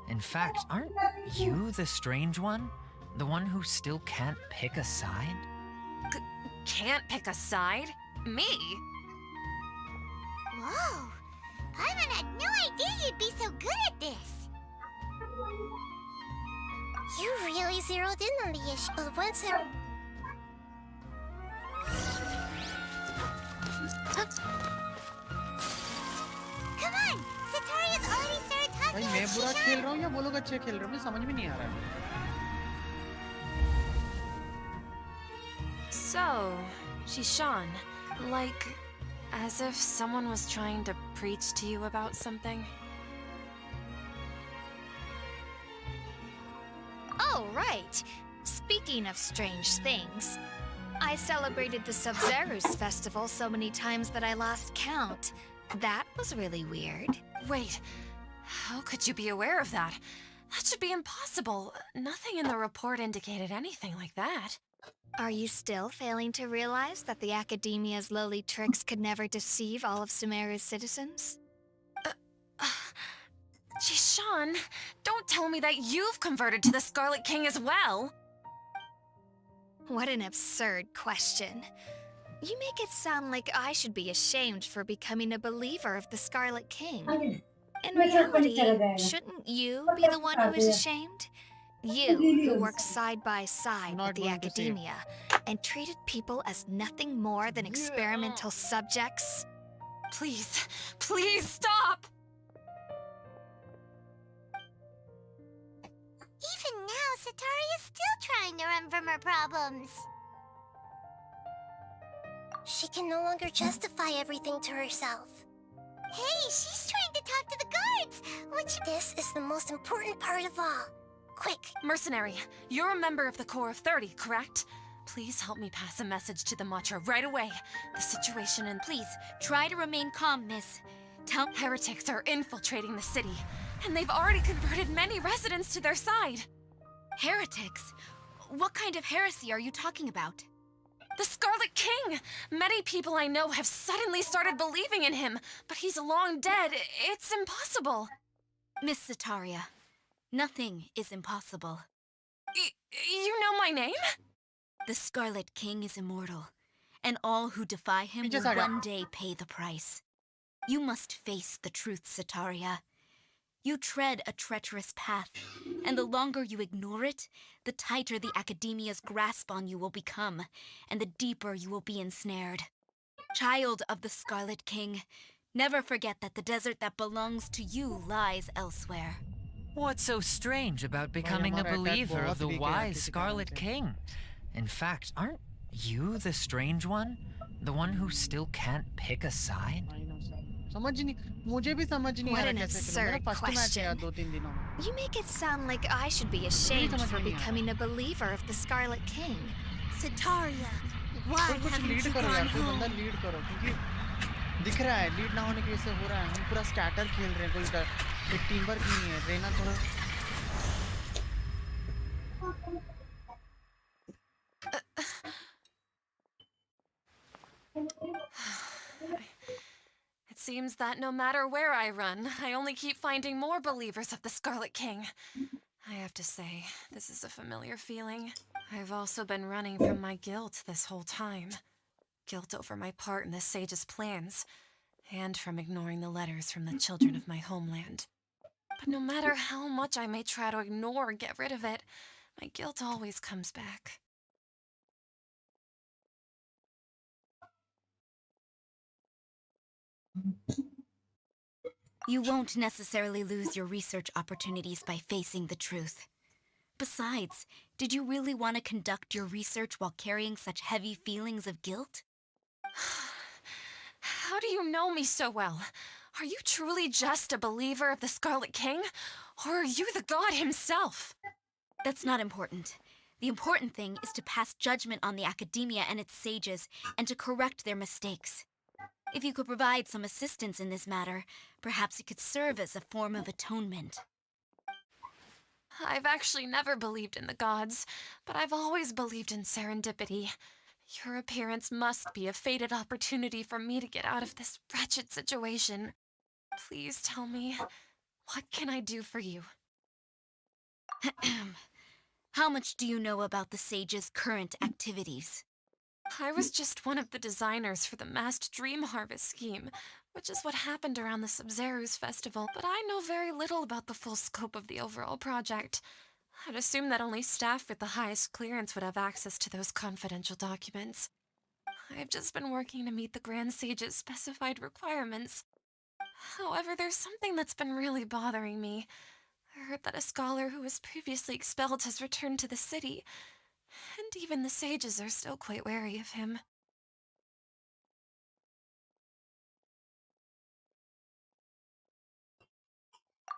In fact, aren't you the strange one? The one who still can't pick a side? Can't pick a side? Me? Whoa! Paimon had no idea you'd be so good at this. You really zeroed in on the issue. Once it... Come on! Setaria's already started talking भाई मैं बुरा खेल रहा हूँ या वो लोग अच्छे खेल रहे हैं मुझे समझ में नहीं आ रहा है. So, Shishan, like, as if someone was trying to preach to you about something? Oh, right. Speaking of strange things, I celebrated the Sub-Zero's festival so many times that I lost count. That was really weird. Wait, how could you be aware of that? That should be impossible. Nothing in the report indicated anything like that. Are you still failing to realize that the Academia's lowly tricks could never deceive all of Sumeru's citizens? Jishan, don't tell me that you've converted to the Scarlet King as well! What an absurd question. You make it sound like I should be ashamed for becoming a believer of the Scarlet King. In reality, shouldn't you be the one who is ashamed? You, who worked side by side with the academia and treated people as nothing more than experimental subjects. Please, please stop! Even now, Satari is still trying to run from her problems. She can no longer justify everything to herself. Hey, she's trying to talk to the guards, which... This is the most important part of all. Quick! Mercenary, you're a member of the Corps of 30, correct? Please help me pass a message to the Matra right away. The situation and Please, try to remain calm, miss. heretics are infiltrating the city, and they've already converted many residents to their side. Heretics? What kind of heresy are you talking about? The Scarlet King! Many people I know have suddenly started believing in him, but he's long dead. It's impossible. Miss Sataria, nothing is impossible. You know my name? The Scarlet King is immortal, and all who defy him will one day pay the price. You must face the truth, Sataria. You tread a treacherous path, and the longer you ignore it, the tighter the Academia's grasp on you will become, and the deeper you will be ensnared. Child of the Scarlet King, never forget that the desert that belongs to you lies elsewhere. What's so strange about becoming a believer of the wise Scarlet King? In fact, aren't you the strange one? The one who still can't pick a side? मुझे भी समझ नहीं आ रहा कैसे करूं मेरा first match है 2-3 दिनों में You make it sound like I should be ashamed for becoming a believer of the Scarlet King. Sataria, why haven't lead you करो gone यार कोई home? बंदा लीड करो क्योंकि दिख रहा है लीड ना होने की वजह से हो रहा है हम पूरा स्कैटर खेल रहे हैं कोई टीम वर्क नहीं है रेना थोड़ा It seems that no matter where I run, I only keep finding more believers of the Scarlet King. I have to say, this is a familiar feeling. I've also been running from my guilt this whole time. Guilt over my part in the Sage's plans, and from ignoring the letters from the children of my homeland. But no matter how much I may try to ignore or get rid of it, my guilt always comes back. You won't necessarily lose your research opportunities by facing the truth. Besides, did you really want to conduct your research while carrying such heavy feelings of guilt? How do you know me so well? Are you truly just a believer of the Scarlet King? Or are you the god himself? That's not important. The important thing is to pass judgment on the Academia and its sages, and to correct their mistakes. If you could provide some assistance in this matter, perhaps it could serve as a form of atonement. I've actually never believed in the gods, but I've always believed in serendipity. Your appearance must be a fated opportunity for me to get out of this wretched situation. Please tell me, what can I do for you? How much do you know about the sage's current activities? I was just one of the designers for the massed dream harvest scheme, which is what happened around the Sub-Zero's festival, but I know very little about the full scope of the overall project. I'd assume that only staff with the highest clearance would have access to those confidential documents. I've just been working to meet the Grand Sage's specified requirements. However, there's something that's been really bothering me. I heard that a scholar who was previously expelled has returned to the city, and even the sages are still quite wary of him.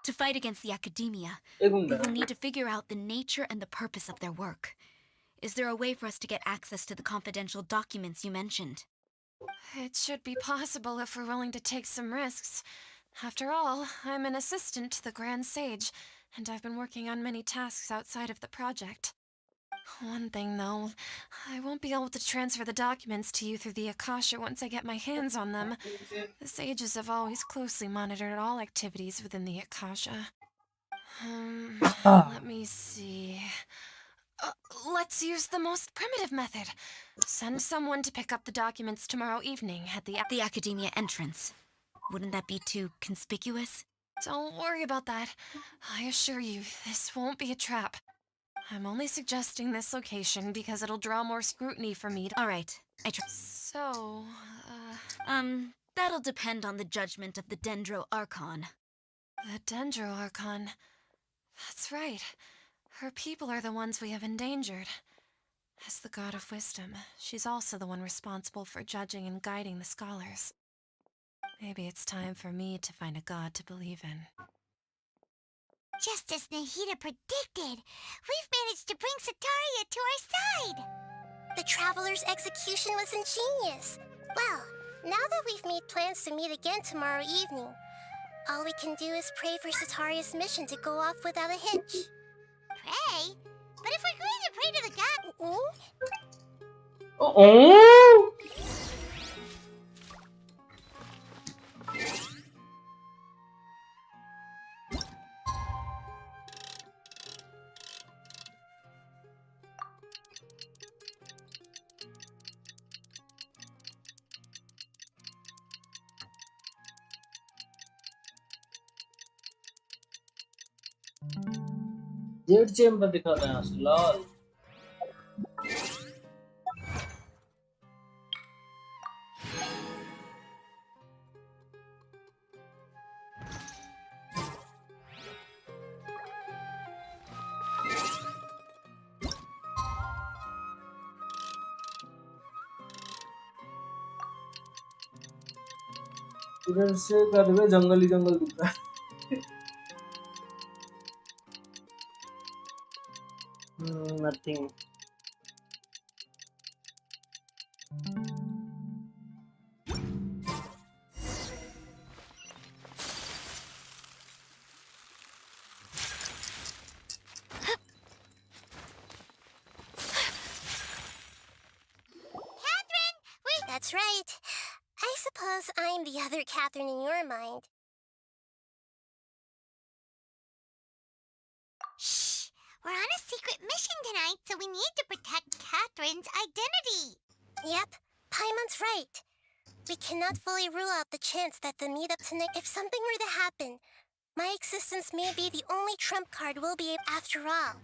To fight against the Academia, we will need to figure out the nature and the purpose of their work. Is there a way for us to get access to the confidential documents you mentioned? It should be possible if we're willing to take some risks. After all, I'm an assistant to the Grand Sage, and I've been working on many tasks outside of the project. One thing, though, I won't be able to transfer the documents to you through the Akasha once I get my hands on them. The sages have always closely monitored all activities within the Akasha. Let me see. Let's use the most primitive method. Send someone to pick up the documents tomorrow evening at the academia entrance. Wouldn't that be too conspicuous? Don't worry about that. I assure you, this won't be a trap. I'm only suggesting this location because it'll draw more scrutiny for me. All right, I try. So, that'll depend on the judgment of the Dendro Archon. The Dendro Archon? That's right. Her people are the ones we have endangered. As the god of wisdom, she's also the one responsible for judging and guiding the scholars. Maybe it's time for me to find a god to believe in. Just as Nahida predicted, we've managed to bring Sataria to our side! The Traveler's execution was ingenious. Well, now that we've made plans to meet again tomorrow evening, all we can do is pray for Sataria's mission to go off without a hitch. Pray? But if we're going to pray to the god... Oh! Z chamber दिखा रहे हैं लाल इधर से कर दे जंगल ही जंगल दिख रहा है nothing. That's right. I suppose I'm the other Catherine in your mind. We're on a secret mission tonight, so we need to protect Catherine's identity. Yep, Paimon's right. We cannot fully rule out the chance that the meetup tonight, if something were to happen, my existence may be the only trump card we'll be after all.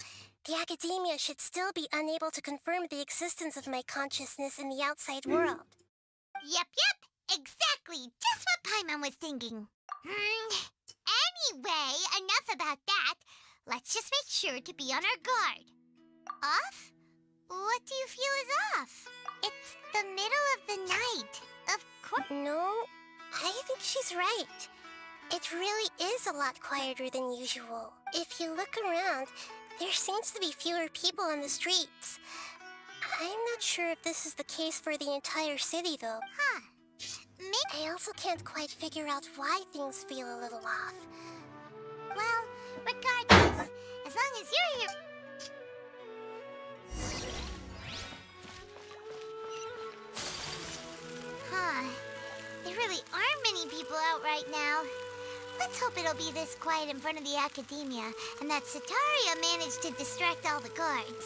The academia should still be unable to confirm the existence of my consciousness in the outside world. Yep, exactly. Just what Paimon was thinking. Anyway, enough about that. Let's just make sure to be on our guard. Off? What do you feel is off? It's the middle of the night. Of course. No, I think she's right. It really is a lot quieter than usual. If you look around, there seems to be fewer people on the streets. I'm not sure if this is the case for the entire city, though. Huh. I also can't quite figure out why things feel a little off. Well, regardless, as long as you're here... Huh. There really aren't many people out right now. Let's hope it'll be this quiet in front of the academia, and that Sataria managed to distract all the guards.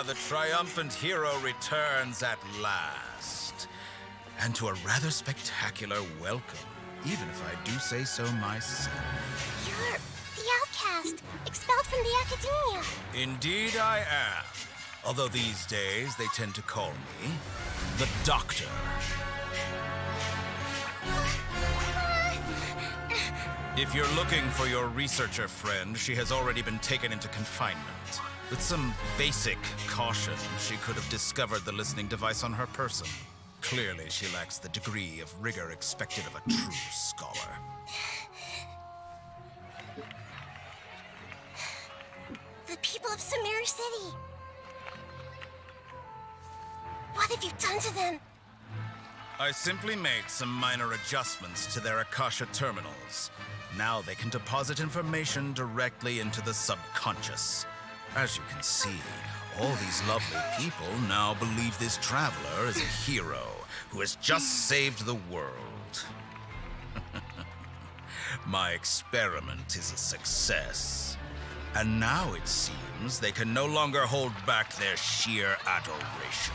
The triumphant hero returns at last. And to a rather spectacular welcome, even if I do say so myself. You're the outcast, expelled from the academia. Indeed I am. Although these days they tend to call me the Doctor. If you're looking for your researcher friend, she has already been taken into confinement. With some basic caution, she could have discovered the listening device on her person. Clearly, she lacks the degree of rigor expected of a true scholar. The people of Sumeru City. What have you done to them? I simply made some minor adjustments to their Akasha terminals. Now they can deposit information directly into the subconscious. As you can see, all these lovely people now believe this traveler is a hero who has just saved the world. My experiment is a success. And now it seems they can no longer hold back their sheer adoration.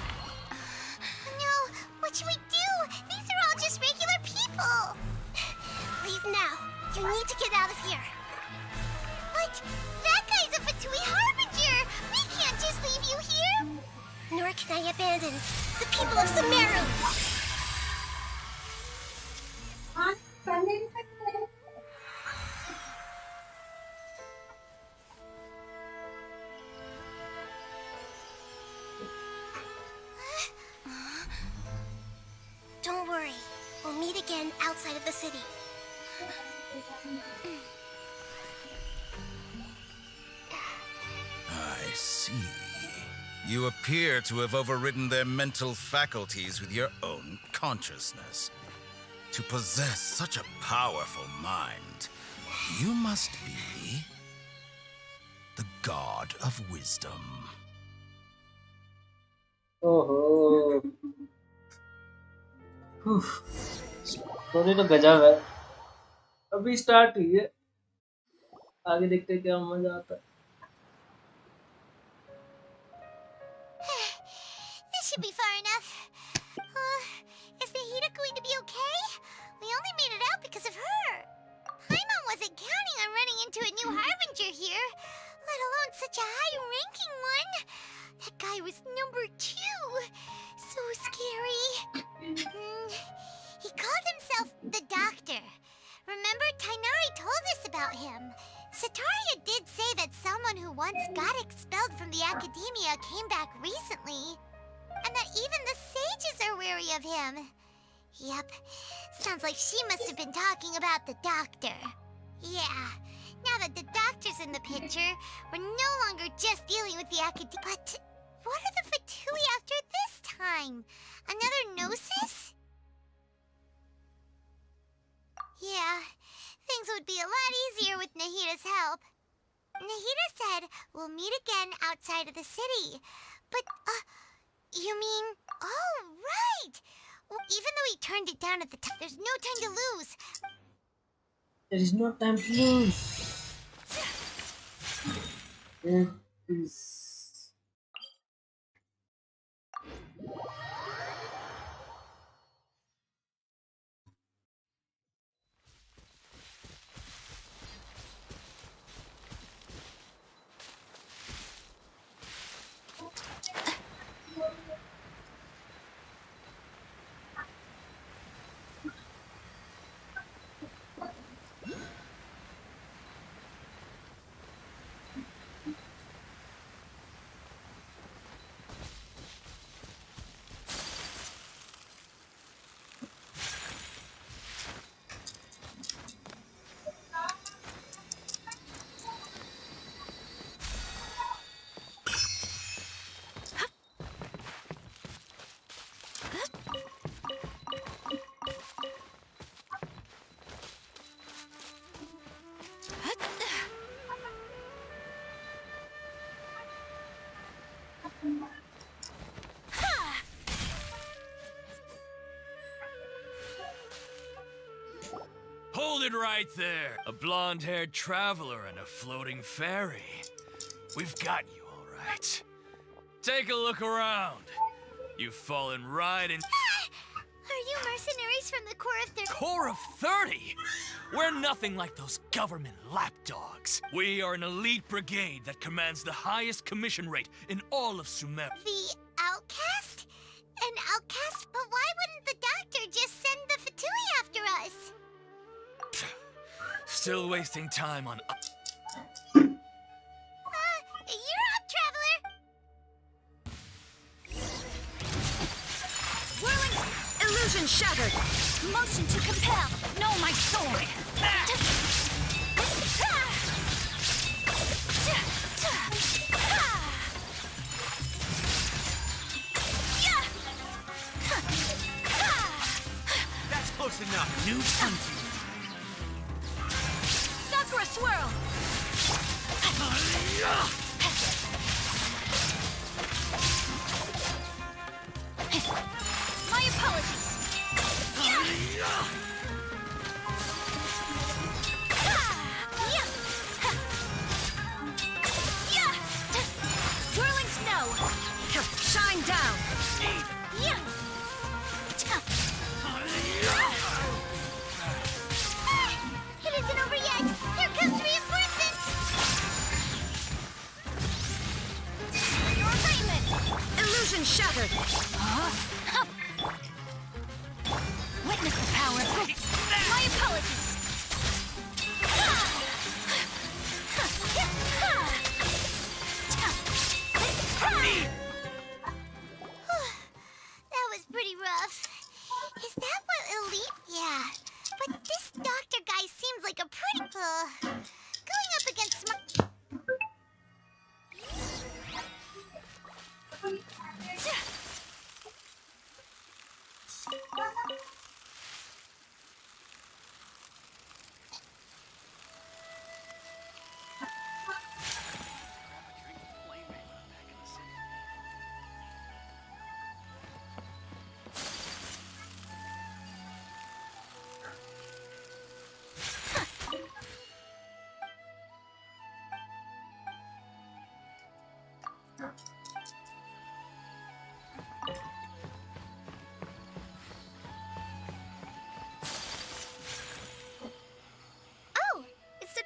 No, what should we do? These are all just regular people. Leave now. You need to get out of here. But that guy's a Fatui Harbinger. We can't just leave you here. Nor can I abandon the people of Sumeru. Don't worry. We'll meet again outside of the city. I see. You appear to have overridden their mental faculties with your own consciousness. To possess such a powerful mind, you must be the god of wisdom. ओहो story तो गजब है। अभी start हुई है, आगे देखते हैं क्या मजा आता है। This should be far enough. Is Nahida going to be okay? We only made it out because of her. Paimon wasn't counting on running into a new Harbinger here, let alone such a high-ranking one. That guy was number 2. So scary. He called himself the Doctor. Remember, Tainari told us about him. Sataria did say that someone who once got expelled from the academia came back recently. And that even the sages are wary of him. Yep, sounds like she must have been talking about the Doctor. Yeah, now that the Doctor's in the picture, we're no longer just dealing with the academia. But what are the Fatui after this time? Another Gnosis? Yeah, things would be a lot easier with Nahida's help. Nahida said we'll meet again outside of the city. But, you mean... Oh, right! Well, even though he turned it down at the time, there's no time to lose. There is no time to lose. It is... Hold it right there. A blonde-haired traveler and a floating ferry. We've got you, all right. Take a look around. You've fallen right in... Are you mercenaries from the Corps of 30? Corps of 30? We're nothing like those government lapdogs. We are an elite brigade that commands the highest commission rate in all of Sumeru. The outcast? An outcast? But why wouldn't the Doctor just send the Fatui after us? Still wasting time on... You're up, traveler! Whirling... Illusion shattered. Motion to compel. No, my sword. That's close enough. New hunting. Sakura swirl. My apologies. Whirling snow. Shine down. It isn't over yet. Here comes reinforcements. Your alignment. Illusion shattered. Witness the power of my apologies. That was pretty rough. Is that what elite? Yeah. But this doctor guy seems like a pretty... going up against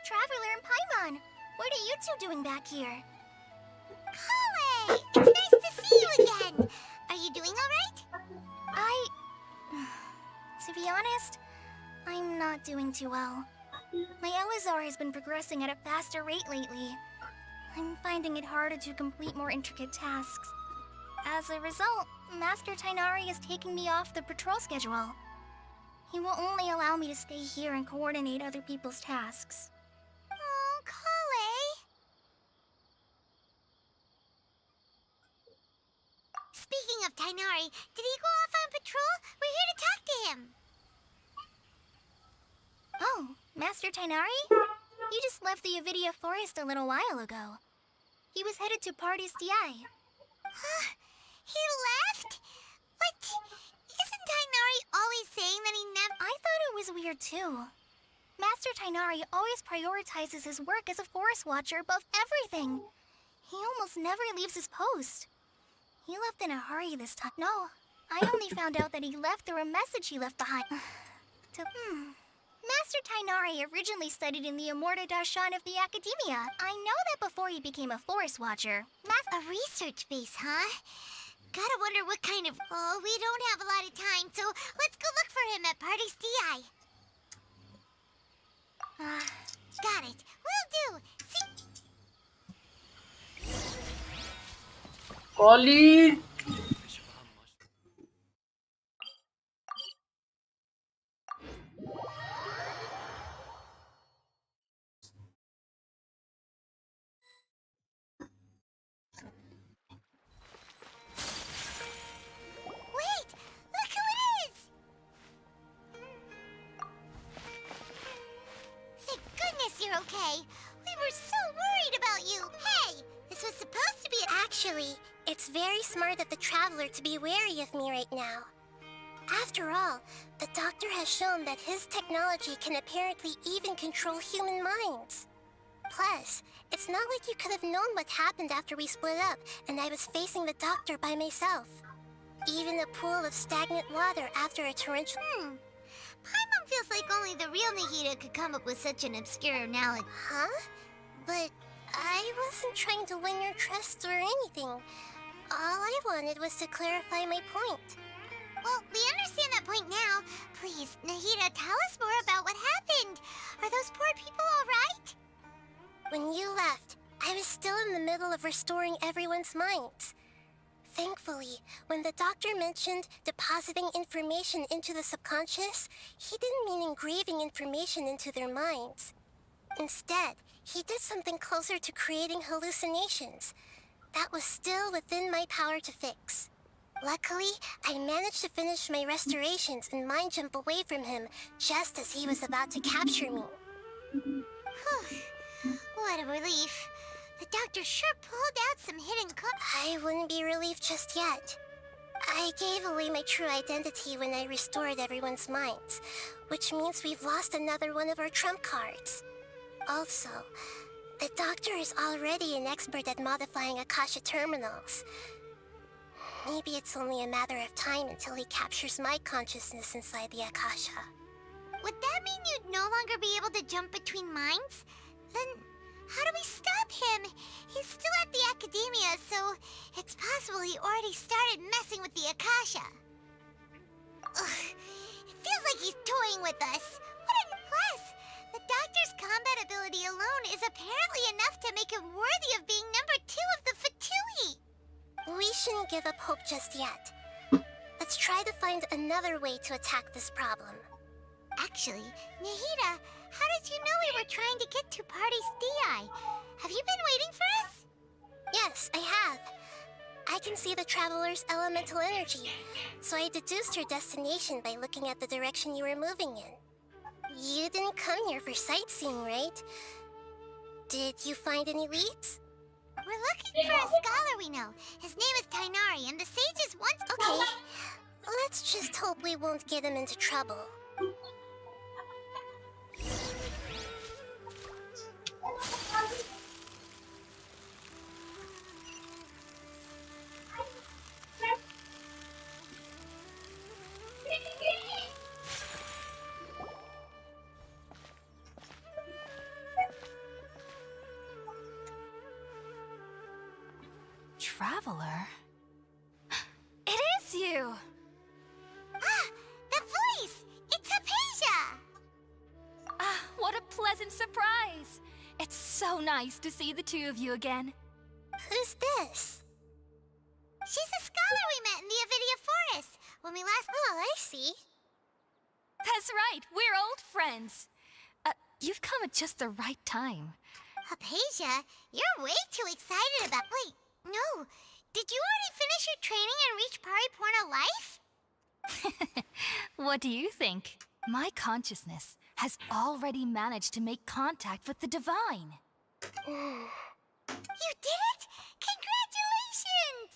Traveler and Paimon. What are you two doing back here? Kale! It's nice to see you again. Are you doing all right? To be honest, I'm not doing too well. My LSR has been progressing at a faster rate lately. I'm finding it harder to complete more intricate tasks. As a result, Master Tainari is taking me off the patrol schedule. He will only allow me to stay here and coordinate other people's tasks. Oh, Kale. Speaking of Tainari, did he go off on patrol? We're here to talk to him. Oh, Master Tainari? He just left the Avidia Forest a little while ago. He was headed to Party's DI. He left? What? Isn't Tainari always saying that he never... I thought it was weird too. Master Tainari always prioritizes his work as a forest watcher above everything. He almost never leaves his post. He left in a hurry this time. No, I only found out that he left through a message he left behind. Master Tainari originally studied in the Amorta Darshan of the Academia. I know that before he became a forest watcher. A research base, huh? Gotta wonder what kind of... Oh, we don't have a lot of time, so let's go look for him at Party's DI. Got it. Will do. Collie! Wait! Look who it is! Thank goodness you're okay. We were so worried about you. Hey! This was supposed to be... Actually, it's very smart of the Traveler to be wary of me right now. After all, the Doctor has shown that his technology can apparently even control human minds. Plus, it's not like you could have known what happened after we split up and I was facing the Doctor by myself. Even a pool of stagnant water after a torrential... Paimon feels like only the real Nahida could come up with such an obscure analogy. Huh? But I wasn't trying to win your trust or anything. All I wanted was to clarify my point. Well, we understand that point now. Please, Nahida, tell us more about what happened. Are those poor people all right? When you left, I was still in the middle of restoring everyone's minds. Thankfully, when the doctor mentioned depositing information into the subconscious, he didn't mean engraving information into their minds. Instead, he did something closer to creating hallucinations. That was still within my power to fix. Luckily, I managed to finish my restorations and mind jump away from him just as he was about to capture me. What a relief. The doctor sure pulled out some hidden I wouldn't be relieved just yet. I gave away my true identity when I restored everyone's minds, which means we've lost another one of our trump cards. Also, the doctor is already an expert at modifying Akasha terminals. Maybe it's only a matter of time until he captures my consciousness inside the Akasha. Would that mean you'd no longer be able to jump between minds? Then how do we stop him? He's still at the academia, so it's possible he already started messing with the Akasha. Ugh, it feels like he's toying with us. Plus, the doctor's combat ability alone is apparently enough to make him worthy of being number 2 of the Fatui. We shouldn't give up hope just yet. Let's try to find another way to attack this problem. Actually, Nahida, how did you know we were trying to get to Party's DI? Have you been waiting for us? Yes, I have. I can see the traveler's elemental energy, so I deduced your destination by looking at the direction you were moving in. You didn't come here for sightseeing, right? Did you find any leads? We're looking for a scholar we know. His name is Tainari, and the sages once... Okay, let's just hope we won't get him into trouble. Traveler? It is you! Ah, the voice! It's Hypatia! Ah, what a pleasant surprise! It's so nice to see the two of you again. Who's this? She's a scholar we met in the Avidia Forest when we last... Oh, I see. That's right, we're old friends. You've come at just the right time. Hypatia, you're way too excited about... Wait, no. Did you already finish your training and reach Pariporna life? What do you think? My consciousness has already managed to make contact with the divine. You did it? Congratulations!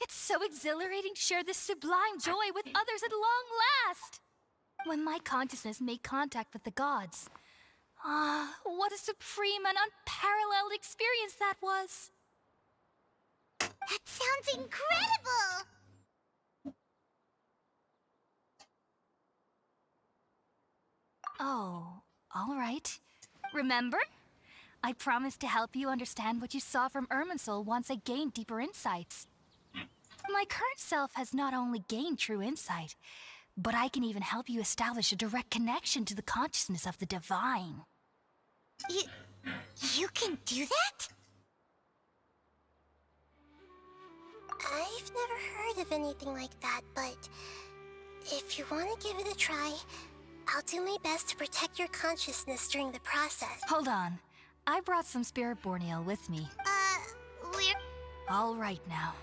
It's so exhilarating to share this sublime joy with others at long last. When my consciousness made contact with the gods, what a supreme and unparalleled experience that was. That sounds incredible! Oh, all right. Remember? I promised to help you understand what you saw from Irminsul once I gained deeper insights. My current self has not only gained true insight, but I can even help you establish a direct connection to the consciousness of the divine. You can do that? I've never heard of anything like that, but if you want to give it a try, I'll do my best to protect your consciousness during the process. Hold on. I brought some spirit borneal with me. We're... All right now.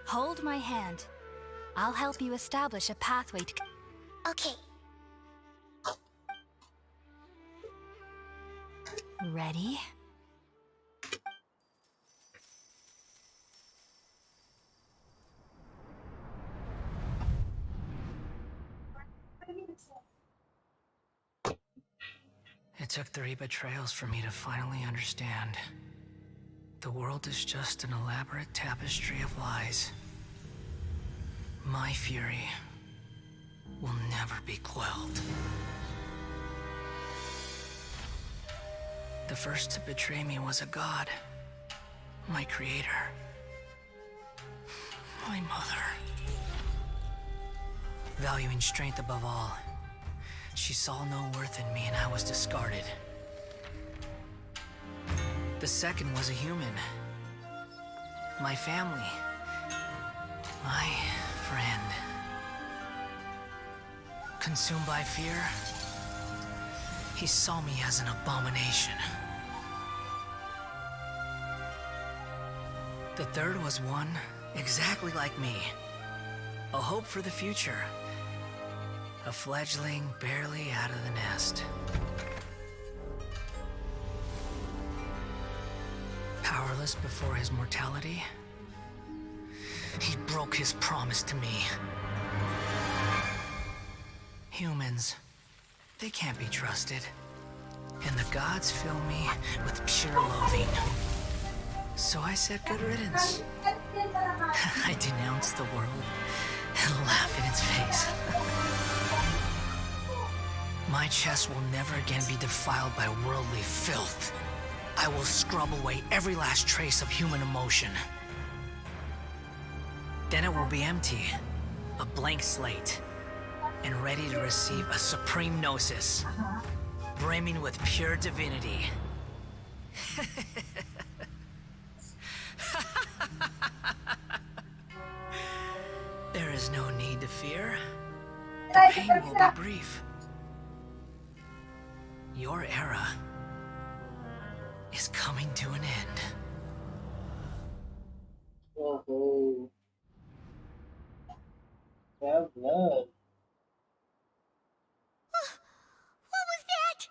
Hold my hand. I'll help you establish a pathway to... Okay. Ready? It took 3 betrayals for me to finally understand. The world is just an elaborate tapestry of lies. My fury will never be quelled. The first to betray me was a god. My creator. My mother. Valuing strength above all, she saw no worth in me and I was discarded. The second was a human. My family. My friend. Consumed by fear, he saw me as an abomination. The third was one exactly like me. A hope for the future. A fledgling barely out of the nest. Powerless before his mortality, he broke his promise to me. Humans, they can't be trusted. And the gods fill me with pure loathing. So I said good riddance. I denounce the world and laugh in its face. My chest will never again be defiled by worldly filth. I will scrub away every last trace of human emotion. Then it will be empty, a blank slate, and ready to receive a supreme gnosis, brimming with pure divinity. There is no need to fear. The pain will be brief. Your era is coming to an end. Oh, well, well. What was that?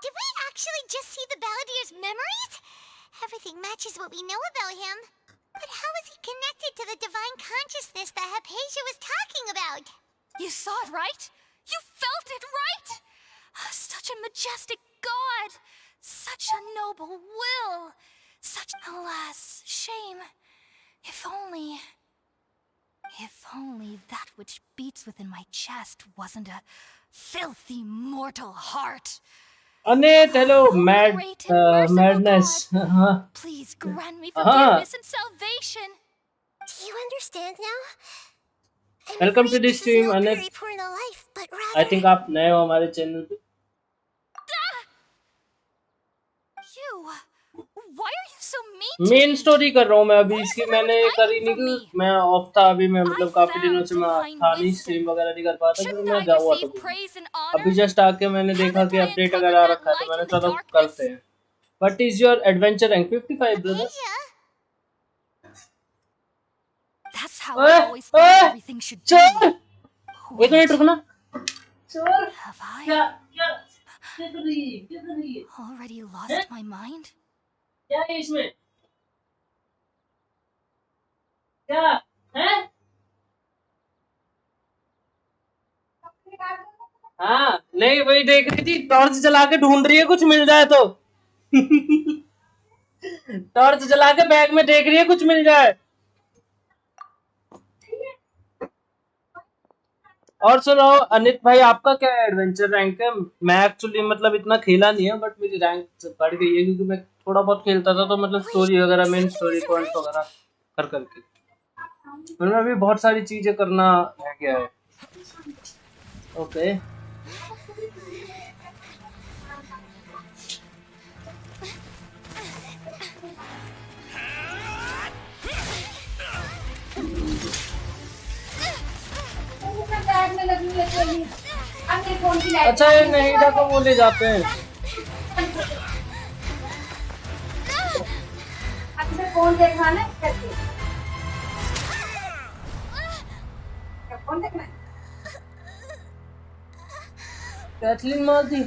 Did we actually just see the Balladier's memories? Everything matches what we know about him. But how is he connected to the divine consciousness that Hypatia was talking about? You saw it, right? You felt it, right? Such a majestic god. Such a noble will. Such, alas, shame. If only that which beats within my chest wasn't a filthy mortal heart. Annette, hello, madness. Please grant me forgiveness and salvation. Do you understand now? Welcome to the stream, Annette. I think आप नए हो हमारे channel पे. Why are you so mean? Main story कर रहा हूँ मैं अभी इसकी. मैंने करी नहीं कि मैं ऑफ था अभी. मैं मतलब काफी दिनों से मैं था नहीं, स्ट्रीम वगैरह नहीं कर पाता क्योंकि मैं गया हुआ था. अभी जस्ट आके मैंने देखा कि अपडेट वगैरह आ रखा है तो मैंने चलो करते हैं. What is your adventure rank? 55, brother. That's how I always thought everything should be. एक मिनट रुकना. Have I already lost my mind? क्या है इसमें? क्या है? हाँ, नहीं वही देख रही थी. टॉर्च जला के ढूंढ रही है कुछ मिल जाए तो. टॉर्च जला के बैग में देख रही है कुछ मिल जाए. और सुनो अनित भाई, आपका क्या एडवेंचर रैंक है? मैं एक्चुअली मतलब इतना खेला नहीं है बट मेरी रैंक बढ़ गई है क्योंकि मैं थोड़ा बहुत खेलता था तो मतलब स्टोरी वगैरह, मेन स्टोरी पॉइंट वगैरह कर करके. मतलब अभी बहुत सारी चीजें करना है क्या है. ओके अच्छा ये नहीं था तो वो ले जाते हैं. फोन देखना ना फोन देखना. कैथलीन मार दी.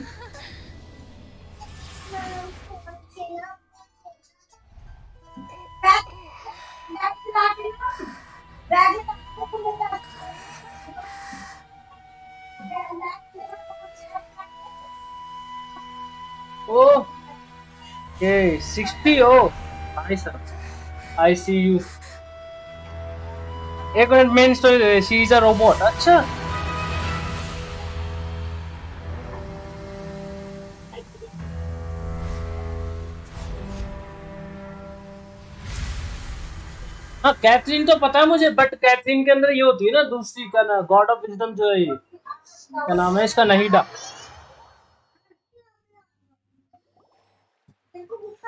Oh, okay, 60. Oh, nice. I see you. एक minute, main story. She is a robot. अच्छा. हाँ कैथरीन तो पता है मुझे, बट कैथरीन के अंदर ये होती है ना दूसरी का ना, गॉड ऑफ विजडम जो है ये, क्या नाम है इसका, नहीडा।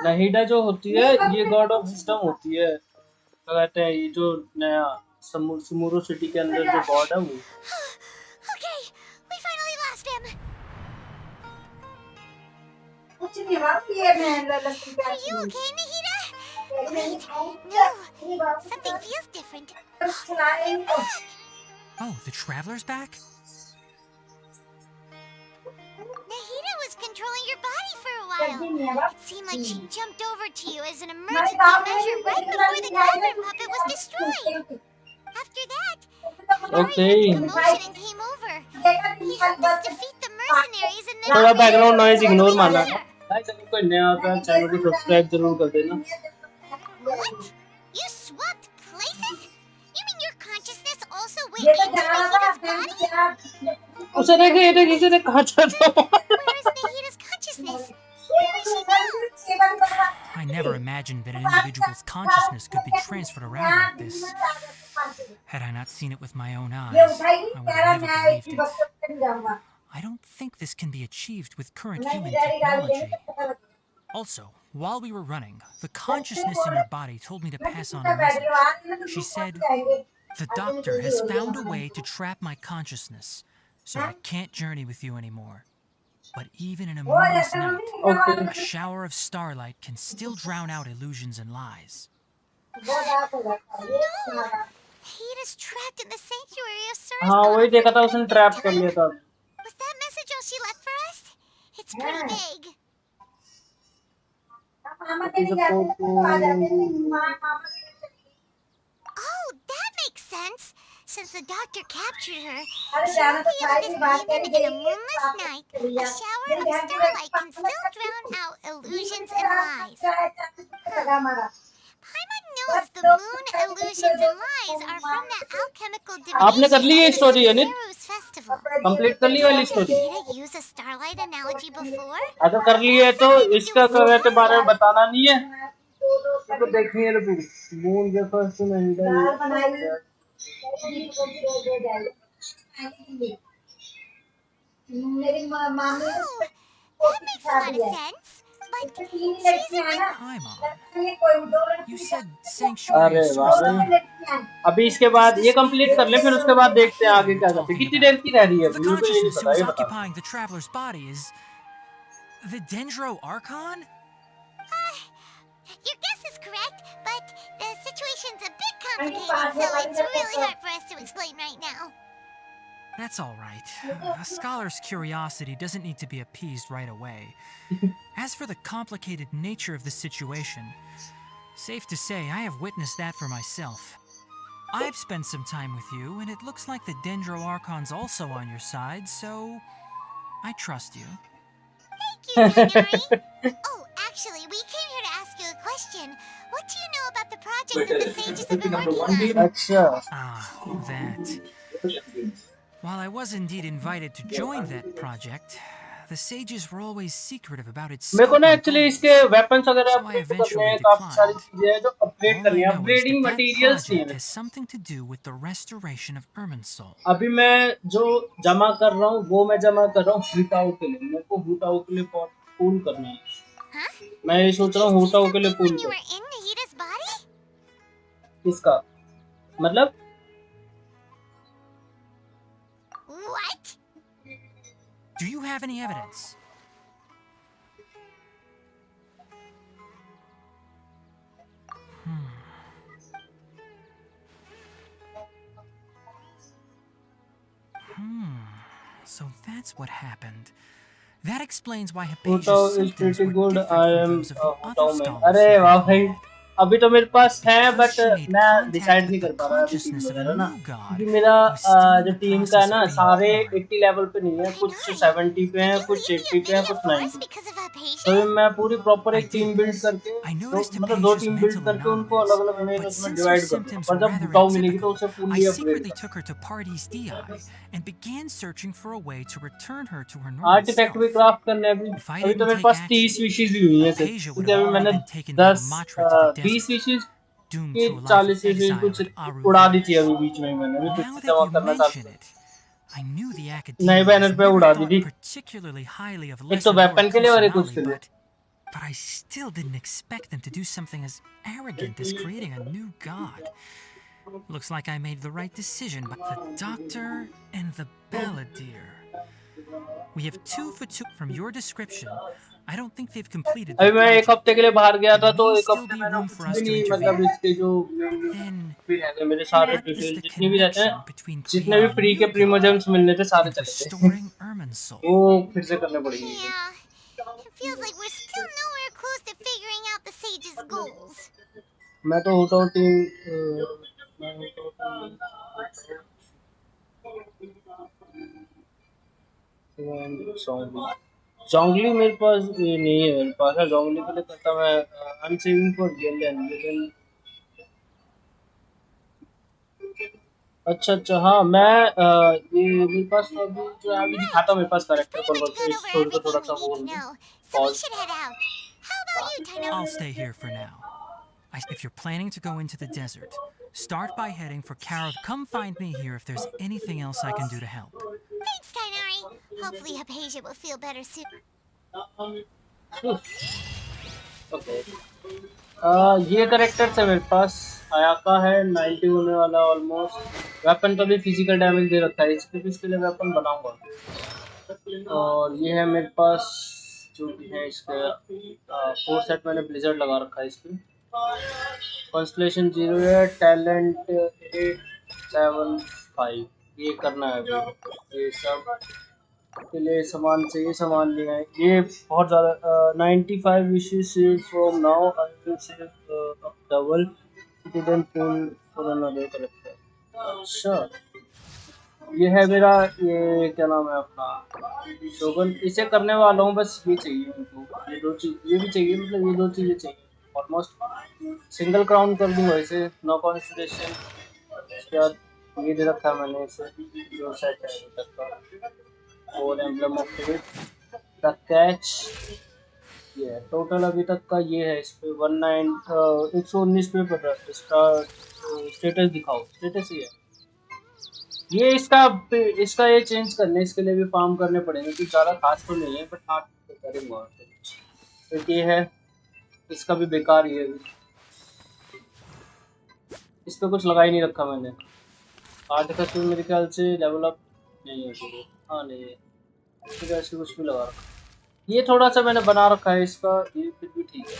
नहीडा जो होती है ये गॉड ऑफ विजडम होती है, क्या कहते हैं ये जो नया सुमुरो सिटी के अंदर जो गॉड है वो। Okay, we finally lost him. कुछ नहीं बात ये मैं Are you okay, Nahida? Wait, no. Something feels different. Oh, the traveler's back? Nahida was controlling your body for a while. It seemed like she jumped over to you as an emergency measure right before the Catherine puppet was destroyed. After that, Okay. commotion and came over. He helped us defeat the mercenaries and थोड़ा then... background noise ignore मारना। Guys अगर कोई नया आता है channel को subscribe जरूर कर देना। What? You swapped places? You mean your consciousness also went into Nahida's body? उसे देखे ये देख इसे देख कहाँ चल रहा है। Where is Nahida's consciousness? Where is she now? I never imagined that an individual's consciousness could be transferred around like this. Had I not seen it with my own eyes, I would have never believed it. I don't think this can be achieved with current human technology. Also, while we were running, the consciousness in your body told me to pass on a message. She said, "The doctor has found a way to trap my consciousness, so I can't journey with you anymore. But even in a moonless night, a shower of starlight can still drown out illusions and lies." No! Nahida's trapped in the sanctuary of Sur's हाँ वही देखा था उसने trap कर लिया था। Was that message all she left for us? It's pretty vague. Oh, that makes sense. Since the doctor captured her, she won't be able to sleep in a moonless night. A shower of starlight can still drown out illusions and lies. Paimon knows the moon illusions and lies are from the alchemical आपने कर ली ये story है नहीं? Zero's festival. Complete कर ली वाली story? Did I use a starlight analogy before? अगर कर ली है तो इसका कवर के बारे में बताना नहीं है। तो देखनी है पूरी मून के फर्स्ट में Oh, that makes a lot of sense. But she's in You said sanctuary of Source. अभी इसके बाद ये कंप्लीट कर ले फिर उसके बाद देखते हैं आगे क्या करते हैं। कितनी देर की रह रही है The consciousness who is occupying the traveler's body is the Dendro Archon? Your guess is correct, but the situation's a bit complicated, so it's really hard for us to explain right now. That's all right. A scholar's curiosity doesn't need to be appeased right away. As for the complicated nature of the situation, safe to say I have witnessed that for myself. I've spent some time with you, and it looks like the Dendro Archon's also on your side, so I trust you. Thank you, Gregory. Oh, actually, we came here to ask you a question. What do you know about the project that the sages have been working on? Ah, that. While I was indeed invited to join that project, the sages were always secretive about its मेरे को ना scope and actually goals, इसके weapons वगैरह so I update करने eventually हैं, काफी सारी declined. चीजें हैं जो अपडेट All करनी I है, know is upgrading that materials project चाहिए। has something to do with the restoration of Irminsul. अभी मैं जो जमा कर रहा हूँ वो मैं जमा कर रहा हूँ हुटाओ के लिए। मेरे को हुटाओ के लिए पूल करना है। मैं ये सोच रहा हूँ हुटाओ के लिए pool You were in Nahida's body? किसका मतलब? What? Do you have any evidence? So that's what happened. That explains why Hypatia's हुटाओ is symptoms pretty were good different I from एम those of the हुटाओ other में। scholars. अरे वाह भाई, अभी तो मेरे पास है Because बट she made मैं contact डिसाइड with नहीं the कर पा रहा अभी टीम consciousness of a वगैरह ना, new god क्योंकि मेरा who is still in जो the टीम का है process ना of being सारे born. 80 लेवल पे नहीं है, कुछ 70 पे हैं, कुछ 80 पे हैं, कुछ 90। तो मैं पूरी प्रॉपर एक टीम बिल्ड करके मतलब दो टीम बिल्ड करके उनको अलग अलग इमेज में डिवाइड करूंगा, पर जब हुटाओ मिलेगी तो उसे I फुल्ली अपग्रेड secretly करूंगा। took her to Party's DI and began searching for a way to return her to her normal artifact self. भी क्राफ्ट करने अभी If I अभी तो didn't मेरे take पास action, 30 स्पीशीज ही हुई हैं सिर्फ, Hypatia would क्योंकि have अभी already मैंने been taken by the 10 Matra to the 20 desert. Species doomed कि to a life 40 of से exile कुछ at Aru उड़ा दी Village. थी अभी बीच में मैंने अभी Now कुछ that जमा you करना चालू mention it, I knew the नए academia बैनर पे never उड़ा दी thought थी particularly highly of एक तो Lesser Lord वेपन के लिए और एक Kusanali, उसके लिए but I still didn't expect them to do something as arrogant as creating a new god. Looks like I made the right decision by the Doctor and the Balladeer. We have 2 for 2 from your description. I don't think they've completed अभी their मैं एक project. हफ्ते के लिए बाहर गया था There तो may एक still हफ्ते be मैंने room कुछ for भी us to नहीं मतलब intervene. इसके जो Then, भी रहते मेरे सारे what is डिटेल the जितने भी रहते हैं connection between जितने भी creating a फ्री के new god प्रीमोजेम्स मिलने थे सारे and चले गए restoring Ermin's soul? वो फिर से करने पड़ेंगे Yeah, it feels like we're still nowhere close to figuring out the sage's goals. मैं तो होता हूँ टीम जोंगली मेरे पास ये नहीं है मेरे पास है जोंगली के लिए करता मैं आई एम सेविंग फॉर गेलन अच्छा हाँ मैं ये मेरे पास तो अभी जो है अभी दिखाता हूँ मेरे पास कैरेक्टर कौन कौन से इस स्टोरी को थोड़ा सा वो pause I'll stay here for now. If you're planning to go into the desert, start by heading for Carav. Come find me here if there's anything else I can do to help. Thanks, Tainari. Hopefully Hypatia will feel better soon. Okay ये characters है मेरे पास आयाका है 90 होने वाला almost weapon तो भी physical damage दे रखा है इसके लिए वेपन बनाऊंगा और ये है मेरे पास जो भी है इसका 4 सेट मैंने ब्लिजर्ड लगा रखा है इसमें कॉन्स्टलेशन 0 है टैलेंट 875 ये करना है अभी ये सब के लिए सामान चाहिए सामान ले आए ये बहुत ज़्यादा 95 विशेष from now I will save double didn't pull for another character अच्छा ये है मेरा ये क्या नाम है अपना शोगन इसे करने वाला हूँ बस ये चाहिए उनको ये 2 चीज़ ये भी चाहिए मतलब ये 2 चीज़ें चाहिए ऑलमोस्ट सिंगल क्राउन कर दूँगा इसे नो कॉन्सिडरेशन उसके बाद ये दे रखा है मैंने इसे जो सेट है अभी तक का और एम्ब्लम ऑफ द कैच ये टोटल अभी तक का ये है इस पे 119 पे पड़ रहा है इसका स्टेटस दिखाओ स्टेटस ही है ये इसका ये चेंज करने इसके लिए भी फार्म करने पड़ेंगे क्योंकि ज़्यादा खास तो नहीं है बट हाँ करेंगे तो ये है इसका भी बेकार ही है इस पर कुछ लगा ही नहीं रखा मैंने आर्टिकल मेरे ख्याल से डेवलप नहीं है हाँ नहीं है इसके ऐसे कुछ भी लगा रखा ये थोड़ा सा मैंने बना रखा है इसका ये फिर भी ठीक है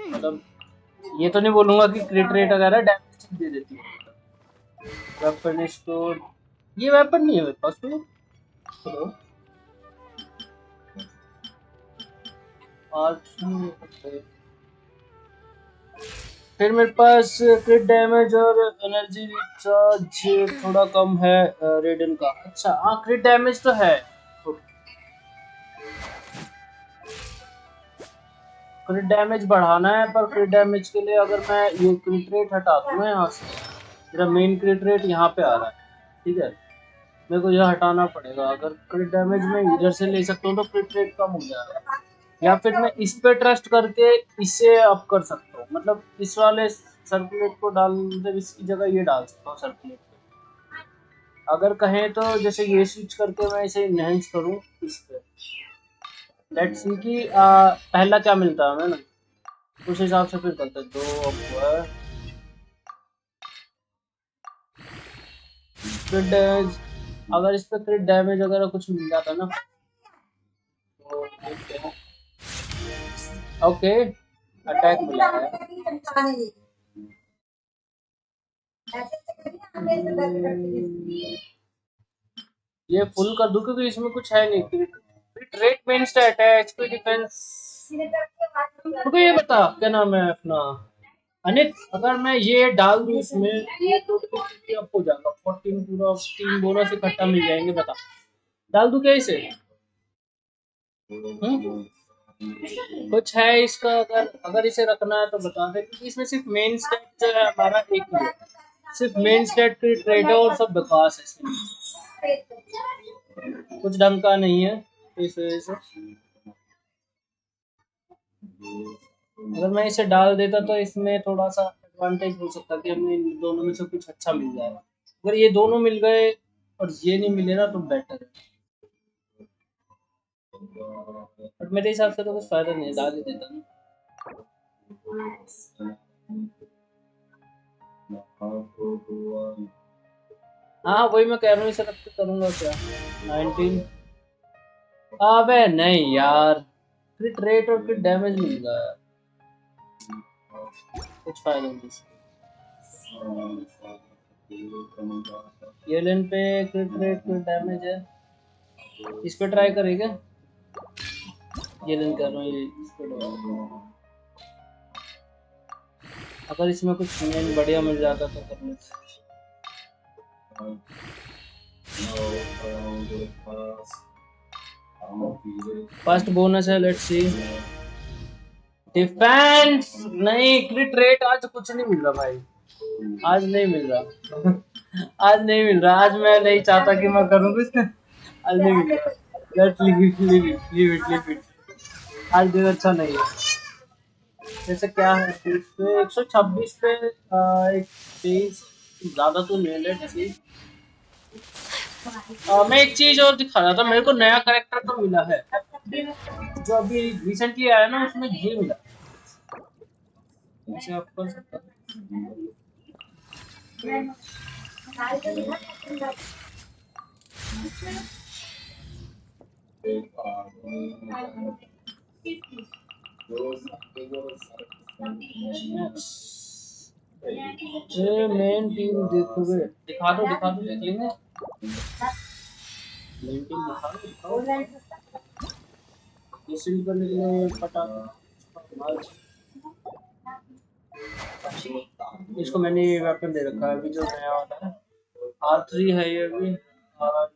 मतलब ये तो नहीं बोलूँगा कि क्रिट रेट वगैरह डैमेज दे देती है वेपन स्टोर ये वेपन नहीं है मेरे पास तो फिर मेरे पास क्रिट डैमेज और एनर्जी रिचार्ज थोड़ा कम है रेडन का अच्छा हाँ क्रिट डैमेज तो है क्रिट डैमेज बढ़ाना है पर क्रिट डैमेज के लिए अगर मैं ये क्रिट रेट हटा दूँ ना यहाँ से मेरा मेन क्रिट रेट यहाँ पे आ रहा है ठीक है मेरे को यह हटाना पड़ेगा अगर क्रिट डैमेज मैं इधर से ले सकता हूँ तो क्रिट रेट कम हो जाएगा या फिर मैं इस पे ट्रस्ट करके इसे अप कर सकता हूँ मतलब इस वाले सर्कुलेट को डाल मतलब इसकी जगह ये डाल सकता हूँ सर्कुलेट पे अगर कहें तो जैसे ये स्विच करके मैं इसे इनहेंस करूँ इस पे लेट्स सी कि पहला क्या मिलता है हमें ना उस हिसाब से फिर करते हैं 2 अब हुआ है क्रिट डैमेज अगर इस पे क्रिट डैमेज वगैरह कुछ मिल जाता ना तो देखते हैं ओके अटैक मिला है ये फुल कर दूं क्योंकि इसमें कुछ है नहीं क्रिट रेट मेन स्टैट है एचपी डिफेंस तो ये बता क्या नाम है अपना अनित अगर मैं ये डाल दूं इसमें ये तो अप हो जाएगा 14 पूरा 3 बोनस इकट्ठा मिल जाएंगे बता डाल दूं क्या इसे कुछ है इसका अगर इसे रखना है तो बता दे क्योंकि इसमें सिर्फ मेन स्टैट जो है हमारा एक ही है सिर्फ मेन स्टैट की ट्रेड है और सब बकवास है इसमें कुछ ढंग का नहीं है इस वजह से अगर मैं इसे डाल देता तो इसमें थोड़ा सा एडवांटेज हो सकता कि हमें इन दोनों में से कुछ अच्छा मिल जाए। अगर ये दोनों मिल गए और ये नहीं मिले ना तो बेटर है, बट मेरे हिसाब से तो कुछ फायदा नहीं है, डाल ही देता ना। हाँ वही मैं कह रहा हूँ, इसे रख के करूंगा क्या। 19 अबे नहीं यार, क्रिट रेट और क्रिट डैमेज मिल रहा है, कुछ फायदा नहीं। ये लेन पे क्रिट रेट क्रिट डैमेज है, इस पे ट्राई करेगा। ये लेन कर रहा हूँ, ये इस पे अगर इसमें कुछ मेन बढ़िया मिल जाता तो कर लेते। फर्स्ट बोनस है, लेट्स सी। डिफेंस नहीं, क्रिट रेट आज कुछ नहीं मिल रहा भाई, आज नहीं मिल रहा आज नहीं मिल रहा, आज मैं नहीं चाहता कि मैं करूँ कुछ, आज नहीं मिल रहा। Let's leave it. आज दिन अच्छा नहीं है। जैसे क्या है इस पे 126 पे एक चीज ज्यादा तो नहीं है। मैं एक चीज और दिखा रहा था, मेरे को नया कैरेक्टर तो मिला है जो अभी रिसेंटली आया ना, उसमें ये मिला। इसे आप कर सकते हैं। मेन टीम देखोगे, दिखा दो देख लेंगे। मेन टीम दिखा दो। ये सील करने के लिए इसको मैंने वेपन दे रखा है अभी जो नया वाला है, R3 है ये भी, और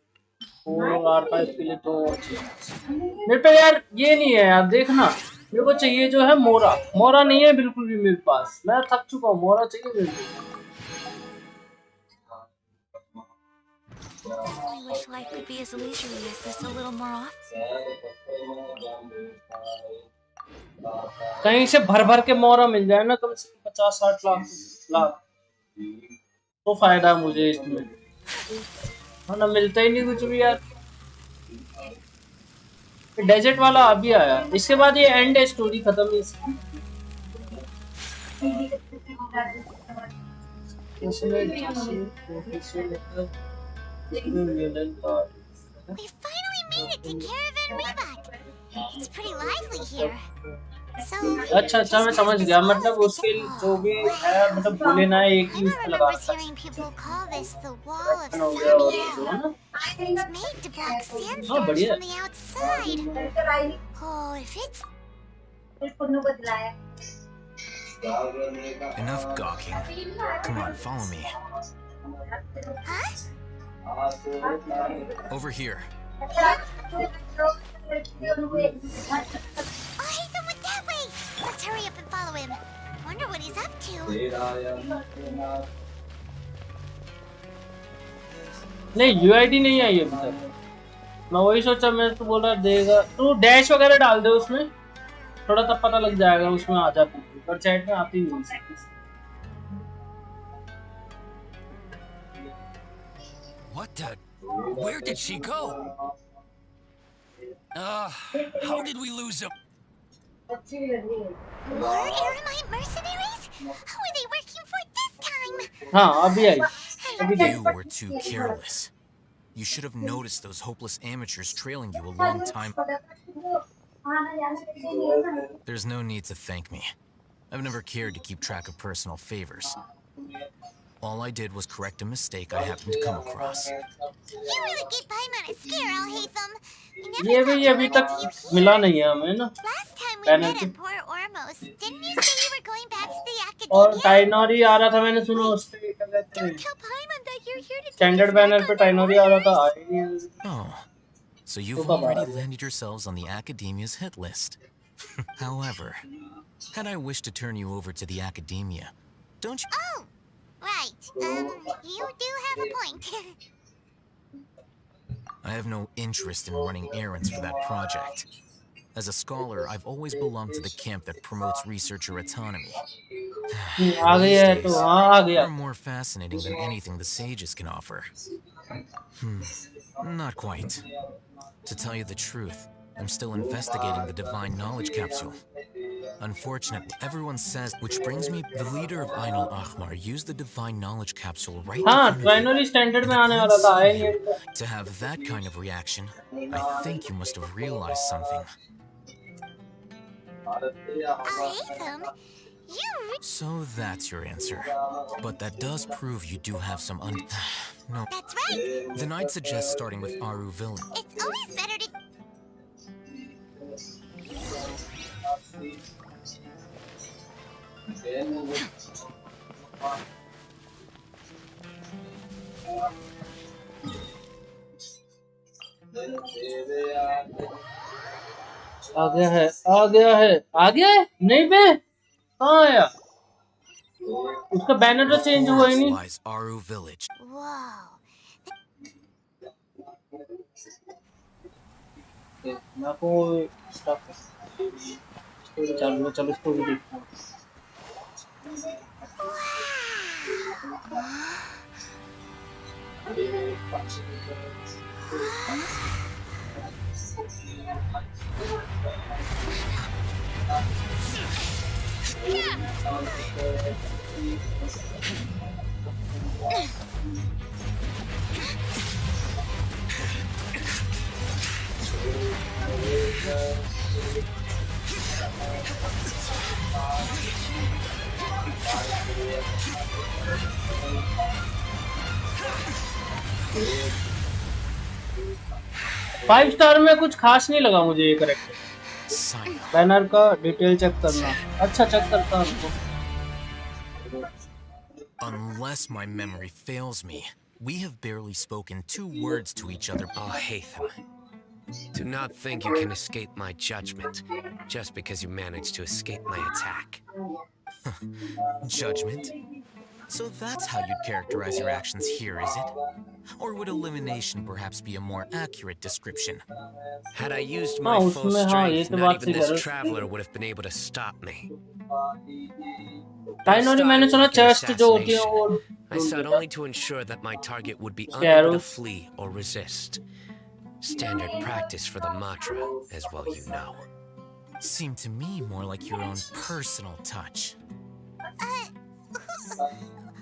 4 R5 के लिए तो मेरे पे यार ये नहीं है यार, देखना मेरे को चाहिए जो है मोरा नहीं है बिल्कुल भी मेरे पास, मैं थक चुका हूँ, मोरा चाहिए मेरे को। I wish life could be as leisurely as this a little more often. कहीं से भर के मोरा मिल जाए ना, कम से कम 50-60 लाख तो फायदा मुझे इसमें, है ना। मिलता ही नहीं कुछ भी यार। डेजर्ट वाला अभी आया, इसके बाद ये एंड है, स्टोरी खत्म है इसकी। We finally made it to Caravan Reebok. It's pretty lively here. So अच्छा मैं समझ गया, मतलब उसके जो भी है, मतलब बोले ना एक ही उस पे लगा सकता है। people call this the Wall of Samuel. It's made to block sandstorms from the outside. Oh, if it's Enough gawking. Come on, follow me. Huh? Over here. Oh, he's went that way. Let's hurry up and follow him. Wonder what he's up to. नहीं UID नहीं आई अभी तक, मैं वही सोचा, मैं तो बोल रहा देगा, तू डैश वगैरह डाल दे उसमें, थोड़ा तब पता लग जाएगा, उसमें आ जाती है पर चैट में आती नहीं। What the? Where did she go? How did we lose him? More Aramite mercenaries? Who are they working for this time? हाँ अभी आई, अभी You were too careless. You should have noticed those hopeless amateurs trailing you a long time. There's no need to thank me. I've never cared to keep track of personal favors. All I did was correct a mistake I happened to come across. You really get by on a scare, I'll hate them. ये भी अभी तक मिला नहीं है हमें ना। Last time we met at Port Ormos, didn't you say you were going back to the academia? और टाइनोरी आ रहा था, मैंने सुना उस पे क्या कहते हैं, स्टैंडर्ड बैनर पे टाइनोरी आ रहा था। Oh, so you've already landed yourselves on the academia's hit list. However, had I wished to turn you over to the academia, don't you? Oh, right. You do have a point. I have no interest in running errands for that project. As a scholar, I've always belonged to the camp that promotes researcher autonomy. आ गया है तो हाँ आ गया. Are more fascinating than anything the sages can offer. Not quite. To tell you the truth, I'm still investigating the divine knowledge capsule. Unfortunately, everyone says, which brings me, the leader of Ainul Ahmar used the divine knowledge capsule right in front of you. Trinary standard में आने वाला था, आया नहीं. To have that kind of reaction, I think you must have realized something. So that's your answer. But that does prove you do have some No. That's right. Then I'd suggest starting with Aru Village. It's always better to... आ गया है, आ गया है, आ गया है, नहीं बे, कहाँ आया? उसका बैनर तो चेंज हुआ ही नहीं. Aru Village. Wow. ना को स्टॉप. चलो स्टोरी देखते हैं. फाइव स्टार में कुछ खास नहीं लगा मुझे ये करेक्टर. बैनर का डिटेल चेक करना. अच्छा चेक करता हूँ. Unless my memory fails me, we have barely spoken 2 words to each other. Haytham, do not think you can escape my judgment just because you managed to escape my attack. Judgment? So that's how you'd characterize your actions here, is it? Or would elimination perhaps be a more accurate description? Had I used my full strength, not even this traveler would have been able to stop me. I sought only to ensure that my target would be unable to flee or resist. Standard practice for the mantra, as well you know. Seemed to me more like your own personal touch.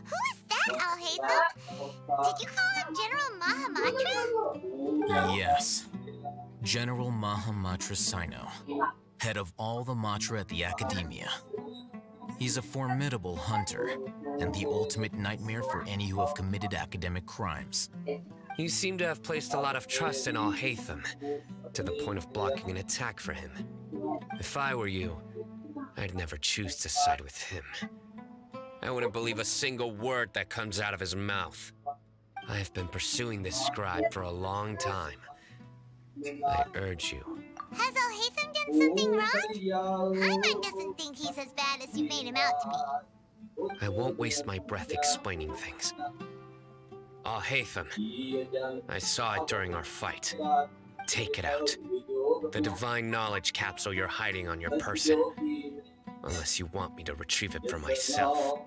Who is that, Al-Haytham? Did you call him General Mahamatra? Yes. General Mahamatra Sino, head of all the mantra at the Academia. He's a formidable hunter, and the ultimate nightmare for any who have committed academic crimes. You seem to have placed a lot of trust in Al-Haytham, to the point of blocking an attack for him. If I were you, I'd never choose to side with him. I wouldn't believe a single word that comes out of his mouth. I have been pursuing this scribe for a long time. I urge you. Has Al-Haytham done something wrong? Hyman doesn't think he's as bad as you made him out to be. I won't waste my breath explaining things. Al-Haytham, I saw it during our fight. Take it out. The divine knowledge capsule you're hiding on your person. Unless you want me to retrieve it for myself.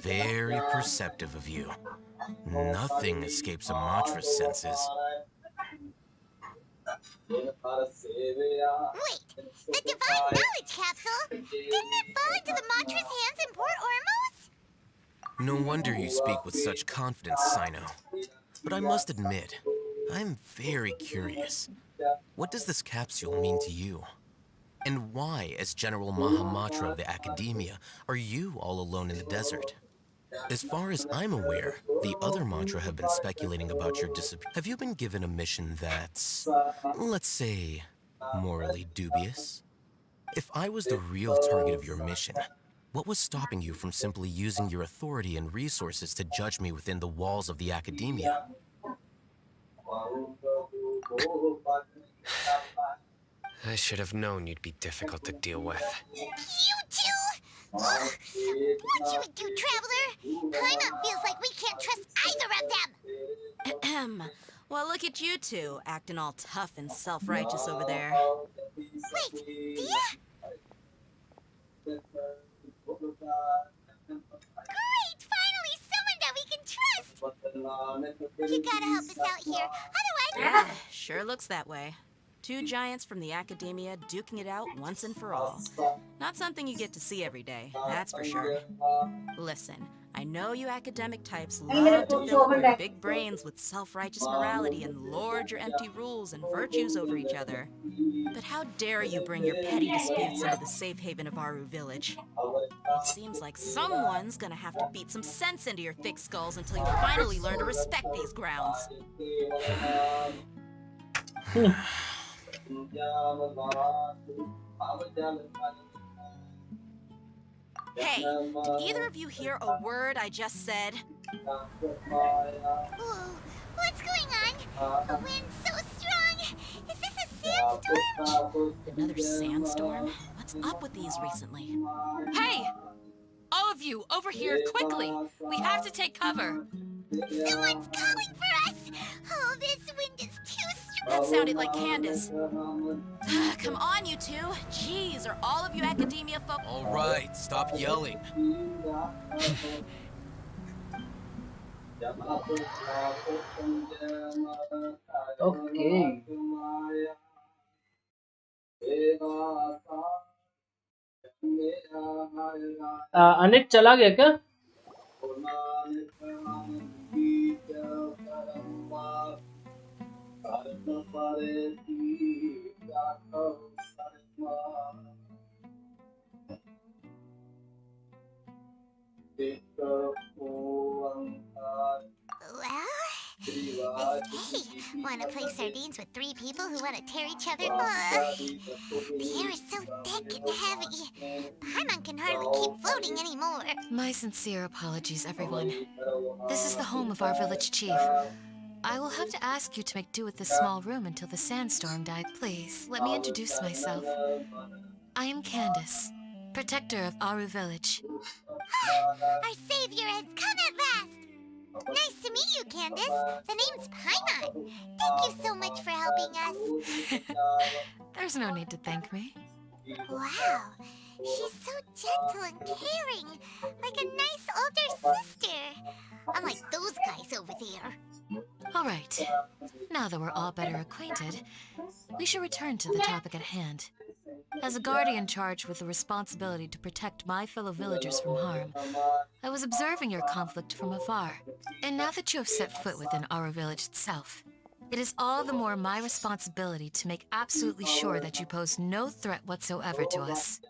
Very perceptive of you. Nothing escapes a mantra's senses. Wait, the divine knowledge capsule? Didn't it fall into the mantra's hands in Port Ormos? No wonder you speak with such confidence, Sino. But I must admit, I'm very curious. What does this capsule mean to you? And why, as General Mahamatra of the Academia, are you all alone in the desert? As far as I'm aware, the other mantra have been speculating about your disappearance. Have you been given a mission that's, let's say, morally dubious? If I was the real target of your mission, what was stopping you from simply using your authority and resources to judge me within the walls of the Academia? I should have known you'd be difficult to deal with. You two? What should we do, Traveler? Paimon feels like we can't trust either of them. Well, look at you two, acting all tough and self-righteous over there. Wait, Dia? Great! Finally, someone that we can trust! You gotta help us out here. Otherwise... Yeah, sure looks that way. Two giants from the academia duking it out once and for all. Not something you get to see every day, that's for sure. Listen, I know you academic types love to fill up your big brains with self-righteous morality and lord your empty rules and virtues over each other. But how dare you bring your petty disputes into the safe haven of Aru Village? It seems like someone's gonna have to beat some sense into your thick skulls until you finally learn to respect these grounds. Hey, did either of you hear a word I just said? Whoa, what's going on? The wind's so strong. Is this a sandstorm? Another sandstorm? What's up with these recently? Hey! All of you, over here, quickly! We have to take cover! Someone's calling for us! Oh, this wind is too strong! That sounded like Candace. Come on, you two! Jeez, are all of you academia folk... All right, stop yelling. Okay. Anik चला गया क्या? Hey, wanna play sardines with three people who wanna tear each other? The air is so thick and heavy. Paimon can hardly keep floating anymore. My sincere apologies, everyone. This is the home of our village chief. I will have to ask you to make do with this small room until the sandstorm died. Please, let me introduce myself. I am Candace, protector of Aru Village. Our savior has come at last! Nice to meet you, Candace. The name's Paimon. Thank you so much for helping us. There's no need to thank me. Wow, she's so gentle and caring, like a nice older sister. Unlike those guys over there. All right, now that we're all better acquainted, we should return to the topic at hand. As a guardian charged with the responsibility to protect my fellow villagers from harm, I was observing your conflict from afar. And now that you have set foot within our village itself, it is all the more my responsibility to make absolutely sure that you pose no threat whatsoever to us.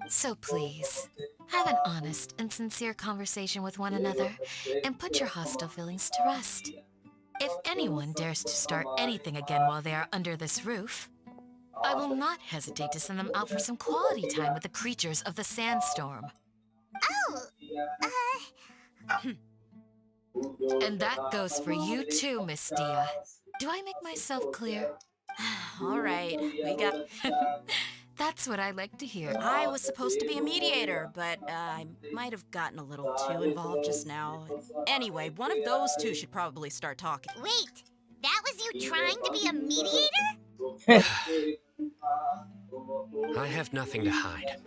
So please, have an honest and sincere conversation with one another and put your hostile feelings to rest. If anyone dares to start anything again while they are under this roof, I will not hesitate to send them out for some quality time with the creatures of the sandstorm. Oh, And that goes for you too, Miss Dia. Do I make myself clear? All right, we got... That's what I like to hear. I was supposed to be a mediator, but I might have gotten a little too involved just now. Anyway, one of those two should probably start talking. Wait, that was you trying to be a mediator? I have nothing to hide,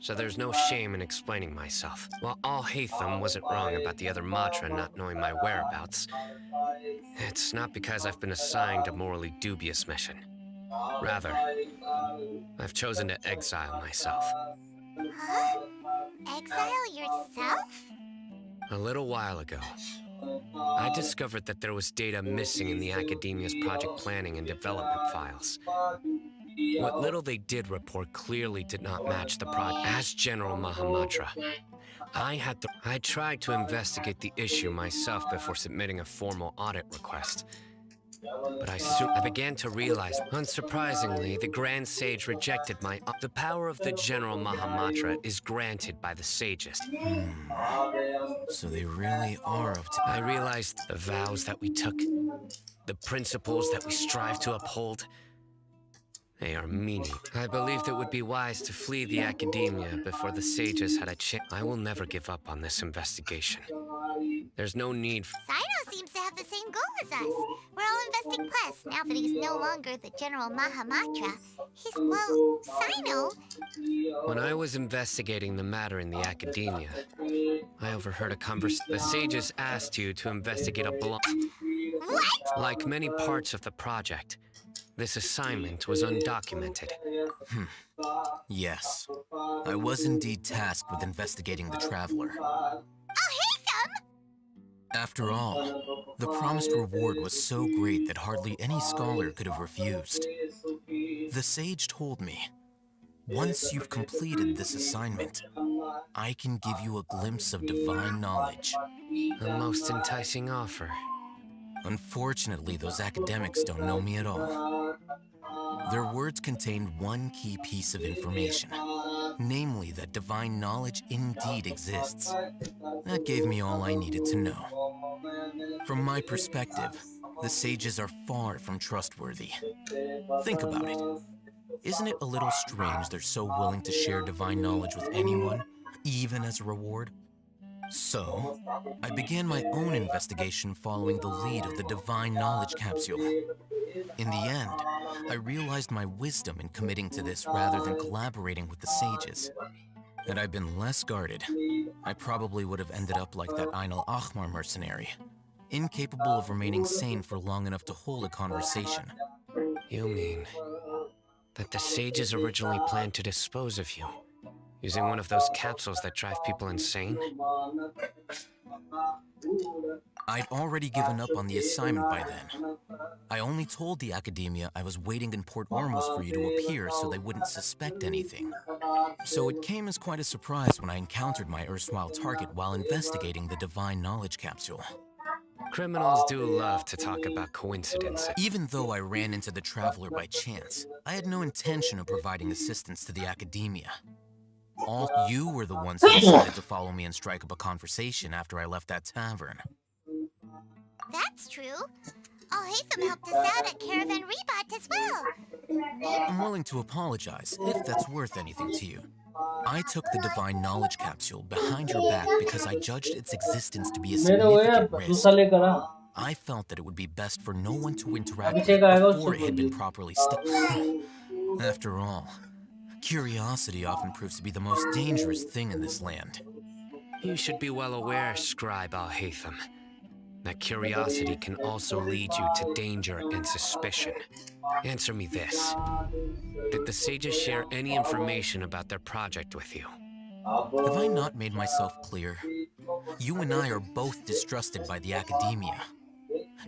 so there's no shame in explaining myself. While Al-Haytham wasn't wrong about the other Matra not knowing my whereabouts, it's not because I've been assigned a morally dubious mission. Rather, I've chosen to exile myself. Huh? Exile yourself? A little while ago, I discovered that there was data missing in the Academia's project planning and development files. What little they did report clearly did not match the project. As General Mahamatra, I tried to investigate the issue myself before submitting a formal audit request. But I began to realize, unsurprisingly, the Grand Sage rejected my... The power of the General Mahamatra is granted by the sages. So they really are up to... I realized the vows that we took, the principles that we strive to uphold, They are meaning. I believed it would be wise to flee the academia before the sages had a chance. I will never give up on this investigation. There's no need for... Sino seems to have the same goal as us. We're all investing plus, now that he's no longer the General Mahamatra. He's, well, Sino. When I was investigating the matter in the academia, I overheard a conversation. The sages asked you to investigate a block. What? Like many parts of the project, this assignment was undocumented. Yes. I was indeed tasked with investigating the Traveler. I'll hate them! After all, the promised reward was so great that hardly any scholar could have refused. The sage told me, once you've completed this assignment, I can give you a glimpse of divine knowledge. A most enticing offer. Unfortunately, those academics don't know me at all. Their words contained one key piece of information, namely that divine knowledge indeed exists. That gave me all I needed to know. From my perspective, the sages are far from trustworthy. Think about it. Isn't it a little strange they're so willing to share divine knowledge with anyone, even as a reward? So, I began my own investigation following the lead of the Divine Knowledge Capsule. In the end, I realized my wisdom in committing to this rather than collaborating with the sages. Had I been less guarded, I probably would have ended up like that Ain al-Ahmar mercenary, incapable of remaining sane for long enough to hold a conversation. You mean that the sages originally planned to dispose of you? Using one of those capsules that drive people insane? I'd already given up on the assignment by then. I only told the academia I was waiting in Port Ormuz for you to appear so they wouldn't suspect anything. So it came as quite a surprise when I encountered my erstwhile target while investigating the Divine Knowledge Capsule. Criminals do love to talk about coincidences. Even though I ran into the Traveler by chance, I had no intention of providing assistance to the academia. All you were the ones who decided to follow me and strike up a conversation after I left that tavern. That's true. Al-Haytham helped us out at Caravan Rebat as well. I'm willing to apologize, if that's worth anything to you. I took the Divine Knowledge Capsule behind your back because I judged its existence to be a significant risk. I felt that it would be best for no one to interact with it before it had been properly studied. After all, curiosity often proves to be the most dangerous thing in this land. You should be well aware, Scribe Al-Haytham, that curiosity can also lead you to danger and suspicion. Answer me this. Did the sages share any information about their project with you? Have I not made myself clear? You and I are both distrusted by the academia.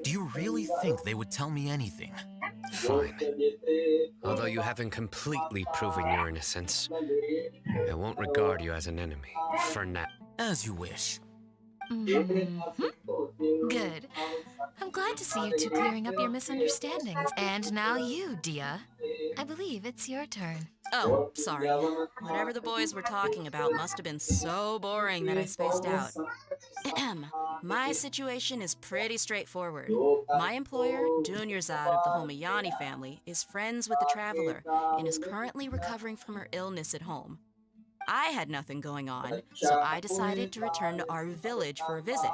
Do you really think they would tell me anything? Fine. Although you haven't completely proven your innocence, I won't regard you as an enemy, for now. As you wish. Good. I'm glad to see you two clearing up your misunderstandings. And now you, Dia. I believe it's your turn. Oh, sorry. Whatever the boys were talking about must have been so boring that I spaced out. My situation is pretty straightforward. My employer, Dunyarzad of the Homayani family, is friends with the Traveler and is currently recovering from her illness at home. I had nothing going on, so I decided to return to our village for a visit.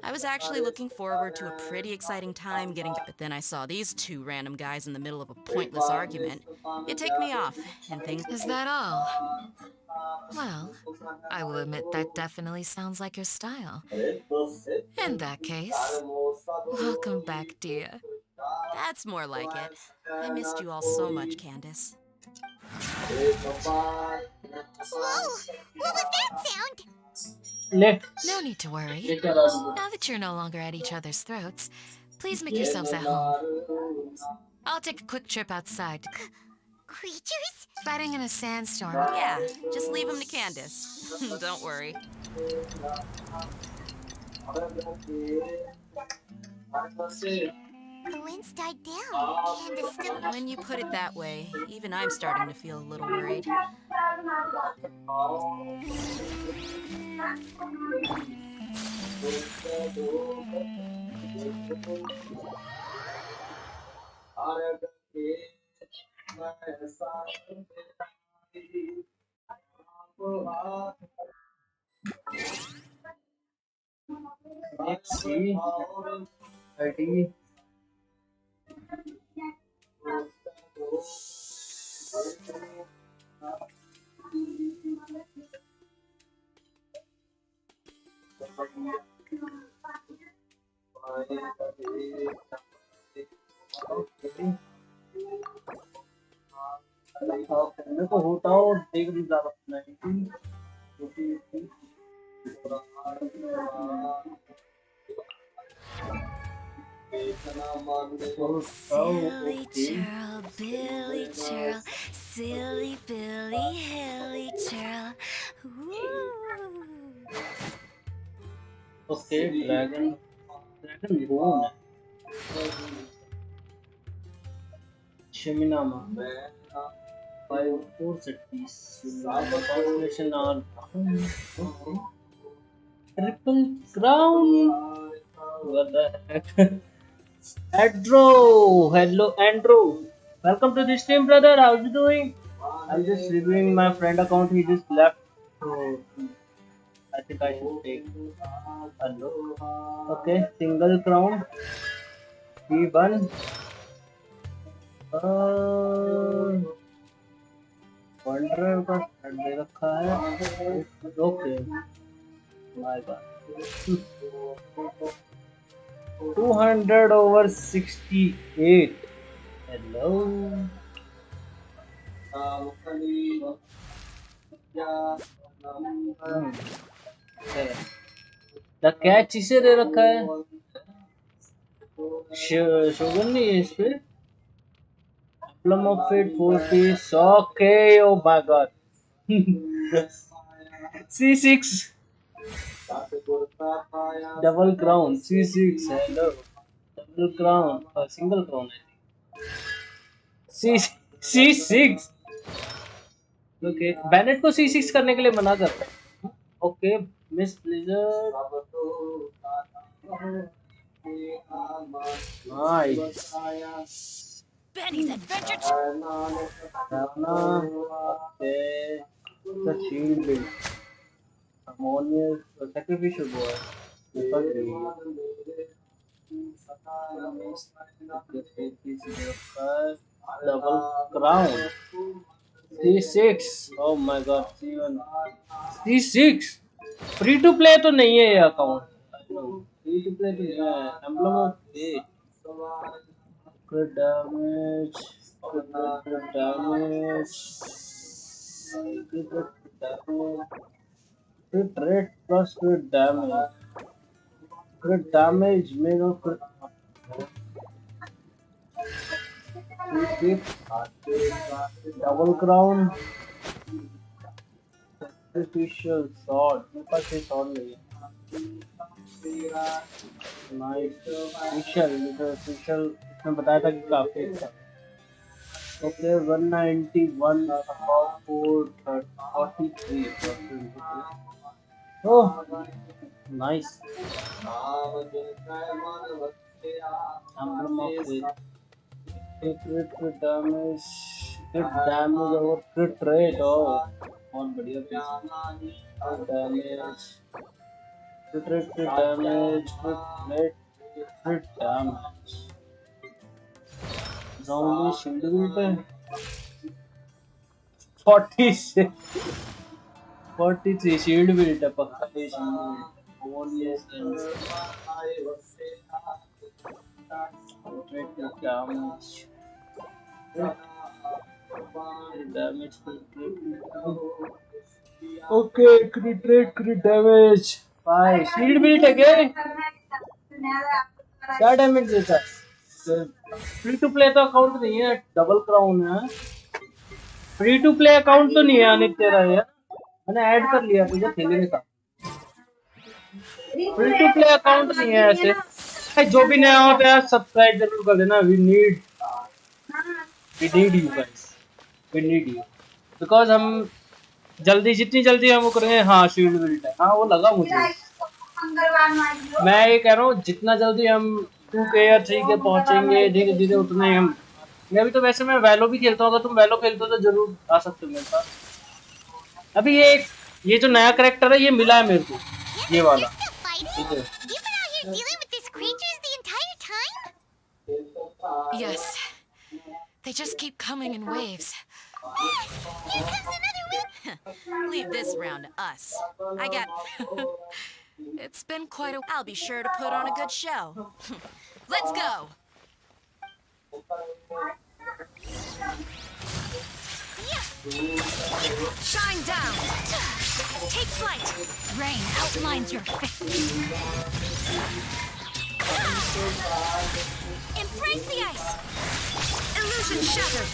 I was actually looking forward to a pretty exciting time getting back, but then I saw these two random guys in the middle of a pointless argument. It ticked me off, and things... Is that all? Well, I will admit that definitely sounds like your style. In that case, welcome back, Dia. That's more like it. I missed you all so much, Candace. Whoa! What was that sound? No need to worry. Now that you're no longer at each other's throats, please make yourselves at home. I'll take a quick trip outside. Creatures? Fighting in a sandstorm. Yeah, just leave them to Candace. Don't worry. The winds died down. Candace still... When you put it that way, even I'm starting to feel a little worried. Let's see. 30. मेरे को होता हो देख नहीं जा रहा 19 Silly churl, Billy churl, silly Billy, hilly churl. Okay, dragon bone. Sheminama. 5 set piece. Constellation are triple crown. What the heck? Andrew, hello Andrew. Welcome to the stream, brother. How's you doing? I'm just reviewing my friend account. He just left. So I think I should take a look. Okay, single crown. B1. Wanderer का set दे रखा है. Okay. My God. 200 over 68. Hello. The catch इसे दे रखा है. शोगन नहीं है इस पे. Plum of Fate 4 piece. Okay. Oh my God. C6. Double crown. C6. Hello. Double crown. Single crown. C6. Okay. Bennett को C6 करने के लिए मना करता है. Okay. Miss Blizzard. Nice. Benny's adventure. Okay. The shield build. Harmonious. Sacrificial boy. Double crown. C6. Oh my God. C1. C6. Free to play तो नहीं है ये अकाउंट. Free to play तो नहीं है. Emblem of Fate. Crit damage. Crit damage. Crit rate plus crit damage. Crit damage made of crit. Double crown. Sacrificial sword. मेरे पास ये sword नहीं है. Nice. Official. इसमें बताया था कि काफी अच्छा. Okay, 191 about 443. Oh, nice. Emblem of Fate. Crit damage. Crit damage over crit rate. Oh, बहुत बढ़िया piece. Crit damage. Crit rate, crit damage, crit damage. Zombie shield build 46 43 shield build है पक्का ये shield bonus and crit damage okay crit rate crit damage 5 shield build है क्या क्या damage देता है फ्री टू प्ले तो अकाउंट नहीं है डबल क्राउन है फ्री टू प्ले अकाउंट तो नहीं है अनित तेरा यार मैंने ऐड कर लिया तुझे खेलने का फ्री टू प्ले अकाउंट नहीं है ऐसे जो भी नया होता है सब्सक्राइब जरूर कर देना we need you guys we need you because हम जितनी जल्दी हम वो करेंगे हाँ शील्ड बिल्ड है हाँ वो लगा मुझे मैं ये कह रहा हूँ जितना जल्दी हम 2K या 3K पहुंचेंगे धीरे धीरे उतना ही हम मैं अभी तो वैसे मैं वैलो भी खेलता हूँ, अगर तुम वैलो खेलते हो तो जरूर आ सकते हो मेरे पास। अभी ये जो नया कैरेक्टर है ये मिला है मेरे को, ये वाला। Yes. They just keep coming in waves. Here comes another wave. Leave this round to us. I got... It's been quite a... I'll be sure to put on a good show. Let's go. Shine down. Take flight. Rain outlines your face. Embrace the ice. Illusion shattered.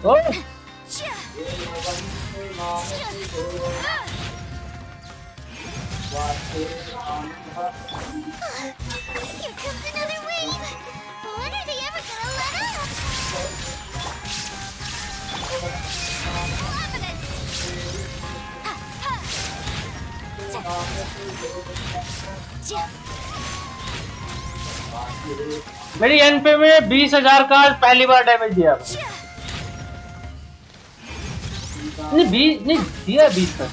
Oh. Here comes another wave. When are they ever gonna let up? मेरी N पे में 20,000 का आज पहली बार damage दिया। नहीं दिया 20 का।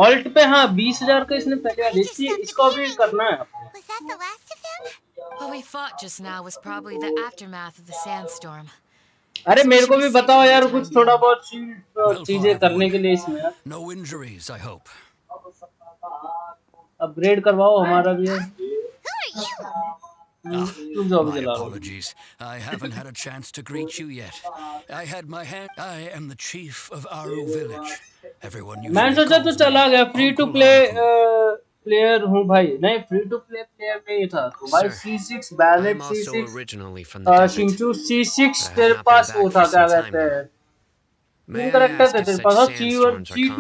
ऑल्ट पे हाँ 20,000 का इसने पहले बार दिया। इसको भी करना है। What we fought just now was probably the aftermath of the sandstorm. अरे मेरे को भी बताओ यार कुछ थोड़ा बहुत चीजें करने के लिए इसमें। No injuries, I hope. Upgrade करवाओ हमारा भी। My apologies. I haven't had a chance to greet you yet. I had my hand. I am the chief of Aru village. Everyone you. मैं सोचा तो चला गया फ्री टू प्ले प्लेयर हूँ भाई। नहीं फ्री टू प्ले प्लेयर में ही था तो भाई C6 बैलेट C6 शिंचू C6 तेरे पास वो था क्या कहते हैं तीन कैरेक्टर थे तेरे पास C1 C2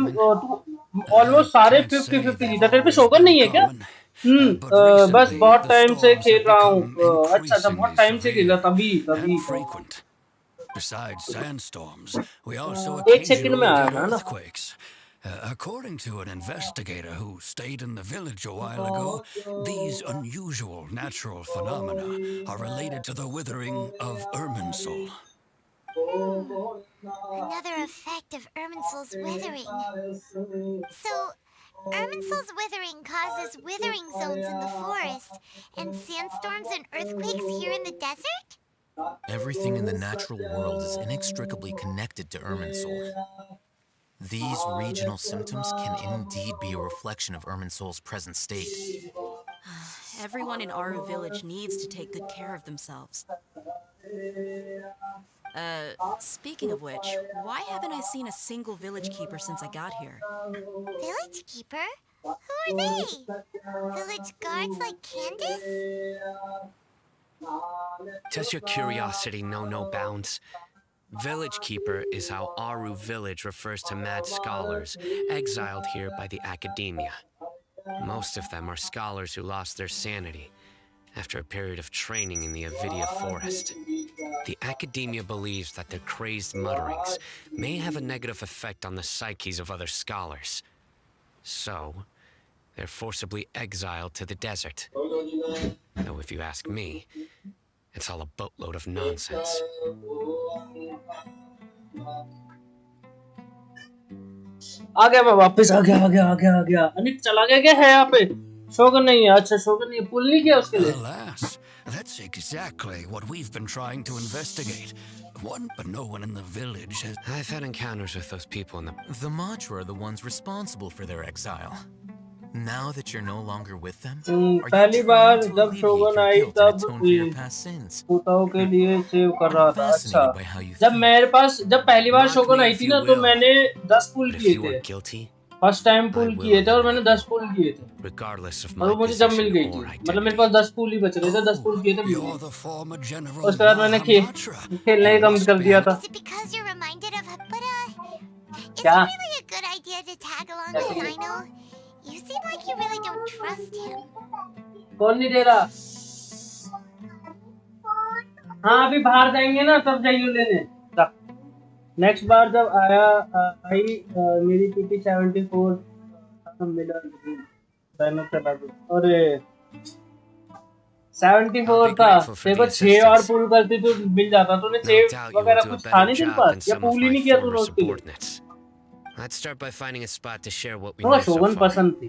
ऑलमोस्ट सारे 50-50 जीता। तेरे पे शोगन नहीं है क्या? बस बहुत टाइम से खेल रहा हूँ। अच्छा बहुत टाइम से खेला तभी Besides sandstorms, we also एक सेकंड में आया था ना। earthquakes. According to an investigator who stayed in the village a while ago, these unusual natural phenomena are related to the withering of Irminsul. Another effect of Irminsul's withering. So, Irminsul's withering causes withering zones in the forest, and sandstorms and earthquakes here in the desert? Everything in the natural world is inextricably connected to Irminsul. These regional symptoms can indeed be a reflection of Irminsul's present state. Everyone in Aru village needs to take good care of themselves. Speaking of which, why haven't I seen a single village keeper since I got here? Village keeper? Who are they? Village guards like Candace? Does your curiosity know no bounds? Village Keeper is how Aru village refers to mad scholars exiled here by the academia. Most of them are scholars who lost their sanity after a period of training in the Avidia forest. The academia believes that their crazed mutterings may have a negative effect on the psyches of other scholars. So, they're forcibly exiled to the desert. Though if you ask me, it's all a boatload of nonsense. आ गया मैं वापस आ गया। अनिक चला गया क्या है यहाँ पे? शोगन नहीं है। अच्छा शोगन नहीं है। पुल नहीं किया उसके लिए। Alas, that's exactly what we've been trying to investigate. But no one in the village has. I've had encounters with those people in the. The Matra are the ones responsible for their exile. Now that you're no longer with them, पहली बार जब शोगन आई तब पुताओं के लिए save कर रहा था। अच्छा जब पहली बार शोगन आई थी ना तो मैंने 10 पुल किए थे। फर्स्ट टाइम पुल किए थे और मैंने 10 पुल किए थे और मुझे जब मिल गई थी मतलब मेरे पास 10 पुल ही बच रहे थे। 10 पुल किए थे उसके बाद मैंने खेलना ही कम कर दिया था। क्या You seem like you really don't trust him. कौन नहीं दे रहा? हाँ अभी बाहर जाएंगे ना तब जाइए लेने। नेक्स्ट बार जब आई मेरी पीटी 74 मिला दोनों से लागू। अरे 74 था, देखो 6 और पूल करती तो मिल जाता। तूने 6 वगैरह कुछ था नहीं तेरे पास, या पूल ही नहीं किया तूने उसके लिए? Let's start by finding a spot to share what we तो know so शोभन far. पसंद थी।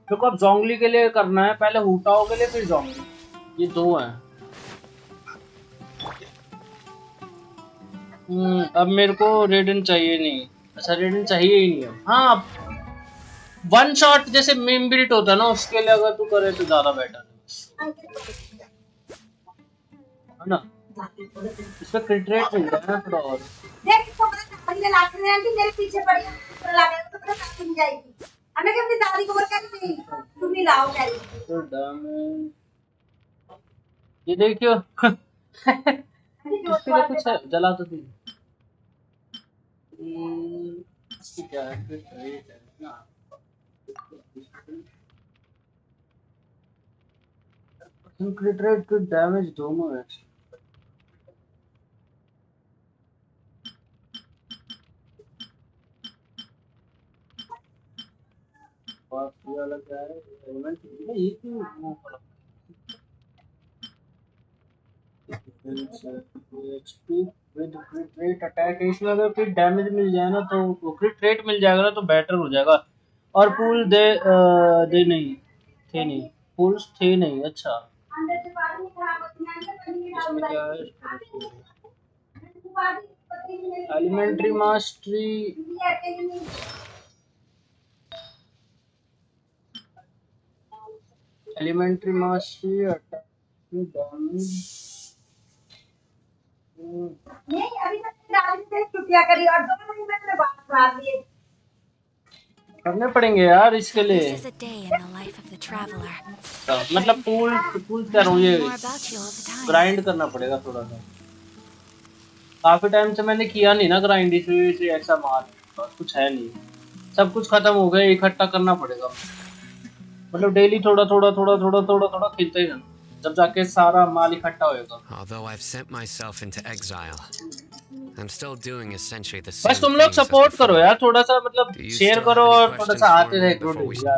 देखो अब जोंगली के लिए करना है, पहले हुटाओ के लिए फिर जोंगली, ये दो हैं। अब मेरे को रेडन चाहिए नहीं। अच्छा रेडन चाहिए ही नहीं है। हाँ वन शॉट जैसे मेन बिल्ट होता है ना, उसके लिए अगर तू करे तो ज्यादा बेटर है ना। इसका क्रिट रेट मिल जाए ना थोड़ा और। देख इसको पता है लास्ट में आंटी मेरे पीछे पड़ी है, तो लगा तो पता नहीं जाएगी। हमें अपनी दादी को बोल कर नहीं तुम ही लाओ कह रही। तो डैमेज ये देखियो इसके लिए कुछ है, जला तो दी। क्या है क्रिट रेट है ना, क्रिट रेट क्रिट डैमेज दोनों है। और ये वाला क्या है, एलिमेंट ये क्यों मूव कर रहा है? एचपी विद क्रिट रेट अटैक, इसमें अगर क्रिट डैमेज मिल जाए ना तो क्रिट रेट मिल जाएगा ना तो बेटर हो जाएगा। और पूल दे नहीं थे, नहीं पूल्स थे नहीं। अच्छा इसमें क्या है, elementary mastery elementary mastery attack damage नहीं अभी तक दादी से छुट्टियां करी और 2 महीने में बात मार दिए। करने पड़ेंगे यार इसके लिए। This is a day in the life of the traveler. मतलब पूल करो, ये ग्राइंड करना पड़ेगा थोड़ा सा। काफी टाइम से मैंने किया नहीं ना ग्राइंड, इस वजह से ऐसा मार कुछ है नहीं, सब कुछ खत्म हो गया, इकट्ठा करना पड़ेगा। मतलब डेली थोड़ा थोड़ा खेलते ही रहना, जब जाके सारा माल इकट्ठा होएगा। Although I've sent myself into exile, I'm still doing essentially the same. बस तुम लोग सपोर्ट करो यार, थोड़ा सा मतलब शेयर करो और थोड़ा सा आते रहे करो यार।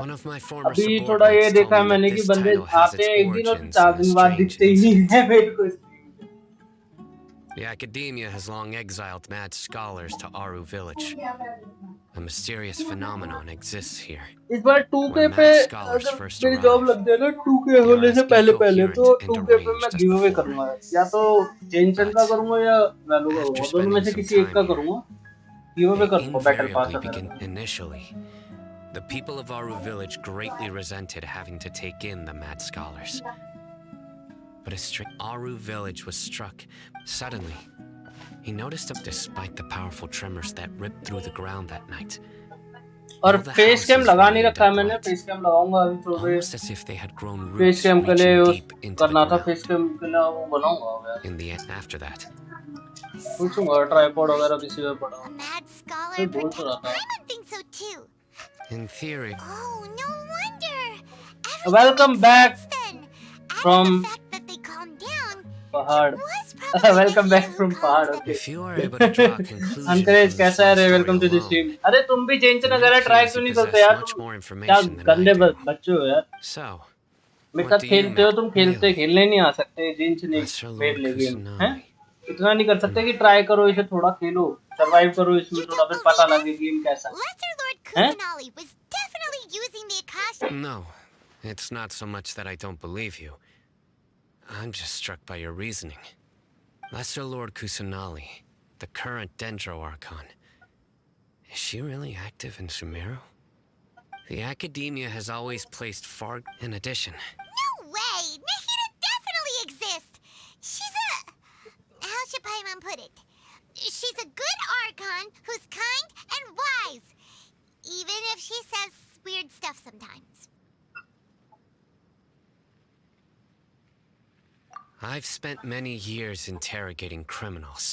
अभी थोड़ा ये देखा है मैंने कि बंदे आते हैं एक दिन और 4 दिन बाद दिखते ही नहीं है मेरे को। The academia has long exiled mad scholars to Aru village. A mysterious phenomenon exists here. इस बार 2K पे अगर मेरी जॉब लग जाए ना 2K होने से पहले तो 2K पे मैं गिव अवे करूंगा, या तो जेनशन का करूंगा या वैल्यू का करूंगा, दोनों में से किसी एक का करूंगा। गिव अवे करूंगा बैटल पास का। Initially, the people of Aru village greatly resented having to take in the mad scholars. But Aru village was struck suddenly. He noticed that despite the powerful tremors that ripped through the ground that night, और face cam लगा नहीं रखा है मैंने, face cam लगाऊंगा अभी थोड़े। Face cam के लिए करना था, फेस कैम के लिए वो बनाऊंगा यार। in the end, after that, पूछूंगा ट्राइपॉड वगैरह किसी में पड़ा। मैं बोल तो रहा था। in theory. Oh, no wonder. Welcome back from पहाड़। Welcome back from पहाड़। Okay. If you are able to draw conclusions, अंकरेज कैसा है रे? Welcome to the stream. अरे तुम भी जेनशन वगैरह ट्राई क्यों नहीं करते यार? क्या गंदे बच्चे हो यार। मेरे साथ खेलते हो तुम, खेलने नहीं आ सकते जेनशन एक पेड़ ले गेम हैं? इतना नहीं कर सकते कि ट्राई करो इसे, थोड़ा खेलो, सरवाइव करो इसमें थोड़ा, फिर पता लगे गेम कैसा है। No, it's not so much that I don't believe you. I'm just struck by your reasoning. Lesser Lord Kusanali, the current Dendro Archon. Is she really active in Sumeru? The academia has always placed Fard in addition. No way! Nahida definitely exists! She's a... How should Paimon put it? She's a good Archon who's kind and wise. Even if she says weird stuff sometimes. I've spent many years interrogating criminals,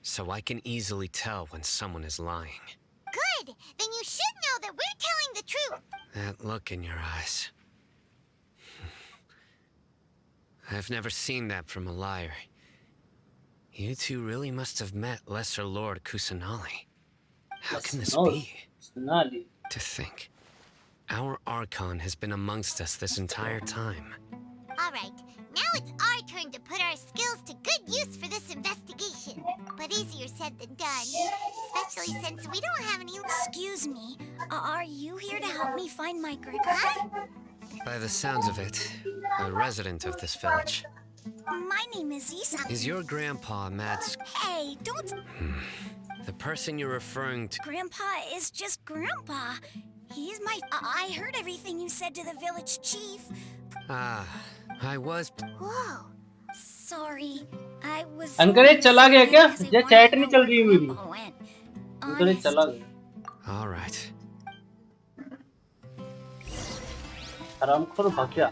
so I can easily tell when someone is lying. Good! Then you should know that we're telling the truth. That look in your eyes. I've never seen that from a liar. You two really must have met Lesser Lord Kusanali. How can this be? To think, our Archon has been amongst us this entire time. Alright, now it's our turn to put our skills to good use for this investigation. But easier said than done, especially since we don't have any... Excuse me, are you here to help me find my grandpa? Huh? By the sounds of it, a resident of this village. My name is Isa. Is your grandpa Mads? Hey, don't... The person you're referring to... Grandpa is just Grandpa. He's my... I heard everything you said to the village chief. Ah, I was... Whoa. Sorry, I was... अंकरेज चला गया क्या? ये chat नहीं चल रही है मेरी. अंकरेज चला गया. All right. हरामखोर भाग गया.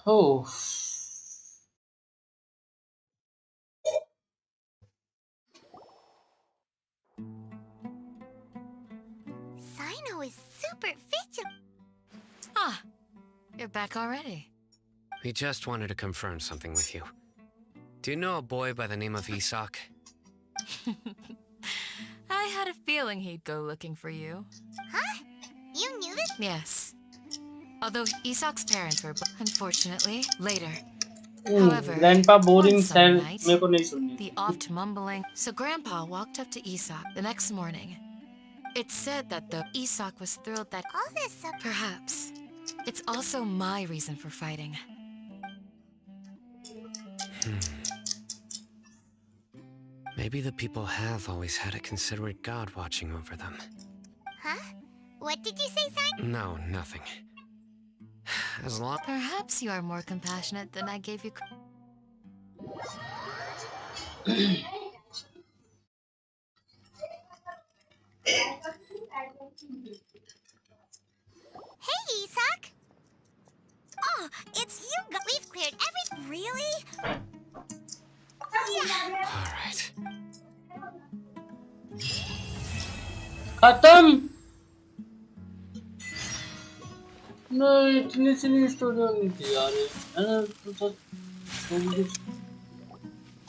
Oh. Sino is super vigilant. Ah, you're back already. We just wanted to confirm something with you. Do you know a boy by the name of Isak? I had a feeling he'd go looking for you. Huh? You knew this? Yes. Although Isak's parents were, unfortunately, later. However, Grandpa boring one summer style night, मेरे को नहीं सुननी. the oft mumbling. So Grandpa walked up to Isak the next morning. It's said that the Isak was thrilled that All this up. perhaps it's also my reason for fighting. Maybe the people have always had a considerate god watching over them. Huh? What did you say, Sino? No, nothing. As long... Perhaps you are more compassionate than I gave you. Hey, Isak. Oh, it's you. We've cleared everything. Really? Yeah. All right. खत्म. नहीं इतनी सी story होनी थी यार.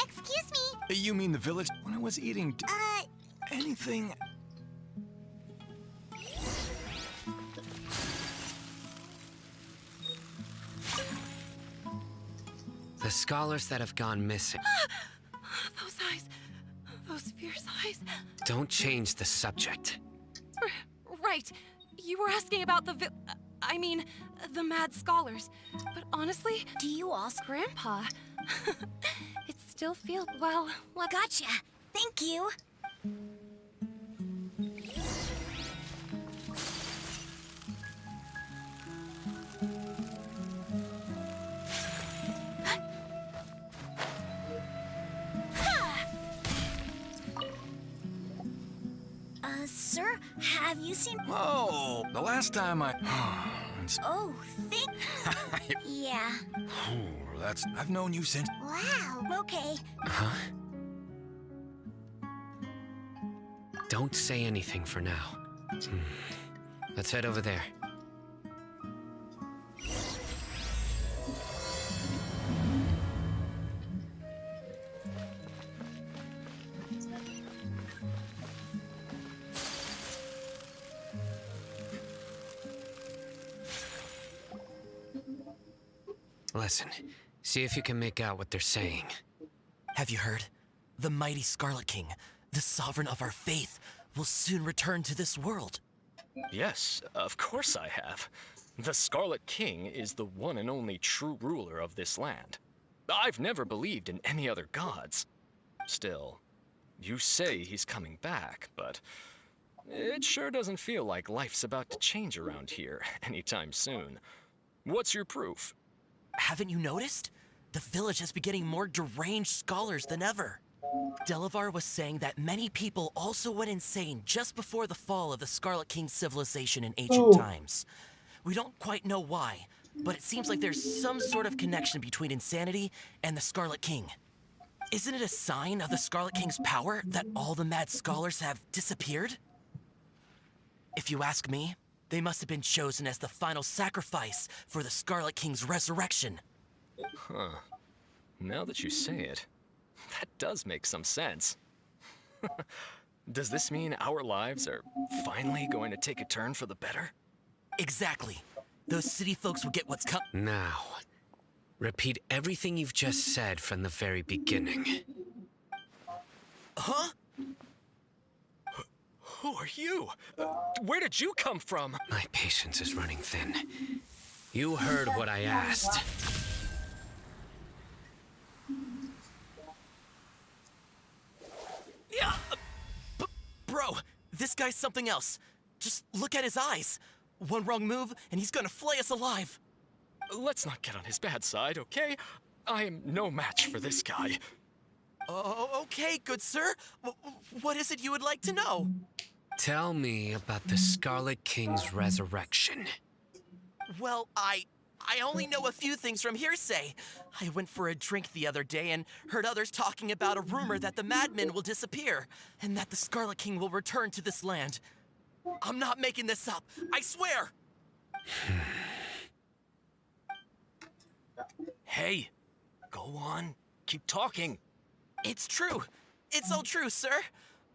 Excuse me. You mean the village? When I was eating anything. The scholars that have gone missing. Those eyes. Those fierce eyes. Don't change the subject. Right. You were asking about the the mad scholars. But honestly, Do you also... Grandpa, it still feels, well, like... Gotcha. Thank you. Sir, have you seen... Oh, the last time I... Oh, think... Yeah. That's... I've known you since... Wow. Okay. Huh? Don't say anything for now. Let's head over there. Listen, see if you can make out what they're saying. Have you heard? The mighty Scarlet King, the sovereign of our faith, will soon return to this world. Yes, of course I have. The Scarlet King is the one and only true ruler of this land. I've never believed in any other gods. Still, you say he's coming back, but it sure doesn't feel like life's about to change around here anytime soon. What's your proof? Haven't you noticed? The village has been getting more deranged scholars than ever. Delavar was saying that many people also went insane just before the fall of the Scarlet King civilization in ancient times. We don't quite know why, but it seems like there's some sort of connection between insanity and the Scarlet King. Isn't it a sign of the Scarlet King's power that all the mad scholars have disappeared? If you ask me, they must have been chosen as the final sacrifice for the Scarlet King's resurrection. Huh. Now that you say it, that does make some sense. Does this mean our lives are finally going to take a turn for the better? Exactly. Those city folks will get what's coming. Now, repeat everything you've just said from the very beginning. Huh? Who are you? Where did you come from? My patience is running thin. You heard what I asked. Yeah, bro, this guy's something else. Just look at his eyes. One wrong move, and he's gonna flay us alive. Let's not get on his bad side, okay? I am no match for this guy. Oh, okay, good sir. What is it you would like to know? Tell me about the Scarlet King's resurrection. Well, I only know a few things from hearsay. I went for a drink the other day and heard others talking about a rumor that the madmen will disappear and that the Scarlet King will return to this land. I'm not making this up, I swear! Hey, go on, keep talking. It's true. It's all true, sir.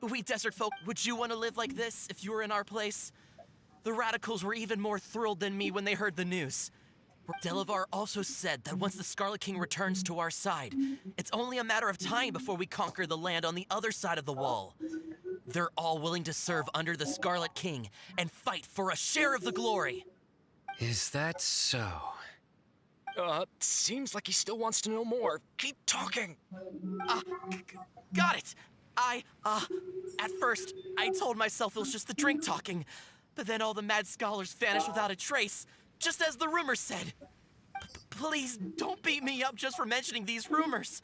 We desert folk, would you want to live like this if you were in our place? The radicals were even more thrilled than me when they heard the news. Delavar also said that once the Scarlet King returns to our side, it's only a matter of time before we conquer the land on the other side of the wall. They're all willing to serve under the Scarlet King and fight for a share of the glory. Is that so? Seems like he still wants to know more. Keep talking. Got it. At first, I told myself it was just the drink talking, but then all the mad scholars vanished without a trace, just as the rumors said. Please don't beat me up just for mentioning these rumors.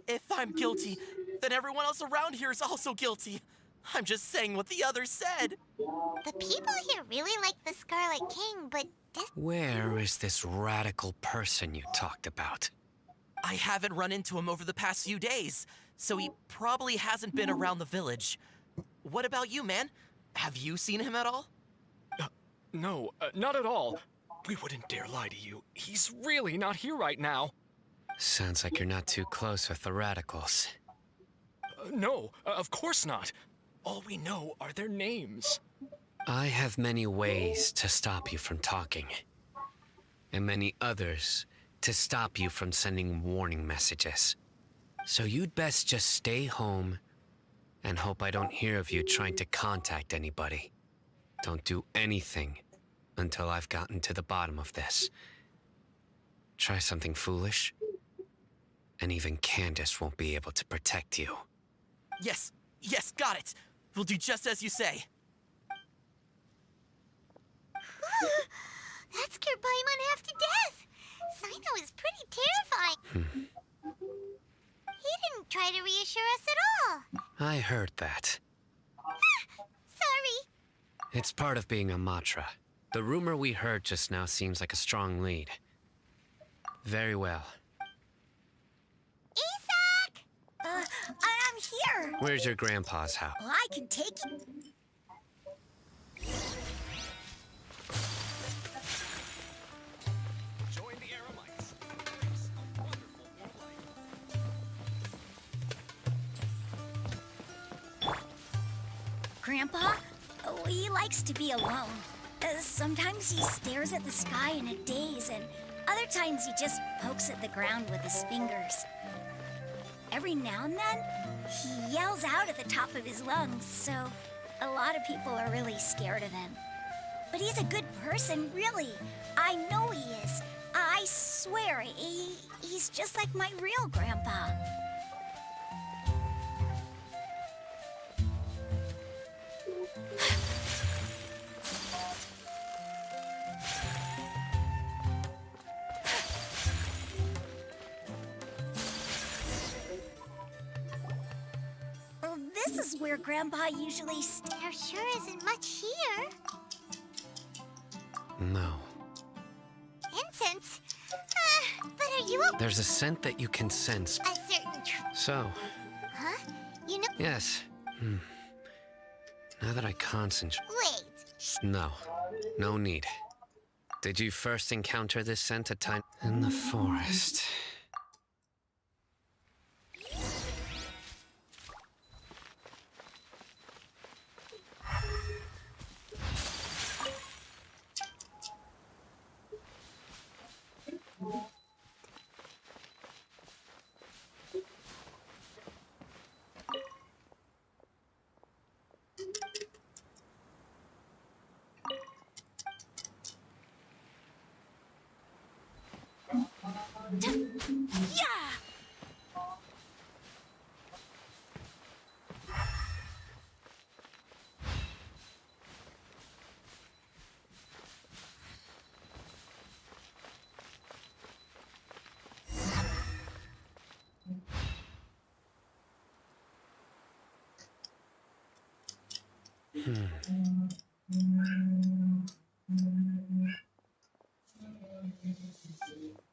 If I'm guilty, then everyone else around here is also guilty. I'm just saying what the others said. The people here really like the Scarlet King, but this... Where is this radical person you talked about? I haven't run into him over the past few days, so he probably hasn't been around the village. What about you, man? Have you seen him at all? No, not at all. We wouldn't dare lie to you. He's really not here right now. Sounds like you're not too close with the radicals. No, of course not. All we know are their names. I have many ways to stop you from talking, and many others to stop you from sending warning messages. So you'd best just stay home and hope I don't hear of you trying to contact anybody. Don't do anything until I've gotten to the bottom of this. Try something foolish, and even Candace won't be able to protect you. Yes, got it. We'll do just as you say. That scared Paimon half to death. Sino is pretty terrifying. He didn't try to reassure us at all. I heard that. Sorry. It's part of being a Matra. The rumor we heard just now seems like a strong lead. Very well. Isak! I'm here. Where's your grandpa's house? Well, I can take you. Join the Aramites. Grandpa? Oh, he likes to be alone. Sometimes he stares at the sky in a daze, and other times he just pokes at the ground with his fingers. Every now and then, he yells out at the top of his lungs, so a lot of people are really scared of him. But he's a good person, really. I know he is. I swear, he's just like my real grandpa. This is where Grandpa usually There sure isn't much here. No. Incense? But are you okay? There's a scent that you can sense. A certain So. Huh? You know. Yes. Now that I concentrate. Wait. No. No need. Did you first encounter this scent at time in the forest?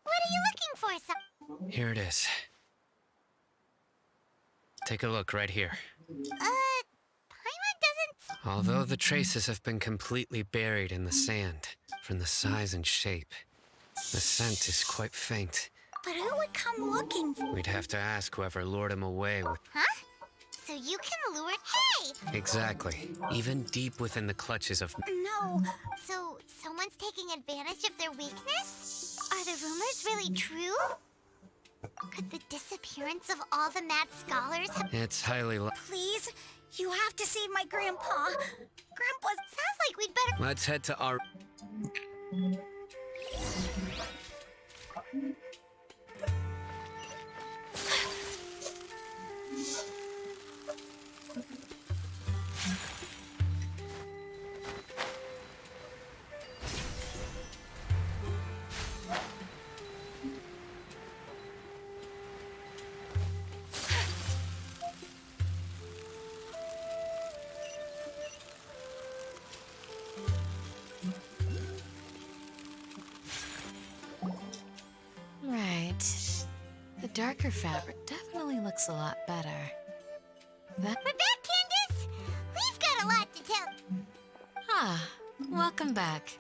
What are you looking for, son? Here it is. Take a look right here. Paimon doesn't... Although the traces have been completely buried in the sand, from the size and shape, the scent is quite faint. But who would come looking for... We'd have to ask whoever lured him away with... Huh? So you can lure... Hey! Exactly. Even deep within the clutches of... No. So someone's taking advantage of their weakness? Are the rumors really true? Could the disappearance of all the mad scholars have... It's highly Please? You have to save my grandpa. Grandpa, sounds like we'd better... Let's head to our... Right. The darker fabric definitely looks a lot better. We're back, Candace! We've got a lot to tell. Ah, welcome back.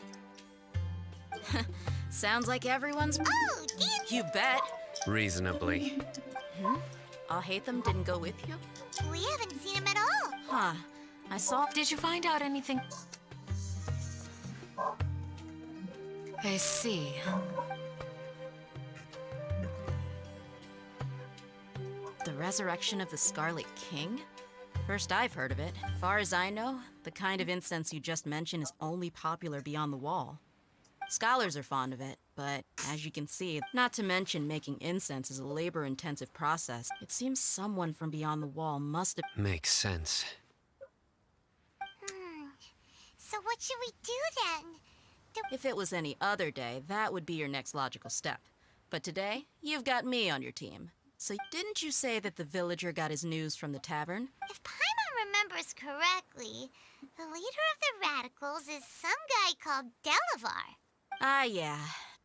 Sounds like everyone's... Oh, Dan! You bet. Reasonably. MrHybridvenom didn't go with you? We haven't seen him at all. Huh. I saw... Did you find out anything? I see. The resurrection of the Scarlet King? First I've heard of it. Far as I know, the kind of incense you just mentioned is only popular beyond the wall. Scholars are fond of it, but as you can see, not to mention making incense is a labor-intensive process. It seems someone from beyond the wall must have... Makes sense. So what should we do then? If it was any other day, that would be your next logical step. But today, you've got me on your team. So didn't you say that the villager got his news from the tavern? If Paimon remembers correctly, the leader of the radicals is some guy called Delavar. Ah, yeah.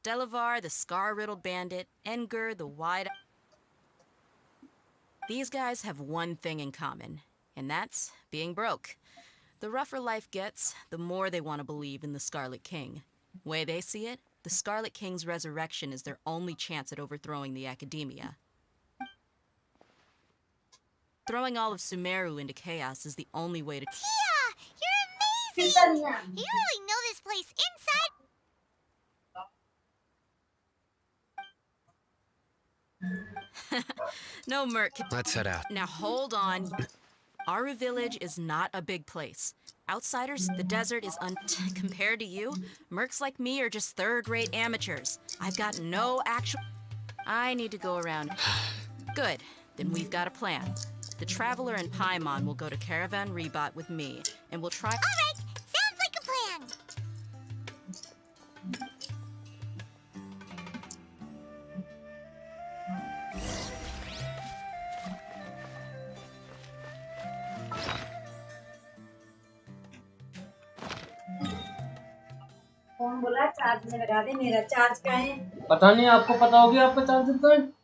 Delavar, the scar-riddled bandit, Enger, the wide... These guys have one thing in common, and that's being broke. The rougher life gets, the more they want to believe in the Scarlet King. Way they see it, the Scarlet King's resurrection is their only chance at overthrowing the academia. Throwing all of Sumeru into chaos is the only way to... Tia! You're amazing! You really know this place inside... No, Merc. Let's head out. Now hold on. Aru Village is not a big place. Outsiders, the desert is compared to you, mercs like me are just third-rate amateurs. I've got no actual... I need to go around. Good. Then we've got a plan. The Traveler and Paimon will go to Caravan Rebot with me, and we'll try... All right! Sounds like a plan! Phone बोला charge में लगा दे मेरा charge का है पता नहीं आपको पता होगी आपका चार्जर का है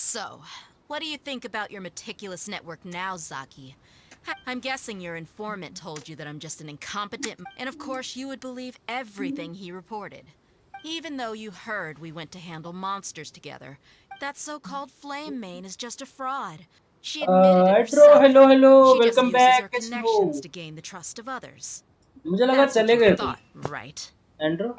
So, what do you think about your meticulous network now, Zaki? I'm guessing your informant told you that I'm just an incompetent, and of course you would believe everything he reported. Even though you heard we went to handle monsters together, that so-called flame main is just a fraud. She admitted it herself. hello, She just welcome uses her back. कैसे connections हो? to gain the trust of others. मुझे लगा That's what चले you गए तुम. thought, right? Andrew?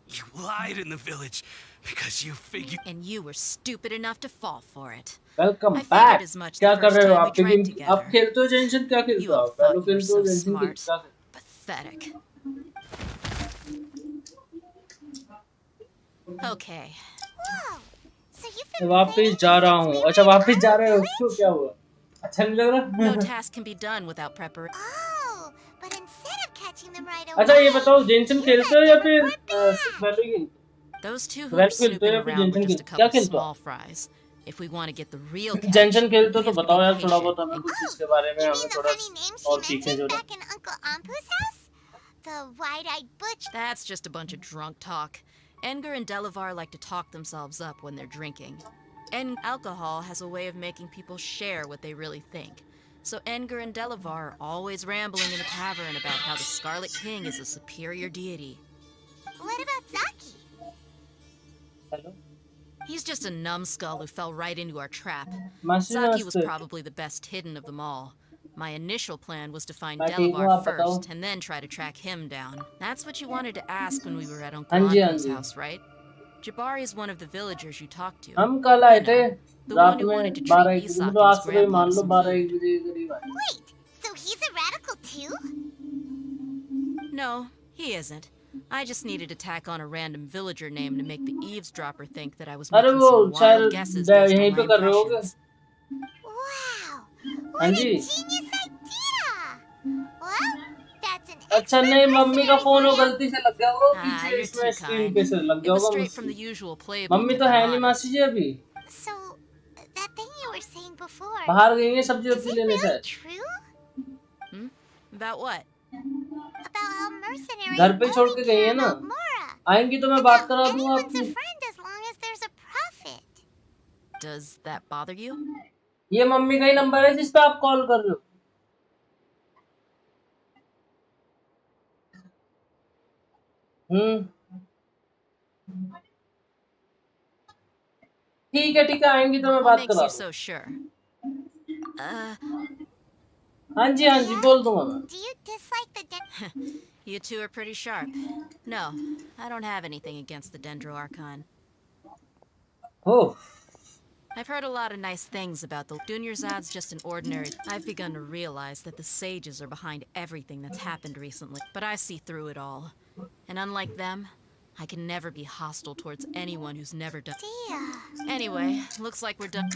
You lied in the village because you figured. And you were stupid enough to fall for it. Welcome I back. figured as much क्या the कर first रहे हो time we आप? drank game आप together. खेलते हो जेंशन? क्या खेलते You हो all आप? thought पहले you were खेलते हो so जेंशन की smart. क्या? Pathetic. Okay. Whoa! So you've मैं been वापस जा रहा हूँ. अच्छा वापस जा रहे हो? क्यों क्या हुआ? अच्छा नहीं लग No रहा? task can be done without preparation. Oh, but instead of catching them right अच्छा away, ये बताओ जेंशन खेलते हो या फिर सिर्फ वैल्यू खेलते हो? Those two who value were खेलते हो snooping या फिर around were जेंशन just a खेलते हो? क्या couple खेलते हो? small fries. If we want to get the real catch, जेंशन खेलते हो we तो have to बताओ be यार थोड़ा बहुत patient हमें and कुछ इसके बारे में हमें थोड़ा और सीखने जो back in Uncle Ampu's house? The wide-eyed butch. That's just a bunch of drunk talk. Edgar and Delavar like to talk themselves up when they're drinking. And alcohol has a way of making people share what they really think. So Edgar and Delavar are always rambling in the tavern about how the Scarlet King is a superior deity. What about Zaki? Hello? He's just a numbskull who fell right into our trap. Masi Zaki was namaste. probably the best hidden of them all. My initial plan was to find मैं ठीक हूँ, Delavar आप बताओ. first and then try to track him down. That's what you wanted to ask when we were at Uncle हाँ जी, हाँ Anpu's ji. house, right? Jabari is one of the villagers you talked to. हम कल आए थे The रात one who में wanted to 12 treat एक Isak तो and आज his सुबह grandpa मान to लो some 12 food. एक बजे के करीब आए. Wait, so he's a radical too? No, he isn't. I just needed to tack on a random villager name to make the eavesdropper think that I was अरे making वो some wild शायद guesses based यहीं on पे my कर रहे होगे. impressions. Wow! हाँ What a ji. genius idea! Well, that's an अच्छा नहीं मम्मी का फोन हो गलती से लग गया होगा Ah, पीछे you're इसमें too स्क्रीन kind. पे से लग It गया was होगा straight from the मुझसे. usual playbook, मम्मी if तो I'm है नहीं honest. मासी जी अभी. So, that thing you were saying before, बाहर गई हैं सब्जी is वब्जी it लेने really शायद. true? About what? About how mercenaries घर पे छोड़ only के गई care है ना. about Mora, आएंगी तो मैं and बात how करा दूंगा anyone's a आपकी. friend as long as there's a profit. Does that bother you? ये मम्मी का ही नंबर है जिस पे आप कॉल कर रहे हो. ठीक है आएंगी तो मैं What बात makes करा you दूं. so sure? हाँ जी बोल दूंगा मैं. Do you dislike the You two are pretty sharp. No, I don't have anything against the Dendro Archon. Oh. I've heard a lot of nice things about the Dunyarzad's just an ordinary. I've begun to realize that the sages are behind everything that's happened recently, but I see through it all. And unlike them, I can never be hostile towards anyone who's never done. Anyway, looks like we're done.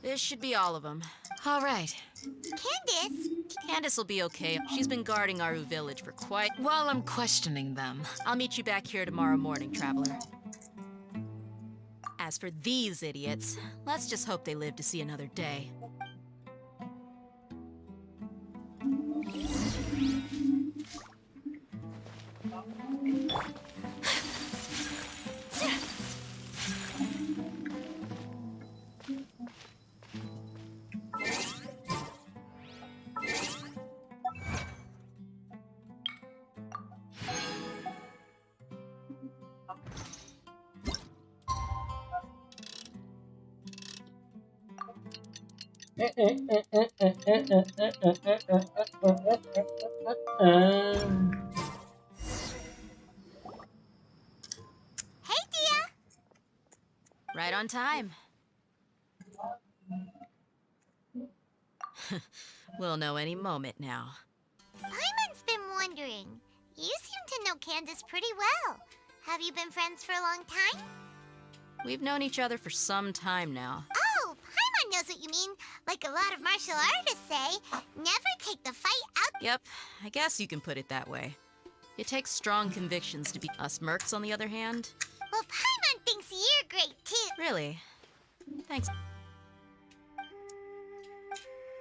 This should be all of them. All right. Candace will be okay. She's been guarding Aru village for quite... While I'm questioning them. I'll meet you back here tomorrow morning, traveler. As for these idiots, let's just hope they live to see another day. Hey, Dia! Right on time. We'll know any moment now. Paimon's been wondering. You seem to know Candace pretty well. Have you been friends for a long time? We've known each other for some time now. Oh, Paimon knows what you mean. Like a lot of martial artists say, never take the fight out. Yep, I guess you can put it that way. It takes strong convictions to be us mercs, on the other hand. Well, Paimon thinks you're great, too. Really? Thanks.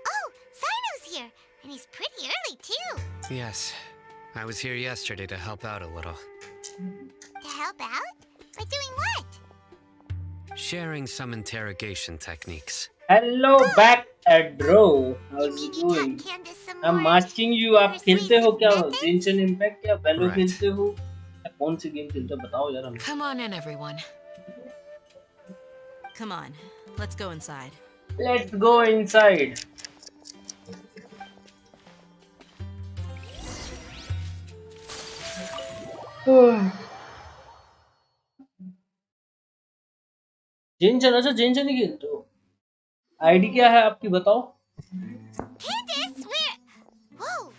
Oh, Sino's here. And he's pretty early, too. Yes, I was here yesterday to help out a little. To help out? By doing what? Sharing some interrogation techniques. Hello back Adro. How's it going? I'm asking you, आप खेलते हो क्या? Genshin Impact या Valo खेलते हो? कौन सी game खेलते हो बताओ यार हमें. Come on in, everyone. Come on, let's go inside. Let's go inside. Genshin, अच्छा Genshin ही खेलते हो? आईडी क्या है आपकी बताओ? Candace, where? Whoa,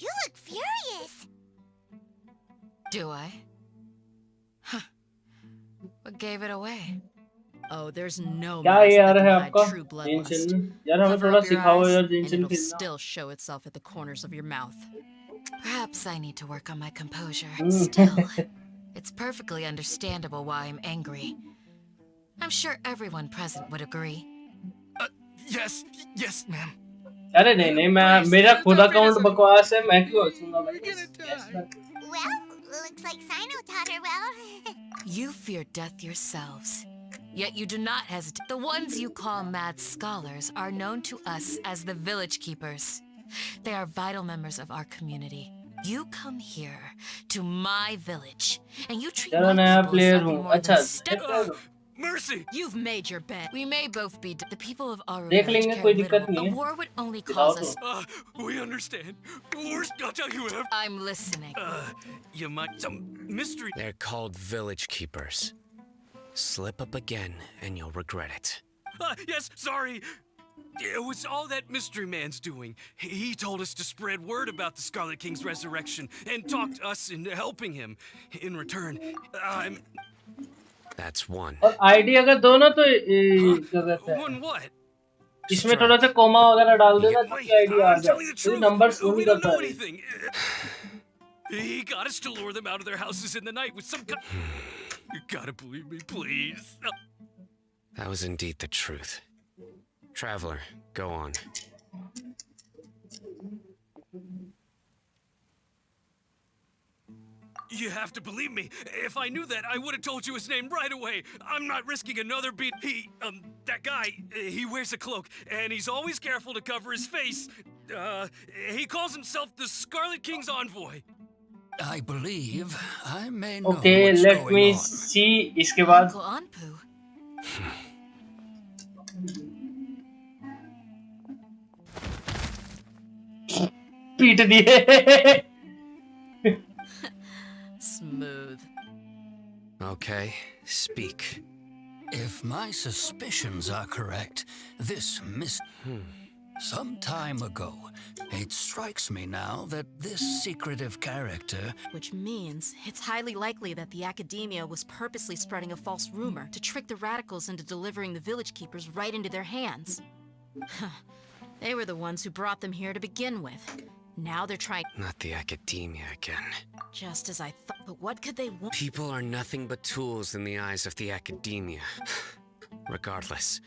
you look furious. Do I? Huh. What gave it away? Oh, there's no क्या mask यार that है can hide आपका? true bloodlust. Genshin यार हमें Cover थोड़ा up your सिखाओ eyes, यार and Genshin it'll खेलना. still show itself at the corners of your mouth. Perhaps I need to work on my composure. Still, it's perfectly understandable why I'm angry. I'm sure everyone present would agree. Yes, ma'am. अरे नहीं मैं मेरा खुद account बकवास है मैं क्यों हंसूंगा भाई. Well, looks like Sino taught her well. You fear death yourselves, yet you do not hesitate. The ones you call mad scholars are known to us as the village keepers. They are vital members of our community. You come here to my village, and you treat चलो my नया people as player something हूँ. more अच्छा than step. Mercy! You've made your bed. We may both be. The people of our देख village लेंगे care कोई little. दिक्कत नहीं A है. war would only cause us. We understand. Worst gotcha you have. I'm listening. You might some mystery. They're called village keepers. Slip up again and you'll regret it. Yes, sorry. It was all that mystery man's doing. He told us to spread word about the Scarlet King's resurrection and talked us into helping him. In return, I'm... That's one. और ID अगर दो ना तो क्या कहते हैं? इसमें थोड़ा सा कोमा वगैरह डाल देना तो क्या आईडी आ जाए. तो नंबर शो नहीं करता है. He got us to lure them out of their houses in the night with some kind... You gotta believe me, please. That was indeed the truth. Traveler, go on. You have to believe me. If I knew that, I would have told you his name right away. I'm not risking another beat. That guy, he wears a cloak, and he's always careful to cover his face. He calls himself the Scarlet King's envoy. I believe I may know Okay, what's let going me on. see. इसके बाद Uncle Anpu. पीट दिए. Smooth. Okay, speak. If my suspicions are correct, this some time ago, it strikes me now that this secretive character... Which means it's highly likely that the academia was purposely spreading a false rumor to trick the radicals into delivering the village keepers right into their hands. They were the ones who brought them here to begin with. Now they're trying... Not the academia again. Just as I thought, but what could they want? People are nothing but tools in the eyes of the academia. Regardless,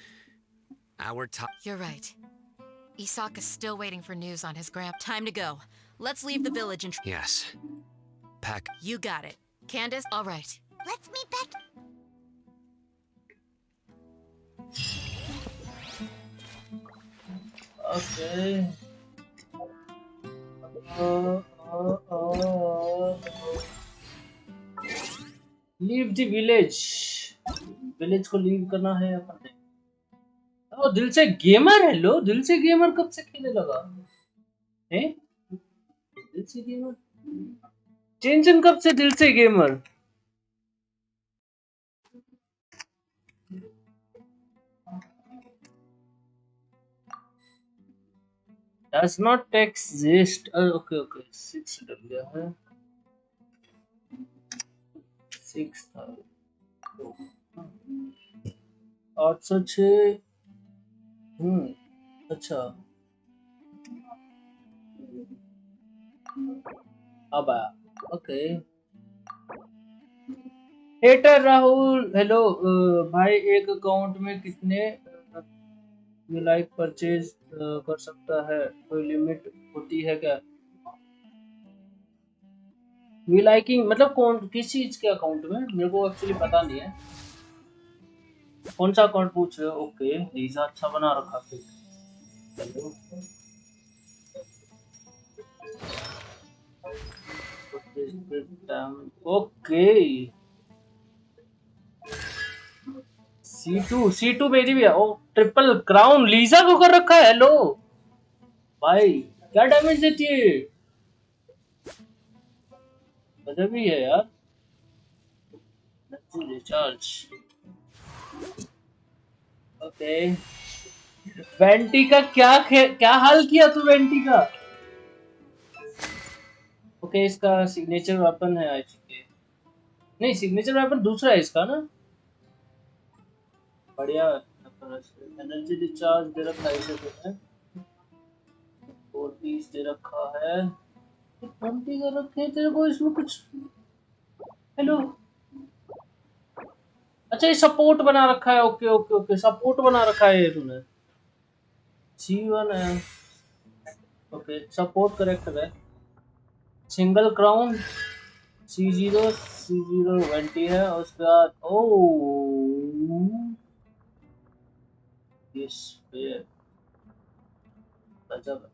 our top... You're right. Isaka's still waiting for news on his grand... Time to go. Let's leave the village and... Yes. Pack... You got it. Candace? All right. Let's meet back. Okay. Leave the village. Village को leave करना है अपन ने. ओ दिल से gamer है लो. दिल से gamer कब से खेलने लगा? हैं? दिल से गेमर. Genshin कब से दिल से gamer? Does not exist. Okay. 6 डल गया है. 6 था. 806. अच्छा. अब आया. Okay. हेटर राहुल हेलो भाई एक अकाउंट में कितने ये लाइक परचेज कर सकता है, कोई लिमिट होती है क्या? वी लाइकिंग मतलब कौन किस चीज के अकाउंट में, मेरे को एक्चुअली पता नहीं है कौन सा अकाउंट पूछ रहे हो। ओके लीजा अच्छा बना रखा फिर। हेलो ओके C2 मेरी भी है। ओ ट्रिपल क्राउन लीजा को कर रखा है। हेलो भाई क्या डैमेज देती है, गजब भी है यार। Recharge okay. वेंटी का क्या हाल किया तू वेंटी का। ओके इसका सिग्नेचर वेपन है आई थिंक, नहीं सिग्नेचर वेपन दूसरा है इसका ना। बढ़िया एनर्जी रिचार्ज दे रखा है इसे, तो है 4 पीस दे रखा है। 20 का रखे तेरे को इसमें कुछ। हेलो अच्छा ये सपोर्ट बना रखा है। ओके ओके ओके सपोर्ट बना रखा है ये तूने। C1 है ओके सपोर्ट करेक्ट है। सिंगल क्राउन C0 20 है और उसके बाद यस गजब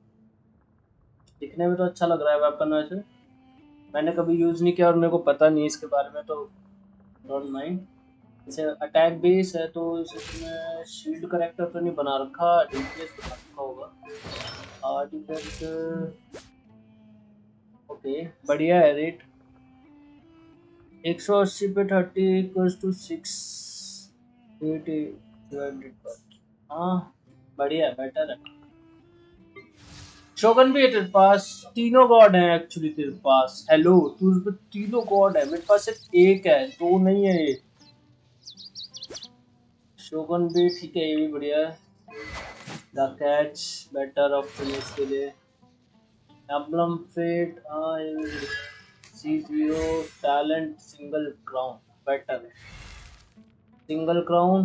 दिखने में तो अच्छा लग रहा है वेपन। वैसे मैंने कभी यूज नहीं किया और मेरे को पता नहीं इसके बारे में, तो डोंट माइंड। जैसे अटैक बेस है तो इसमें शील्ड करेक्टर तो नहीं बना रखा, डीपीएस बना रखा होगा। डिफेंस ओके बढ़िया है। रेट 180 पे 30 इक्वल्स टू 680 200। हाँ बढ़िया है बेटर है। शोगन भी है तेरे पास, तीनों गॉड हैं एक्चुअली तेरे पास। हेलो तू पे तीनों गॉड है, मेरे पास सिर्फ एक है, दो नहीं है ये। शोगन भी ठीक है, ये भी बढ़िया है। द कैच बेटर ऑप्शन इसके लिए। Emblem fate C0 talent single crown better है। Single crown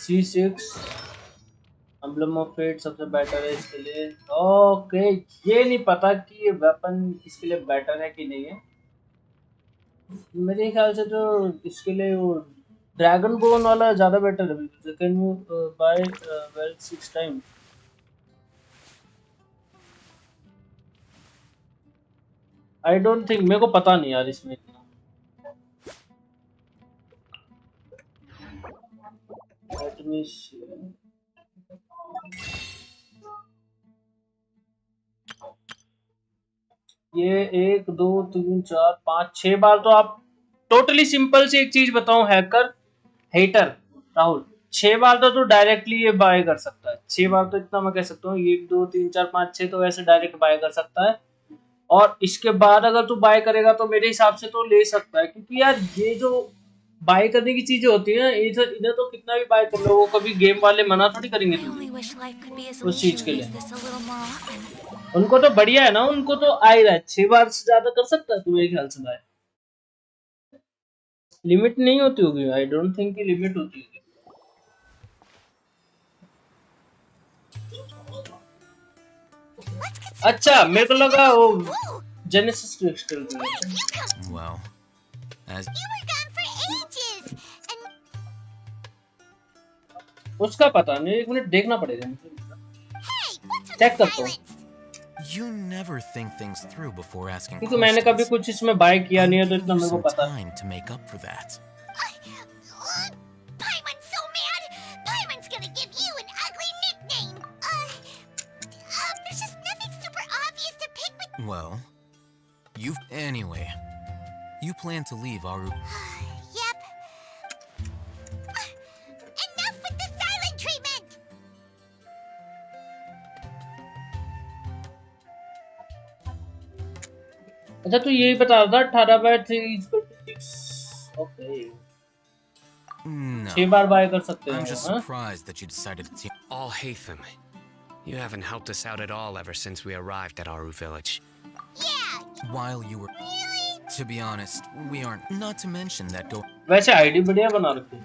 C6 emblem of fate सबसे बेटर है इसके लिए। ओके ये नहीं पता कि ये वेपन इसके लिए बेटर है कि नहीं है। मेरे ख्याल से तो इसके लिए वो ड्रैगन बोन वाला ज्यादा बेटर है। Can you buy well 6 time. I don't think, मेरे को पता नहीं यार इसमें इतना। Let me see. ये 1 2 3 4 5 6 बार तो आप टोटली सिंपल सी एक चीज बताऊं हैकर हेटर राहुल, 6 बार तो तू डायरेक्टली ये बाय कर सकता है। 6 बार तो इतना मैं कह सकता हूँ, 1 2 3 4 5 6 तो वैसे डायरेक्ट बाय कर सकता है। और इसके बाद अगर तू बाय करेगा तो मेरे हिसाब से तो ले सकता है, क्योंकि यार ये जो बाय करने की चीजें होती है इन्हें तो कितना भी बाय कर लो, वो कभी गेम वाले मना थोड़ी करेंगे तुझे उस चीज के लिए। उनको तो बढ़िया है ना, उनको तो आ ही रहा है। 6 बार से ज्यादा कर सकता है तू मेरे ख्याल से बाय। लिमिट नहीं होती होगी, आई डोंट थिंक कि लिमिट होती होगी। अच्छा मेरे को लगा वो जेनेसिस क्रिस्टल में। Well, as उसका पता नहीं, एक मिनट देखना पड़ेगा, चेक करता हूँ। you never think things through before asking क्योंकि मैंने कभी कुछ इसमें बाय किया नहीं है तो इतना मेरे को पता है। time to make up for that. Payment's so mad. Payment's gonna give you an ugly nickname. There's just nothing super obvious to pick with. Well, anyway, you plan to leave Aru. Yep. Enough with the silent treatment. अच्छा तो यही बता रहा था 18 bye 3 okay. No. 6 बार bye कर सकते हैं। I'm just surprised that you decided to team. All Hatham, you haven't helped us out at all ever since we arrived at Aru village. Yeah. While you were. Really? To be honest, we aren't. Not to mention that go. वैसे ID बढ़िया बना रखी है।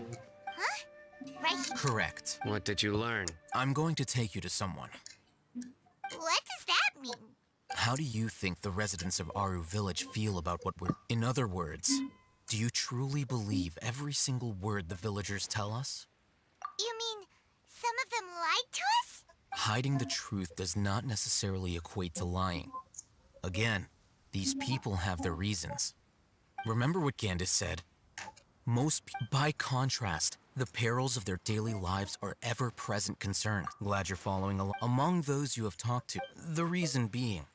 right? Correct. What did you learn? I'm going to take you to someone. What does that mean? How do you think the residents of Aru Village feel about what we're... In other words, do you truly believe every single word the villagers tell us? You mean some of them lied to us? Hiding the truth does not necessarily equate to lying. Again, these people have their reasons. Remember what Candace said? By contrast, the perils of their daily lives are ever-present concerns. Glad you're following along. Among those you have talked to, the reason being...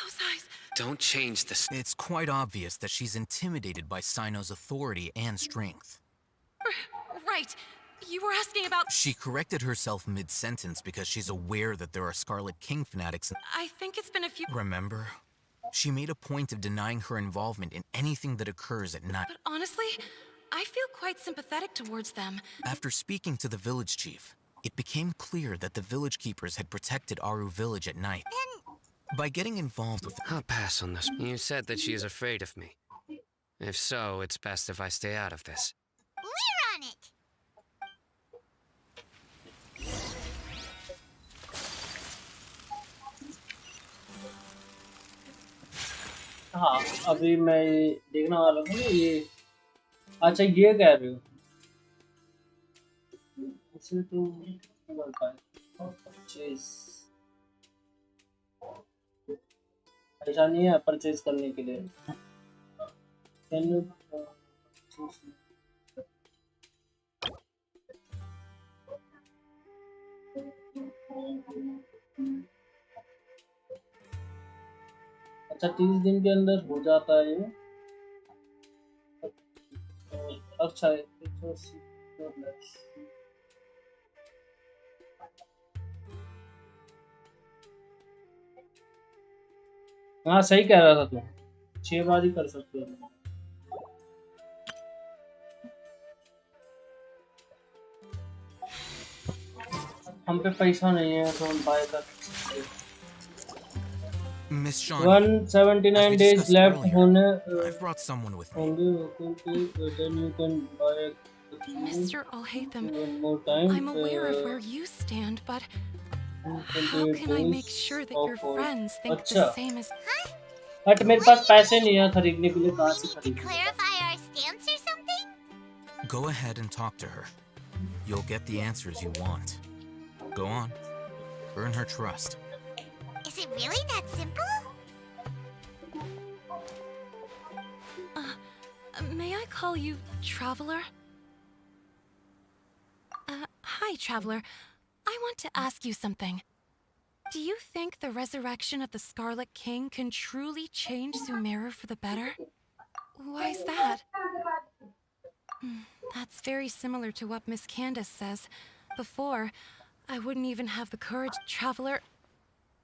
Those eyes. Don't change this. It's quite obvious that she's intimidated by Sino's authority and strength. Right. You were asking about... She corrected herself mid-sentence because she's aware that there are Scarlet King fanatics. I think it's been a few... Remember? She made a point of denying her involvement in anything that occurs at night. But honestly, I feel quite sympathetic towards them. After speaking to the village chief, it became clear that the village keepers had protected Aru Village at night. By getting involved with... I'll pass on this. You said that she is afraid of me. If so, it's best if I stay out of this. We're on it! हाँ अभी मैं देखने वाला हूँ ये अच्छा ये कह रहे हो इसे तो कर पाए परचेज ऐसा नहीं है परचेज करने के लिए कैन यू अच्छा 30 दिन के अंदर हो जाता है ये अच्छा है हाँ सही कह रहा था तू 6 बार ही कर सकते हो हम पे पैसा नहीं है तो हम बाय कर सकते Miss Shawn, 179 days left होने I've brought someone with me. Then you can buy Mr. Alhaitham, more time. I'm aware of where you stand, but how can I make sure that your friends think the same as... but मेरे पास पैसे नहीं है खरीदने के लिए कहाँ से खरीदूं? Clarify our stance or something? Go ahead and talk to her. You'll get the answers you want. Go on. Earn her trust. Is it really that simple? May I call you Traveler? Hi, Traveler. I want to ask you something. Do you think the resurrection of the Scarlet King can truly change Sumeru for the better? Why is that? That's very similar to what Miss Candace says. Before, I wouldn't even have the courage, Traveler.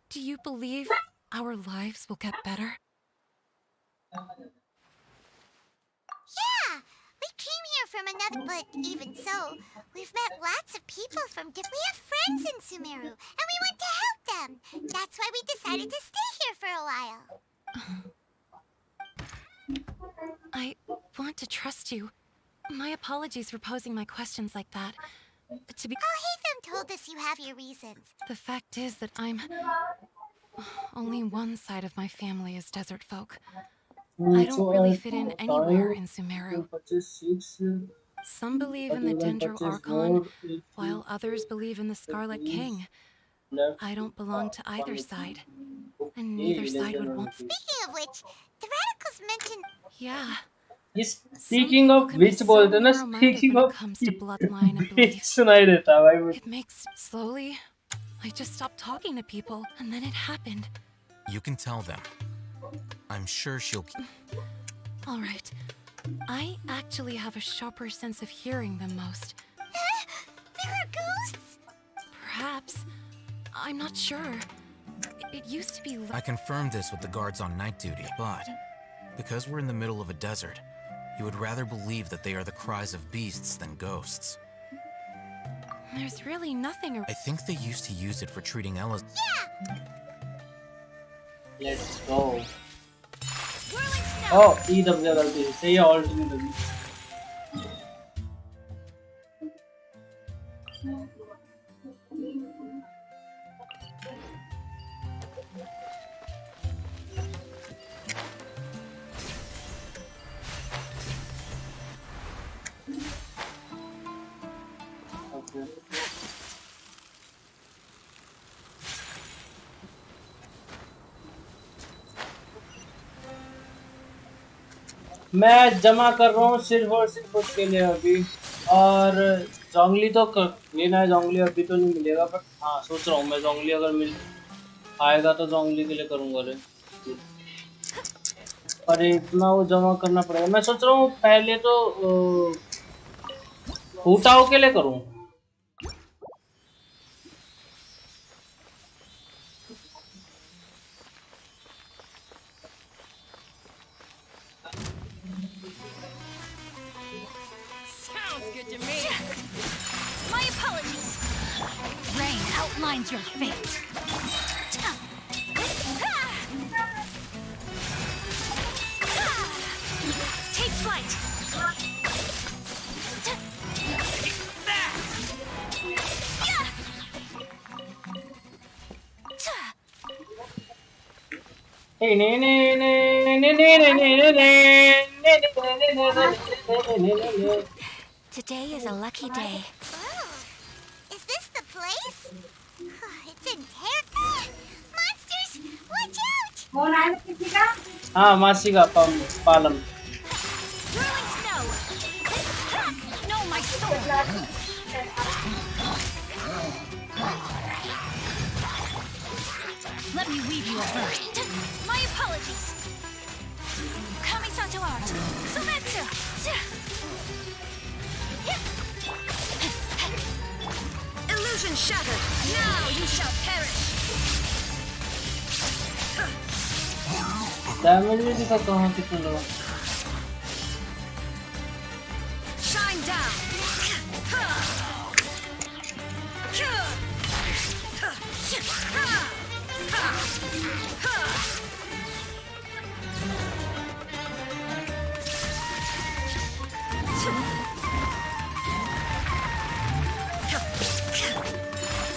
Do you believe our lives will get better? Yeah! We came here from another... But even so, we've met lots of people from different... We have friends in Sumeru, and we want to help them. That's why we decided to stay here for a while. I want to trust you. My apologies for posing my questions like that. To be... Alhaitham told us you have your reasons. The fact is that I'm... Only one side of my family is desert folk. I don't really fit in anywhere in Sumeru. Some believe in the Dendro Archon, while others believe in the Scarlet King. I don't belong to either side, and neither side would want... Speaking of which, the radicals mentioned... Yeah. Speaking of which बोलते ना speaking of which सुनाई देता भाई It makes slowly. I just stopped talking to people, and then it happened. You can tell them. I'm sure she'll... All right. I actually have a sharper sense of hearing than most. There are ghosts? Perhaps. I'm not sure. It used to be... I confirmed this with the guards on night duty, but because we're in the middle of a desert, you would rather believe that they are the cries of beasts than ghosts. There's really nothing... I think they used to use it for treating Ella's... Yeah! Let's go. Oh, EW गलती से ये alt में लगी. मैं जमा कर रहा हूँ सिर्फ और सिर्फ उसके लिए अभी। और जोंगली तो लेना है, जोंगली अभी तो नहीं मिलेगा, बट हाँ सोच रहा हूँ मैं जोंगली अगर मिल आएगा तो जोंगली के लिए करूँगा रे। पर इतना वो जमा करना पड़ेगा। मैं सोच रहा हूँ पहले तो फूटाओ के लिए करूँ। Sounds good to me. My apologies. Rain outlines your fate. Take flight. Today is a lucky day. Oh, is this the place? It's in terror. Monsters, watch out! हाँ मासी का पालन। Rolling snow. Know my soul. Let me weave you a verse. My apologies. Kami-san to art. Sometsu. Illusion shattered. Now you shall perish. Damage भी दिखा कहाँ कितना लगा। Shine down.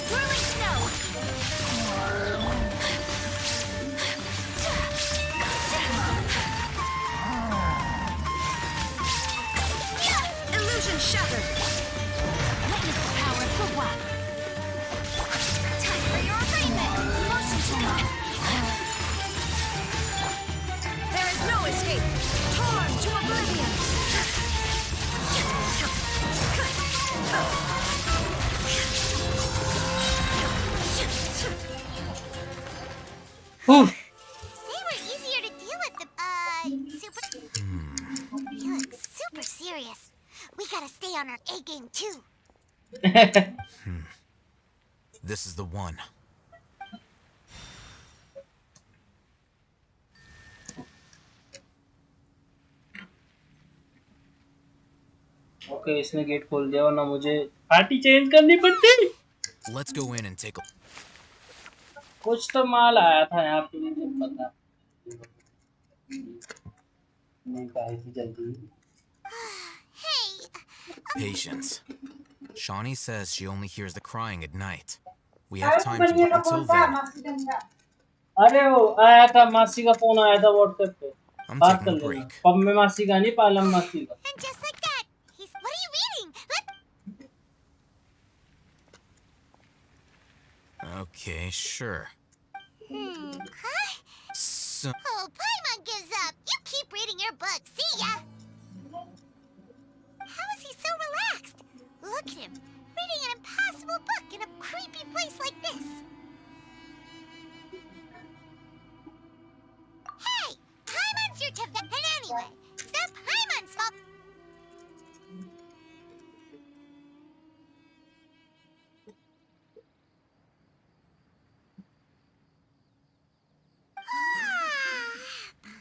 Whirling snow. Illusion shattered. Witness the power of Gugwa. Time for your arraignment. Motion snow. There is no escape. Torn to oblivion. They were easier to deal with super... You look super serious. We gotta stay on our A game too. This is the one. Okay इसने gate खोल दिया वरना मुझे party change करनी पड़ती। Let's go in and take a... कुछ तो माल आया था यहाँ पे मुझे पता नहीं काहे की जल्दी। Patience. Shawnee says she only hears the crying at night. We have time to... Until then, अरे वो आया था मासी का फोन आया था व्हाट्सएप पे। I'm बात taking कर a लेना। break. पब में मासी का नहीं पालम मासी का। And just like that, he's... What are you reading? Okay, sure. Huh? So... Oh, Paimon gives up. You keep reading your book. See ya! How is he so relaxed? Look at him, reading an impossible book in a creepy place like this. Hey! Paimon's your tip. And anyway, it's not Paimon's fault.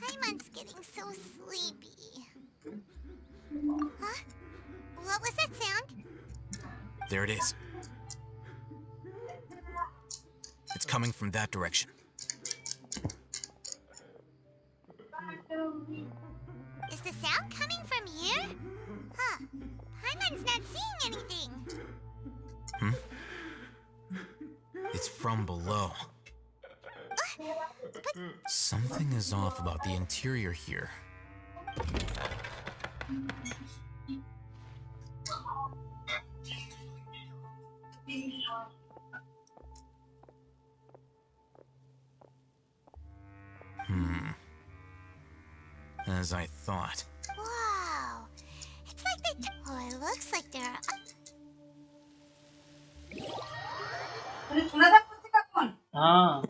Paimon's getting so sleepy. Huh? What was that sound? There it is. It's coming from that direction. Is the sound coming from here? Huh. Paimon's not seeing anything. It's from below. Something is off about the interior here. As I thought. looks like there are. हाँ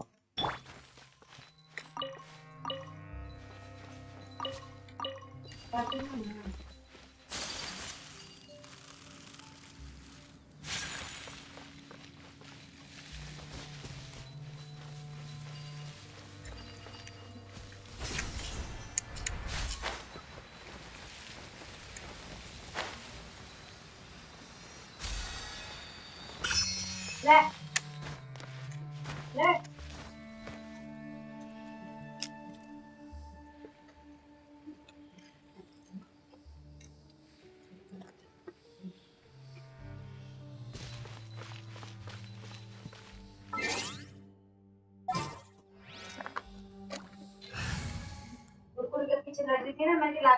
कुकुर के पीछे लड़ रही थी ना मैंने ला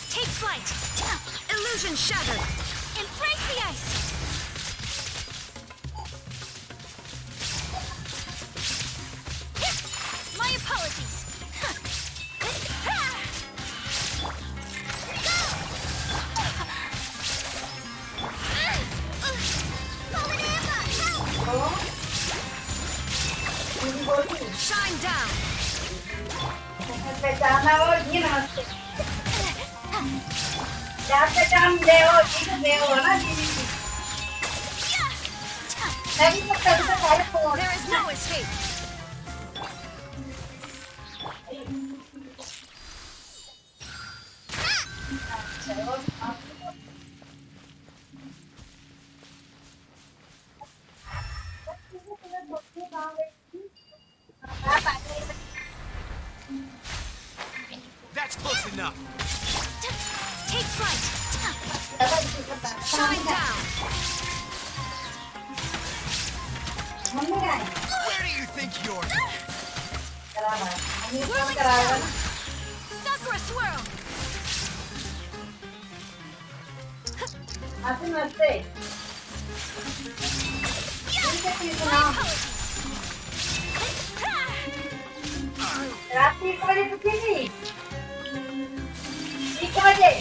Take flight! Illusion shattered! Embrace the ice! My apologies! Shine down! There is no escape! That's close enough. Take flight! Shine down! Where do you think you're going? Whirling stone! Sakura swirl! My apologies! रात्रि 1 बजे उठी थी 1 बजे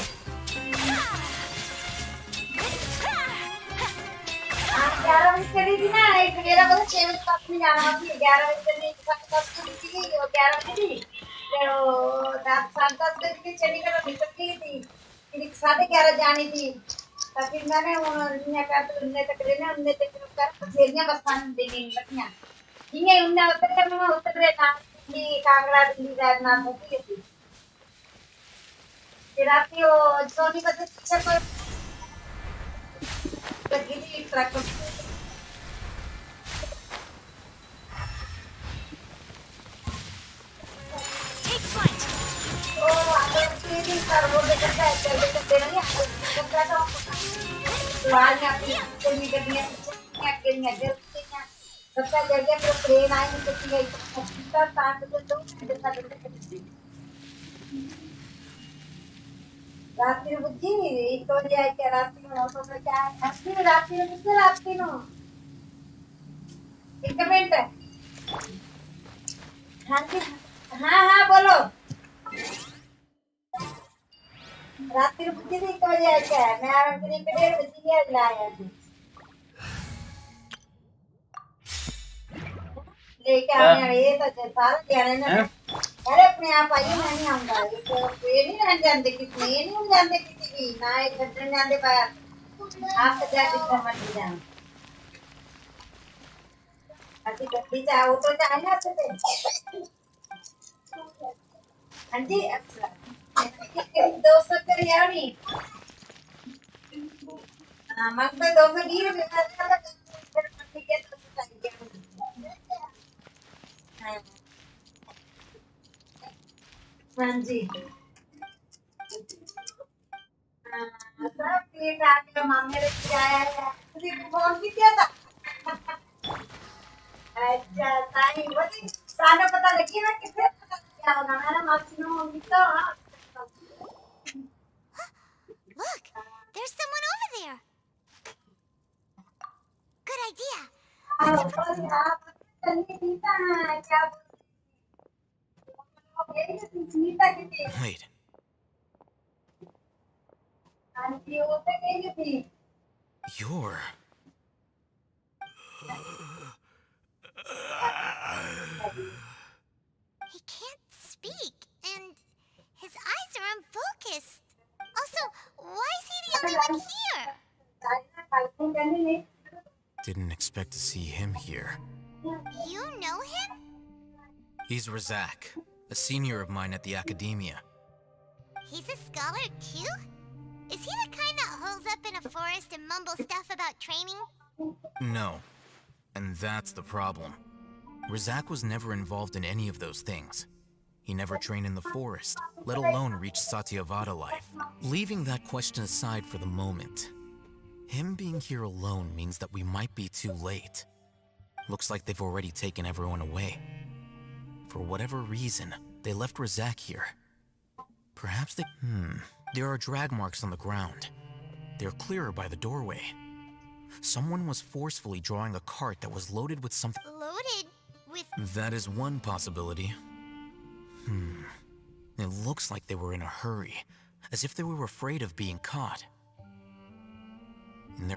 11 बजे चली थी ना एक मेरा बोला 6 बजे तक में जाना थी 11 बजे चली थी 10 बजे थी 11 बजे थी फिर 10 बजे के चली कर निकल गई थी फिर 11:30 जानी थी फिर मैंने उन्हें का तो उन्हें तक लेने उन्हें तक कर फेरियां बस पानी देने लगियां ये उन्हें उतरे ना दी कांगड़ा दिल्ली जाना होती थी फिर राती वो सोनी बजे पीछे पर लगी थी ट्रक Take flight! ओ आगे दिन कर वो देखता है चलते नहीं करता तो वाल में अपनी चलनी करनी है सबका जगह पर ट्रेन आई नहीं सकती है इतना ताक दे दो ऐसा करते रात्रि में बुद्धि एक तो जाए क्या रात्रि में तो क्या रात्रि में कितने रात्रि में एक मिनट हाँ जी हाँ हाँ बोलो रात्रि में बुद्धि एक तो जाए क्या मैं अपनी पेड़ बुद्धि लाया थी लेके आने ये तो सारे जाने ना अरे अपने आप आइए मैं नहीं आऊंगा ये तो ये नहीं रहने जानते कितने ये नहीं जानते किसी की ना एक घंटे जानते बाहर आप तो जाके समझ जाओ ऐसी गड्डी चाहे वो तो चाहे ना अच्छे से हाँ जी 200 कर यार नहीं मग तो 220 रुपये का फिर ठीक है तो चाहिए हाँ जी सब ठीक ठाक मामले लेके आया है तुझे फोन भी किया था अच्छा ताई बोली सारा पता लगी ना कितने क्या होगा मेरा मासी मम्मी तो Look, there's someone over there. Good idea. Wait. You're... He can't speak, and his eyes are unfocused. Also, why is he the only one here? Didn't expect to see him here. You know him? He's Razak, a senior of mine at the academia. He's a scholar too? Is he the kind that holes up in a forest and mumbles stuff about training? No. And that's the problem. Razak was never involved in any of those things. He never trained in the forest, let alone reach Satyavada life. Leaving that question aside for the moment, him being here alone means that we might be too late. Looks like they've already taken everyone away. For whatever reason, they left Razak here. Perhaps they... There are drag marks on the ground. They're clearer by the doorway. Someone was forcefully drawing a cart that was loaded with something... Loaded with... That is one possibility. It looks like they were in a hurry, as if they were afraid of being caught. And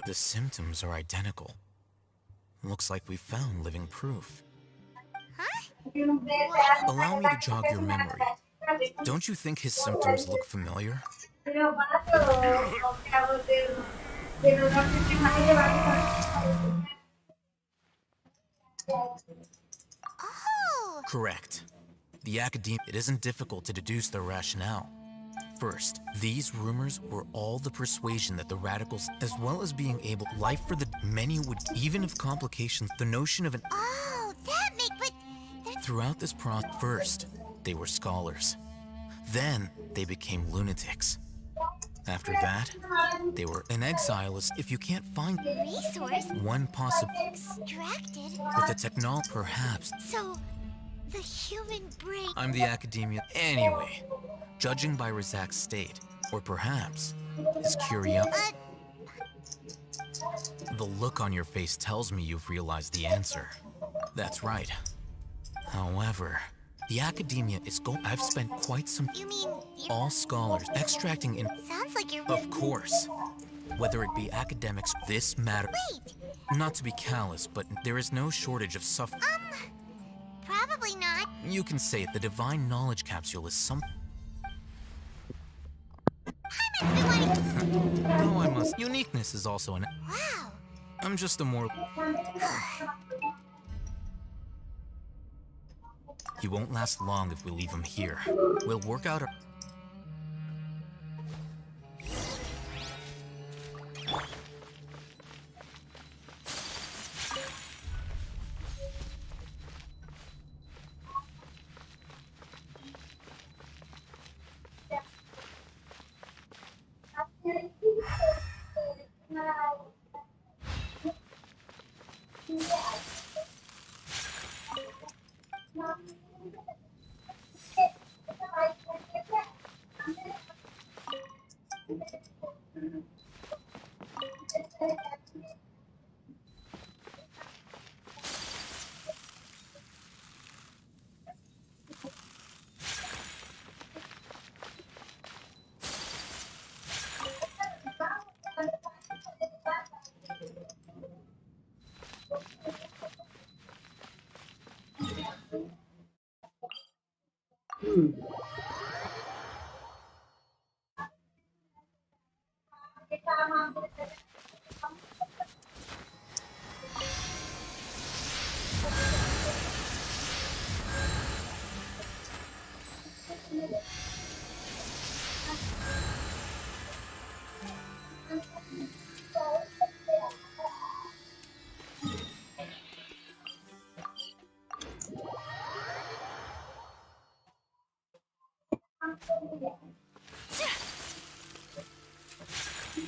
the symptoms are identical. Looks like we found living proof. Huh? Allow me to jog your memory. Don't you think his symptoms look familiar? Oh! Correct. The academia, it isn't difficult to deduce their rationale. First, these rumors were all the persuasion that the radicals, as well as being able, life for the many would, even if complications, the notion of an... Oh, that make, but... Throughout this process, first, they were scholars. Then, they became lunatics. After that, they were in exile as if you can't find... Resource? One possible... Extracted? With the technology, perhaps... So, the human brain... I'm the academia... Anyway, judging by Razak's state, or perhaps his curiosity... The look on your face tells me you've realized the answer. That's right. However, the academia is I've spent quite some... You mean... All scholars extracting in... Sounds like you're... Of course. Whether it be academics, this matter... Wait! Not to be callous, but there is no shortage of suffering. Probably not. You can say it, the divine knowledge capsule is some... No, I must... Uniqueness is also an... Wow. I'm just a more... He won't last long if we leave him here. We'll work out our...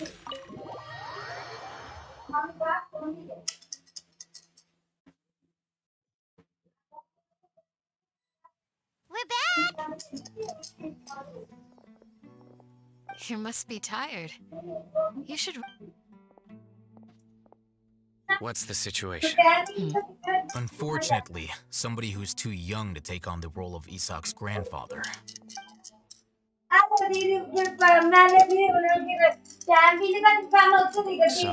We're back. You must be tired. You should. What's the situation? Unfortunately, somebody who's too young to take on the role of Isaac's grandfather. So,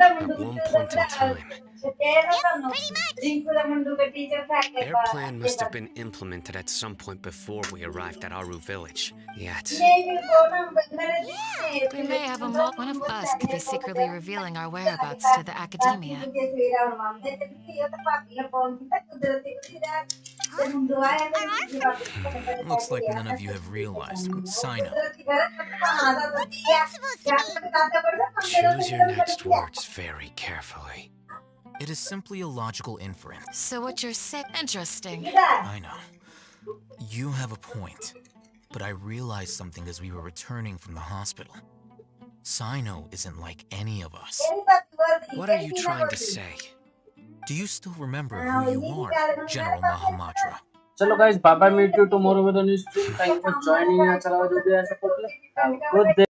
at one point in time, their plan must have been implemented at some point before we arrived at Aru village. Yet, We may have one of us could be secretly revealing our whereabouts to the academia. Looks like none of you have realized. Sino. What's that supposed to choose your next words very carefully. It is simply a logical inference. So what you're saying? Interesting. I know. You have a point. But I realized something as we were returning from the hospital. Sino isn't like any of us. What are you trying to say? Do you still remember who you are, General Mahamatra? Chalo guys, bye bye, meet you tomorrow with a new stream. Thank you for joining. Have a good day.